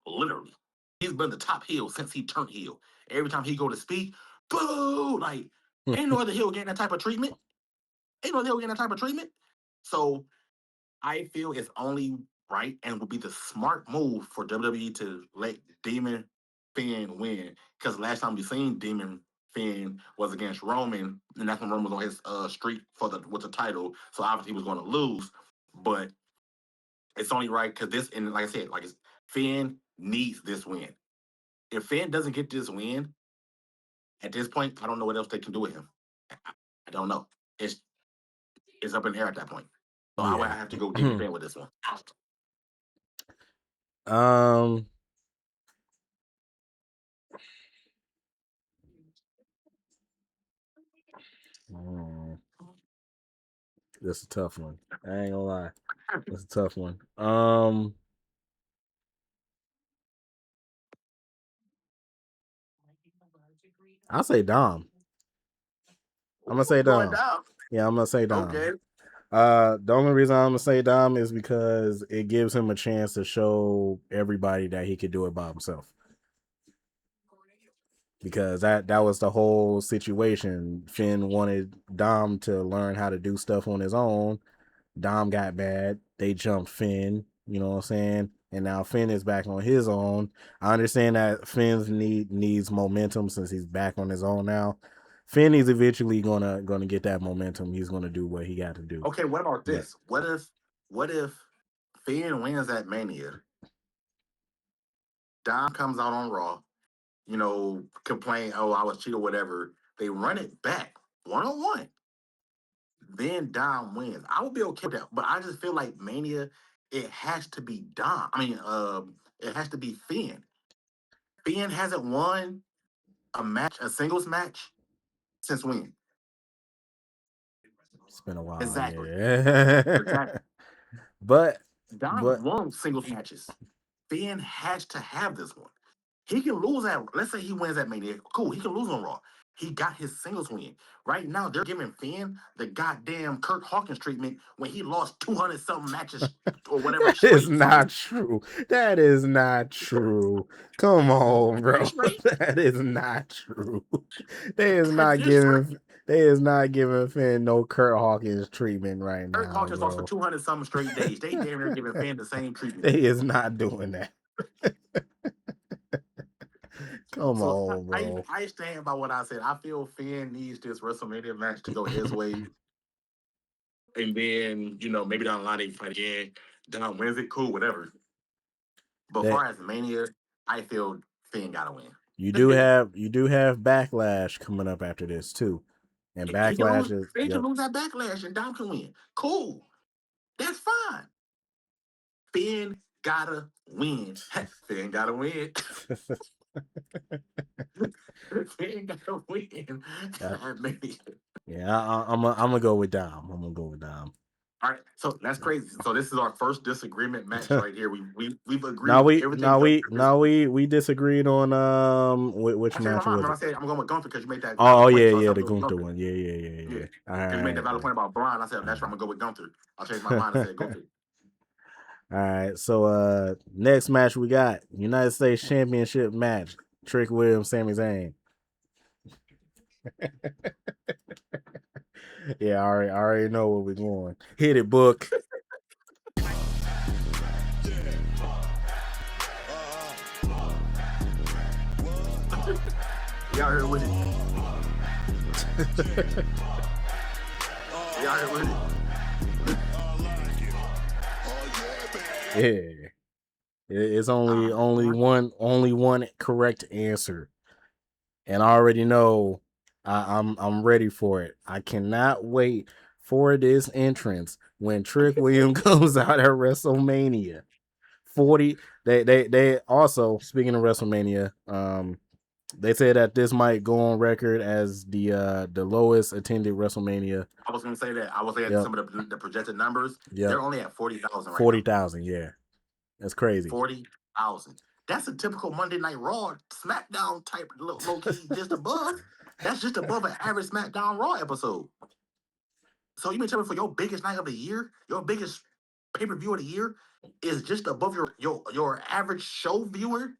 Speaker 3: Literally. He's been the top heel since he turned heel. Every time he go to speak, boo! Like, ain't no other heel getting that type of treatment. Ain't no other heel getting that type of treatment. So I feel it's only right and would be the smart move for WWE to let Demon Finn win. Because last time we seen Demon Finn was against Roman, and that's when Roman was on his streak with the title. So obviously he was going to lose. But it's only right because this, and like I said, Finn needs this win. If Finn doesn't get this win, at this point, I don't know what else they can do with him. I don't know. It's up in the air at that point. So I would have to go Demon Finn with this one.
Speaker 2: That's a tough one. I ain't gonna lie. That's a tough one. I'll say Dom. I'm gonna say Dom. Yeah, I'm gonna say Dom.
Speaker 3: Okay.
Speaker 2: The only reason I'm gonna say Dom is because it gives him a chance to show everybody that he could do it by himself. Because that was the whole situation. Finn wanted Dom to learn how to do stuff on his own. Dom got bad. They jumped Finn. You know what I'm saying? And now Finn is back on his own. I understand that Finn needs momentum since he's back on his own now. Finn is eventually gonna get that momentum. He's gonna do what he got to do.
Speaker 3: Okay, what about this? What if Finn wins at Mania? Dom comes out on Raw, complain, oh, I was cheated or whatever. They run it back 1-on-1. Then Dom wins. I would be okay with that. But I just feel like Mania, it has to be Dom. It has to be Finn. Finn hasn't won a singles match since when?
Speaker 2: It's been a while.
Speaker 3: Exactly.
Speaker 2: Yeah.
Speaker 3: Exactly.
Speaker 2: But
Speaker 3: Dom won singles matches. Finn has to have this one. He can lose let's say he wins at Mania. Cool, he can lose on Raw. He got his singles win. Right now, they're giving Finn the goddamn Kurt Hawkins treatment when he lost 200-something matches or whatever.
Speaker 2: That is not true. That is not true. Come on, bro. That is not true. They is not giving Finn no Kurt Hawkins treatment right now.
Speaker 3: Kurt Hawkins lost for 200-something straight days. They damn near giving Finn the same treatment.
Speaker 2: They is not doing that. Come on, bro.
Speaker 3: I stand by what I said. I feel Finn needs this WrestleMania match to go his way. And then, maybe down the line they fight again. Dom wins it, cool, whatever. But as far as Mania, I feel Finn gotta win.
Speaker 2: You do have Backlash coming up after this too. And Backlash
Speaker 3: They can lose that Backlash and Dom can win. Cool. That's fine. Finn gotta win. Finn gotta win. Finn gotta win.
Speaker 2: Yeah, I'm gonna go with Dom.
Speaker 3: All right, so that's crazy. So this is our first disagreement match right here. We've agreed.
Speaker 2: We disagreed on which match was it?
Speaker 3: I said I'm going with Gunther because you made that.
Speaker 2: The Gunther one. Yeah.
Speaker 3: All right. You made that valid point about Braun. I said that's why I'm gonna go with Gunther. I'll change my mind and say Gunther.
Speaker 2: All right, so next match we got United States Championship match. Trick Williams, Sami Zayn. Yeah, I already know where we're going. Hit it, book.
Speaker 3: Y'all heard with it. Y'all heard with it.
Speaker 2: Yeah. It's only one correct answer. And I already know I'm ready for it. I cannot wait for this entrance when Trick Williams comes out at WrestleMania. 40. They also, speaking of WrestleMania, they said that this might go on record as the lowest attended WrestleMania.
Speaker 3: I was gonna say that. I was looking at some of the projected numbers.
Speaker 2: Yep.
Speaker 3: They're only at 40,000 right
Speaker 2: 40,000, yeah. That's crazy.
Speaker 3: 40,000. That's a typical Monday Night Raw, SmackDown type low key, just above. That's just above an average SmackDown Raw episode. So you mean tell me for your biggest night of the year, your biggest pay-per-view of the year is just above your average show viewer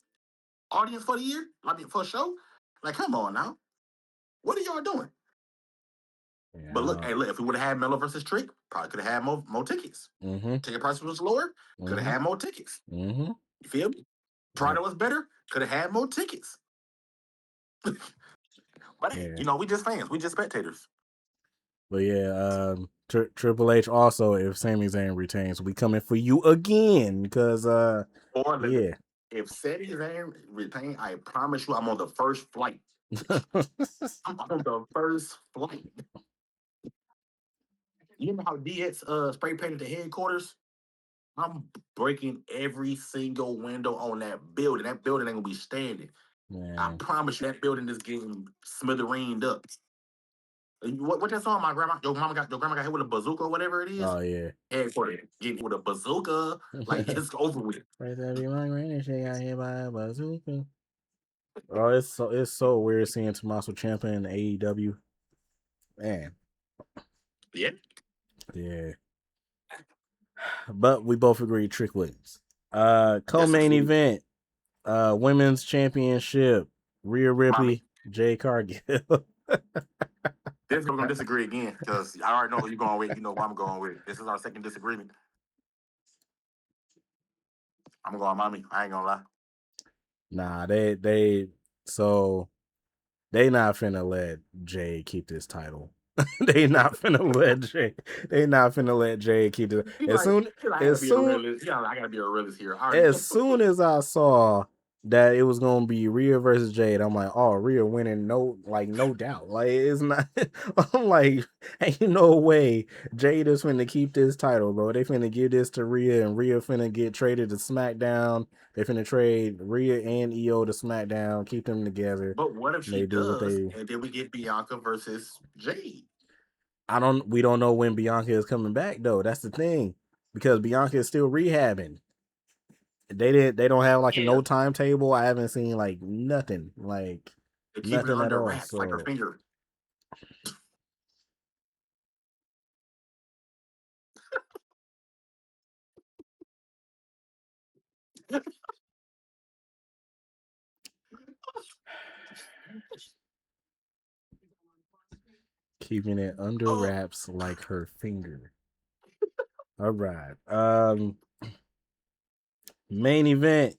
Speaker 3: audience for the year? I mean, for a show? Like, come on now. What are y'all doing?
Speaker 2: Yeah.
Speaker 3: But look, if we would have had Miller versus Trick, probably could have had more tickets.
Speaker 2: Mm-hmm.
Speaker 3: Ticket price was lower, could have had more tickets.
Speaker 2: Mm-hmm.
Speaker 3: You feel me? Product was better, could have had more tickets. But hey, we just fans, we just spectators.
Speaker 2: But yeah, Triple H also, if Sami Zayn retains, we coming for you again because
Speaker 3: if Sami Zayn retain, I promise you, I'm on the first flight. I'm on the first flight. You know how DX spray painted the headquarters? I'm breaking every single window on that building. That building ain't gonna be standing. Man. I promise you, that building is getting smithereened up. What that song? Your grandma got hit with a bazooka or whatever it is. Oh
Speaker 2: yeah,
Speaker 3: headquarters getting with a bazooka, like it's over with.
Speaker 2: Right there, be like Randy, she got hit by a bazooka. Oh, it's so weird seeing Tommaso Ciampa in AEW. Man.
Speaker 3: Yeah.
Speaker 2: Yeah. But we both agree Trick Williams. Co-main event, women's championship, Rhea Ripley, Jade Cargill.
Speaker 3: This we're gonna disagree again because I already know who you're going with. You know who I'm going with. This is our second disagreement. I'm going mommy. I ain't gonna lie.
Speaker 2: Nah, they not finna let Jay keep this title. They not finna let Jay keep this.
Speaker 3: I gotta be a realist here.
Speaker 2: As soon as I saw that it was gonna be Rhea versus Jade, I'm like, oh, Rhea winning, no doubt. Like, it's not. I'm like, ain't no way Jade is finna keep this title, bro. They finna give this to Rhea, and Rhea finna get traded to SmackDown. They finna trade Rhea and EO to SmackDown, keep them together.
Speaker 3: But what if she does, and then we get Bianca versus Jade?
Speaker 2: We don't know when Bianca is coming back though. That's the thing, because Bianca is still rehabbing. They don't have like no timetable. I haven't seen like nothing, like nothing at all.
Speaker 3: So like her finger.
Speaker 2: Keeping it under wraps like her finger. All right. Main event,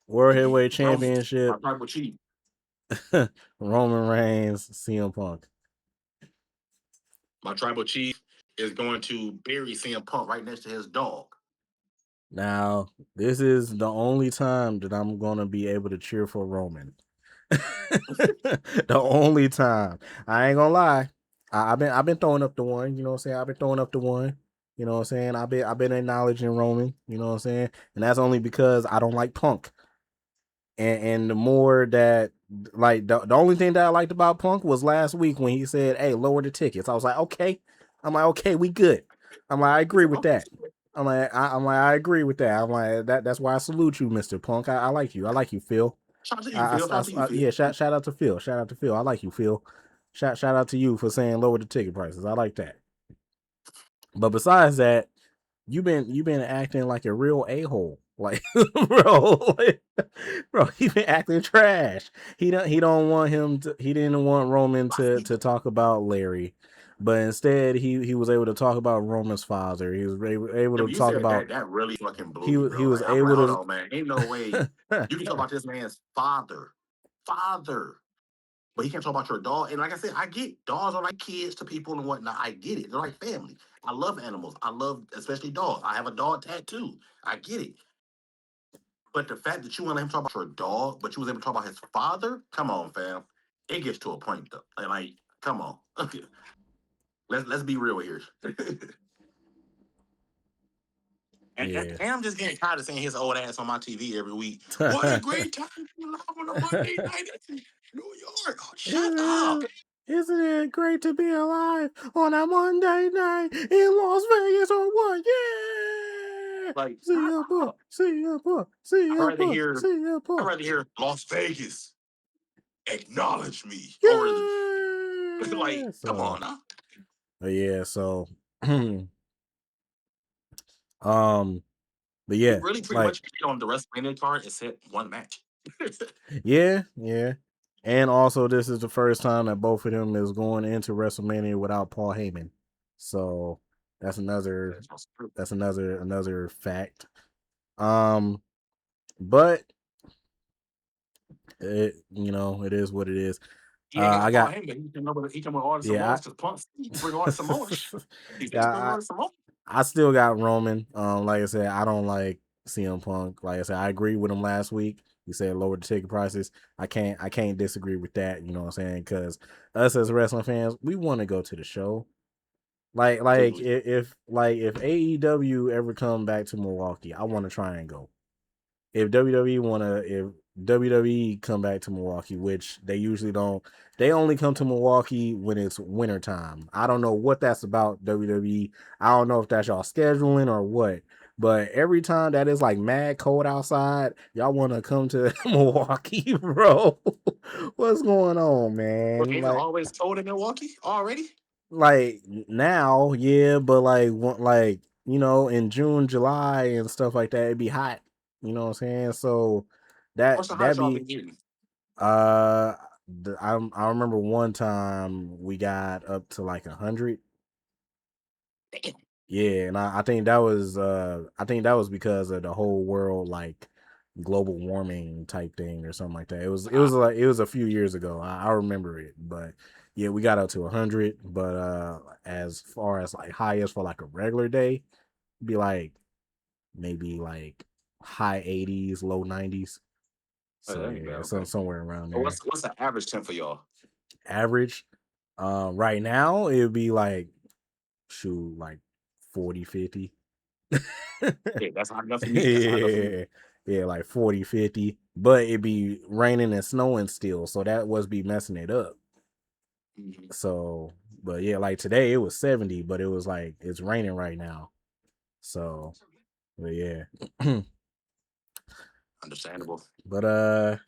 Speaker 2: World Heavyweight Championship. Roman Reigns, CM Punk.
Speaker 3: My tribal chief is going to bury CM Punk right next to his dog.
Speaker 2: Now, this is the only time that I'm gonna be able to cheer for Roman. The only time. I ain't gonna lie. I've been throwing up the one, you know what I'm saying? I've been throwing up the one. You know what I'm saying? I've been acknowledging Roman, you know what I'm saying? And that's only because I don't like Punk. And the more that, like, the only thing that I liked about Punk was last week when he said, hey, lower the tickets. I was like, okay. I'm like, okay, we good. I'm like, I agree with that. I agree with that. I'm like, that's why I salute you, Mr. Punk. I like you. I like you, Phil.
Speaker 3: Shout out to you, Phil.
Speaker 2: Yeah, shout out to Phil. Shout out to Phil. I like you, Phil. Shout out to you for saying lower the ticket prices. I like that. But besides that, you've been acting like a real a-hole. Like, bro, he been acting trash. He didn't want Roman to talk about Larry, but instead he was able to talk about Roman's father. He was able to talk about
Speaker 3: that really fucking blew
Speaker 2: he
Speaker 3: me,
Speaker 2: was
Speaker 3: bro.
Speaker 2: he was able to.
Speaker 3: Hold on, man. Ain't no way you can talk about this man's father. but he can't talk about your dog. And like I said, I get dogs are like kids to people and whatnot. I get it. They're like family. I love animals. I love especially dogs. I have a dog tattoo. I get it. But the fact that you want to let him talk about your dog, but you was able to talk about his father, come on, fam. It gets to a point though. Like, come on. Let's be real here. And I'm just getting tired of seeing his old ass on my TV every week. What a great time to be alive on a Monday night in New York. Oh, shut up.
Speaker 2: Isn't it great to be alive on a Monday night in Las Vegas or what? Yeah!
Speaker 3: Like,
Speaker 2: See ya, boy. See ya, boy. See ya, boy. See ya, boy.
Speaker 3: I'd rather hear Las Vegas. Acknowledge me.
Speaker 2: Yeah!
Speaker 3: Or like,
Speaker 2: So,
Speaker 3: come on now.
Speaker 2: Yeah, so but yeah,
Speaker 3: He really pretty much on the WrestleMania card except one match.
Speaker 2: yeah. And also this is the first time that both of them is going into WrestleMania without Paul Heyman. So that's another fact. But it it is what it is.
Speaker 3: He ain't got Paul Heyman. He come with all the Samoans because Punk bring all the Samoans.
Speaker 2: I still got Roman. Like I said, I don't like CM Punk. Like I said, I agree with him last week. He said lower the ticket prices. I can't disagree with that. You know what I'm saying? Because us as wrestling fans, we want to go to the show. Like if AEW ever come back to Milwaukee, I want to try and go. If WWE come back to Milwaukee, which they usually don't, they only come to Milwaukee when it's winter time. I don't know what that's about, WWE. I don't know if that's y'all scheduling or what, but every time that is like mad cold outside, y'all want to come to Milwaukee, bro. What's going on, man?
Speaker 3: Okay, like, always cold in Milwaukee already?
Speaker 2: Like now, yeah, but like in June, July, and stuff like that, it'd be hot. You know what I'm saying? So
Speaker 3: What's the hottest y'all been getting?
Speaker 2: I remember one time we got up to like 100.
Speaker 3: Damn.
Speaker 2: Yeah, and I think that was because of the whole world like global warming type thing or something like that. It was a few years ago. I remember it, but yeah, we got up to 100. But as far as like highest for like a regular day, be like maybe like high 80s, low 90s. So yeah, somewhere around there.
Speaker 3: What's the average temp for y'all?
Speaker 2: Average, right now it'd be like like 40, 50.
Speaker 3: Yeah, that's hot enough for me.
Speaker 2: Yeah, like 40, 50. But it'd be raining and snowing still, so that was be messing it up. Mm-hmm. So, but yeah, like today it was 70, but it was like it's raining right now. So, but yeah.
Speaker 3: Understandable.
Speaker 2: But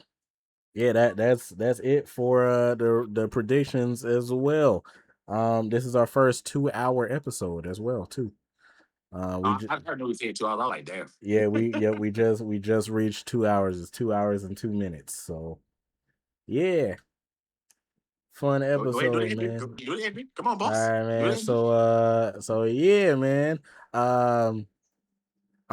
Speaker 2: yeah, that's it for the predictions as well. This is our first 2-hour episode as well too.
Speaker 3: I know we said 2 hours. I like damn.
Speaker 2: Yeah, we just reached 2 hours. It's 2 hours and 2 minutes. So yeah, fun episode, man.
Speaker 3: Come on, boss.
Speaker 2: All right, man. So yeah, man. I'm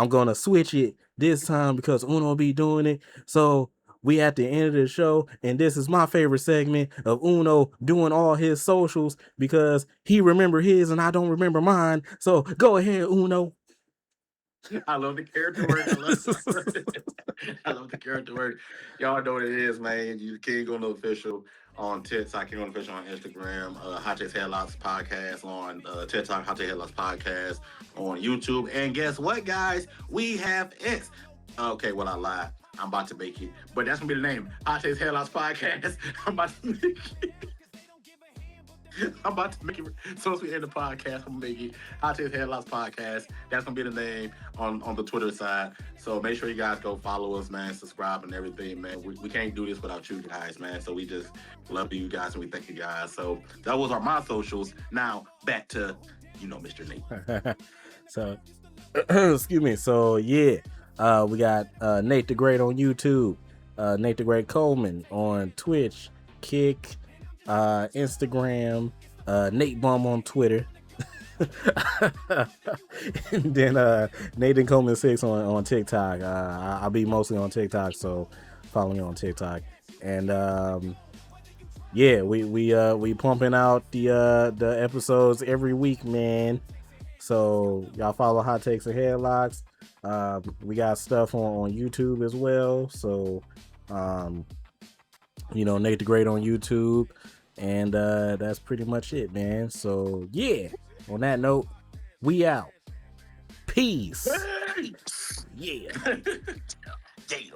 Speaker 2: gonna switch it this time because Uno be doing it. So we at the end of the show, and this is my favorite segment of Uno doing all his socials because he remember his and I don't remember mine. So go ahead, Uno.
Speaker 3: I love the character work. I love the character work. Y'all know what it is, man. You King on the official on TikTok, King on the official on Instagram, Hottakes&Headlocks podcast on TikTok, Hottakes&Headlocks podcast on YouTube. And guess what, guys? We have X. Okay, well, I lied. I'm about to make it, but that's gonna be the name. Hottakes&Headlocks podcast. I'm about to make it. I'm about to make it. So as we end the podcast, I'm gonna make it Hottakes&Headlocks podcast. That's gonna be the name on the Twitter side. So make sure you guys go follow us, man, subscribe and everything, man. We can't do this without you guys, man. So we just love you guys and we thank you guys. So that was my socials. Now back to Mr. Nate.
Speaker 2: So excuse me. So yeah, we got Nate the Great on YouTube, Nate the Great Coleman on Twitch, Kick, Instagram, Nate Bum on Twitter, and then Nathan Coleman 6 on TikTok. I'll be mostly on TikTok, so follow me on TikTok. And yeah, we pumping out the episodes every week, man. So y'all follow Hot Takes and Headlocks. We got stuff on YouTube as well. So Nate the Great on YouTube. And that's pretty much it, man. So yeah, on that note, we out. Peace. Yeah.
Speaker 3: Yeah.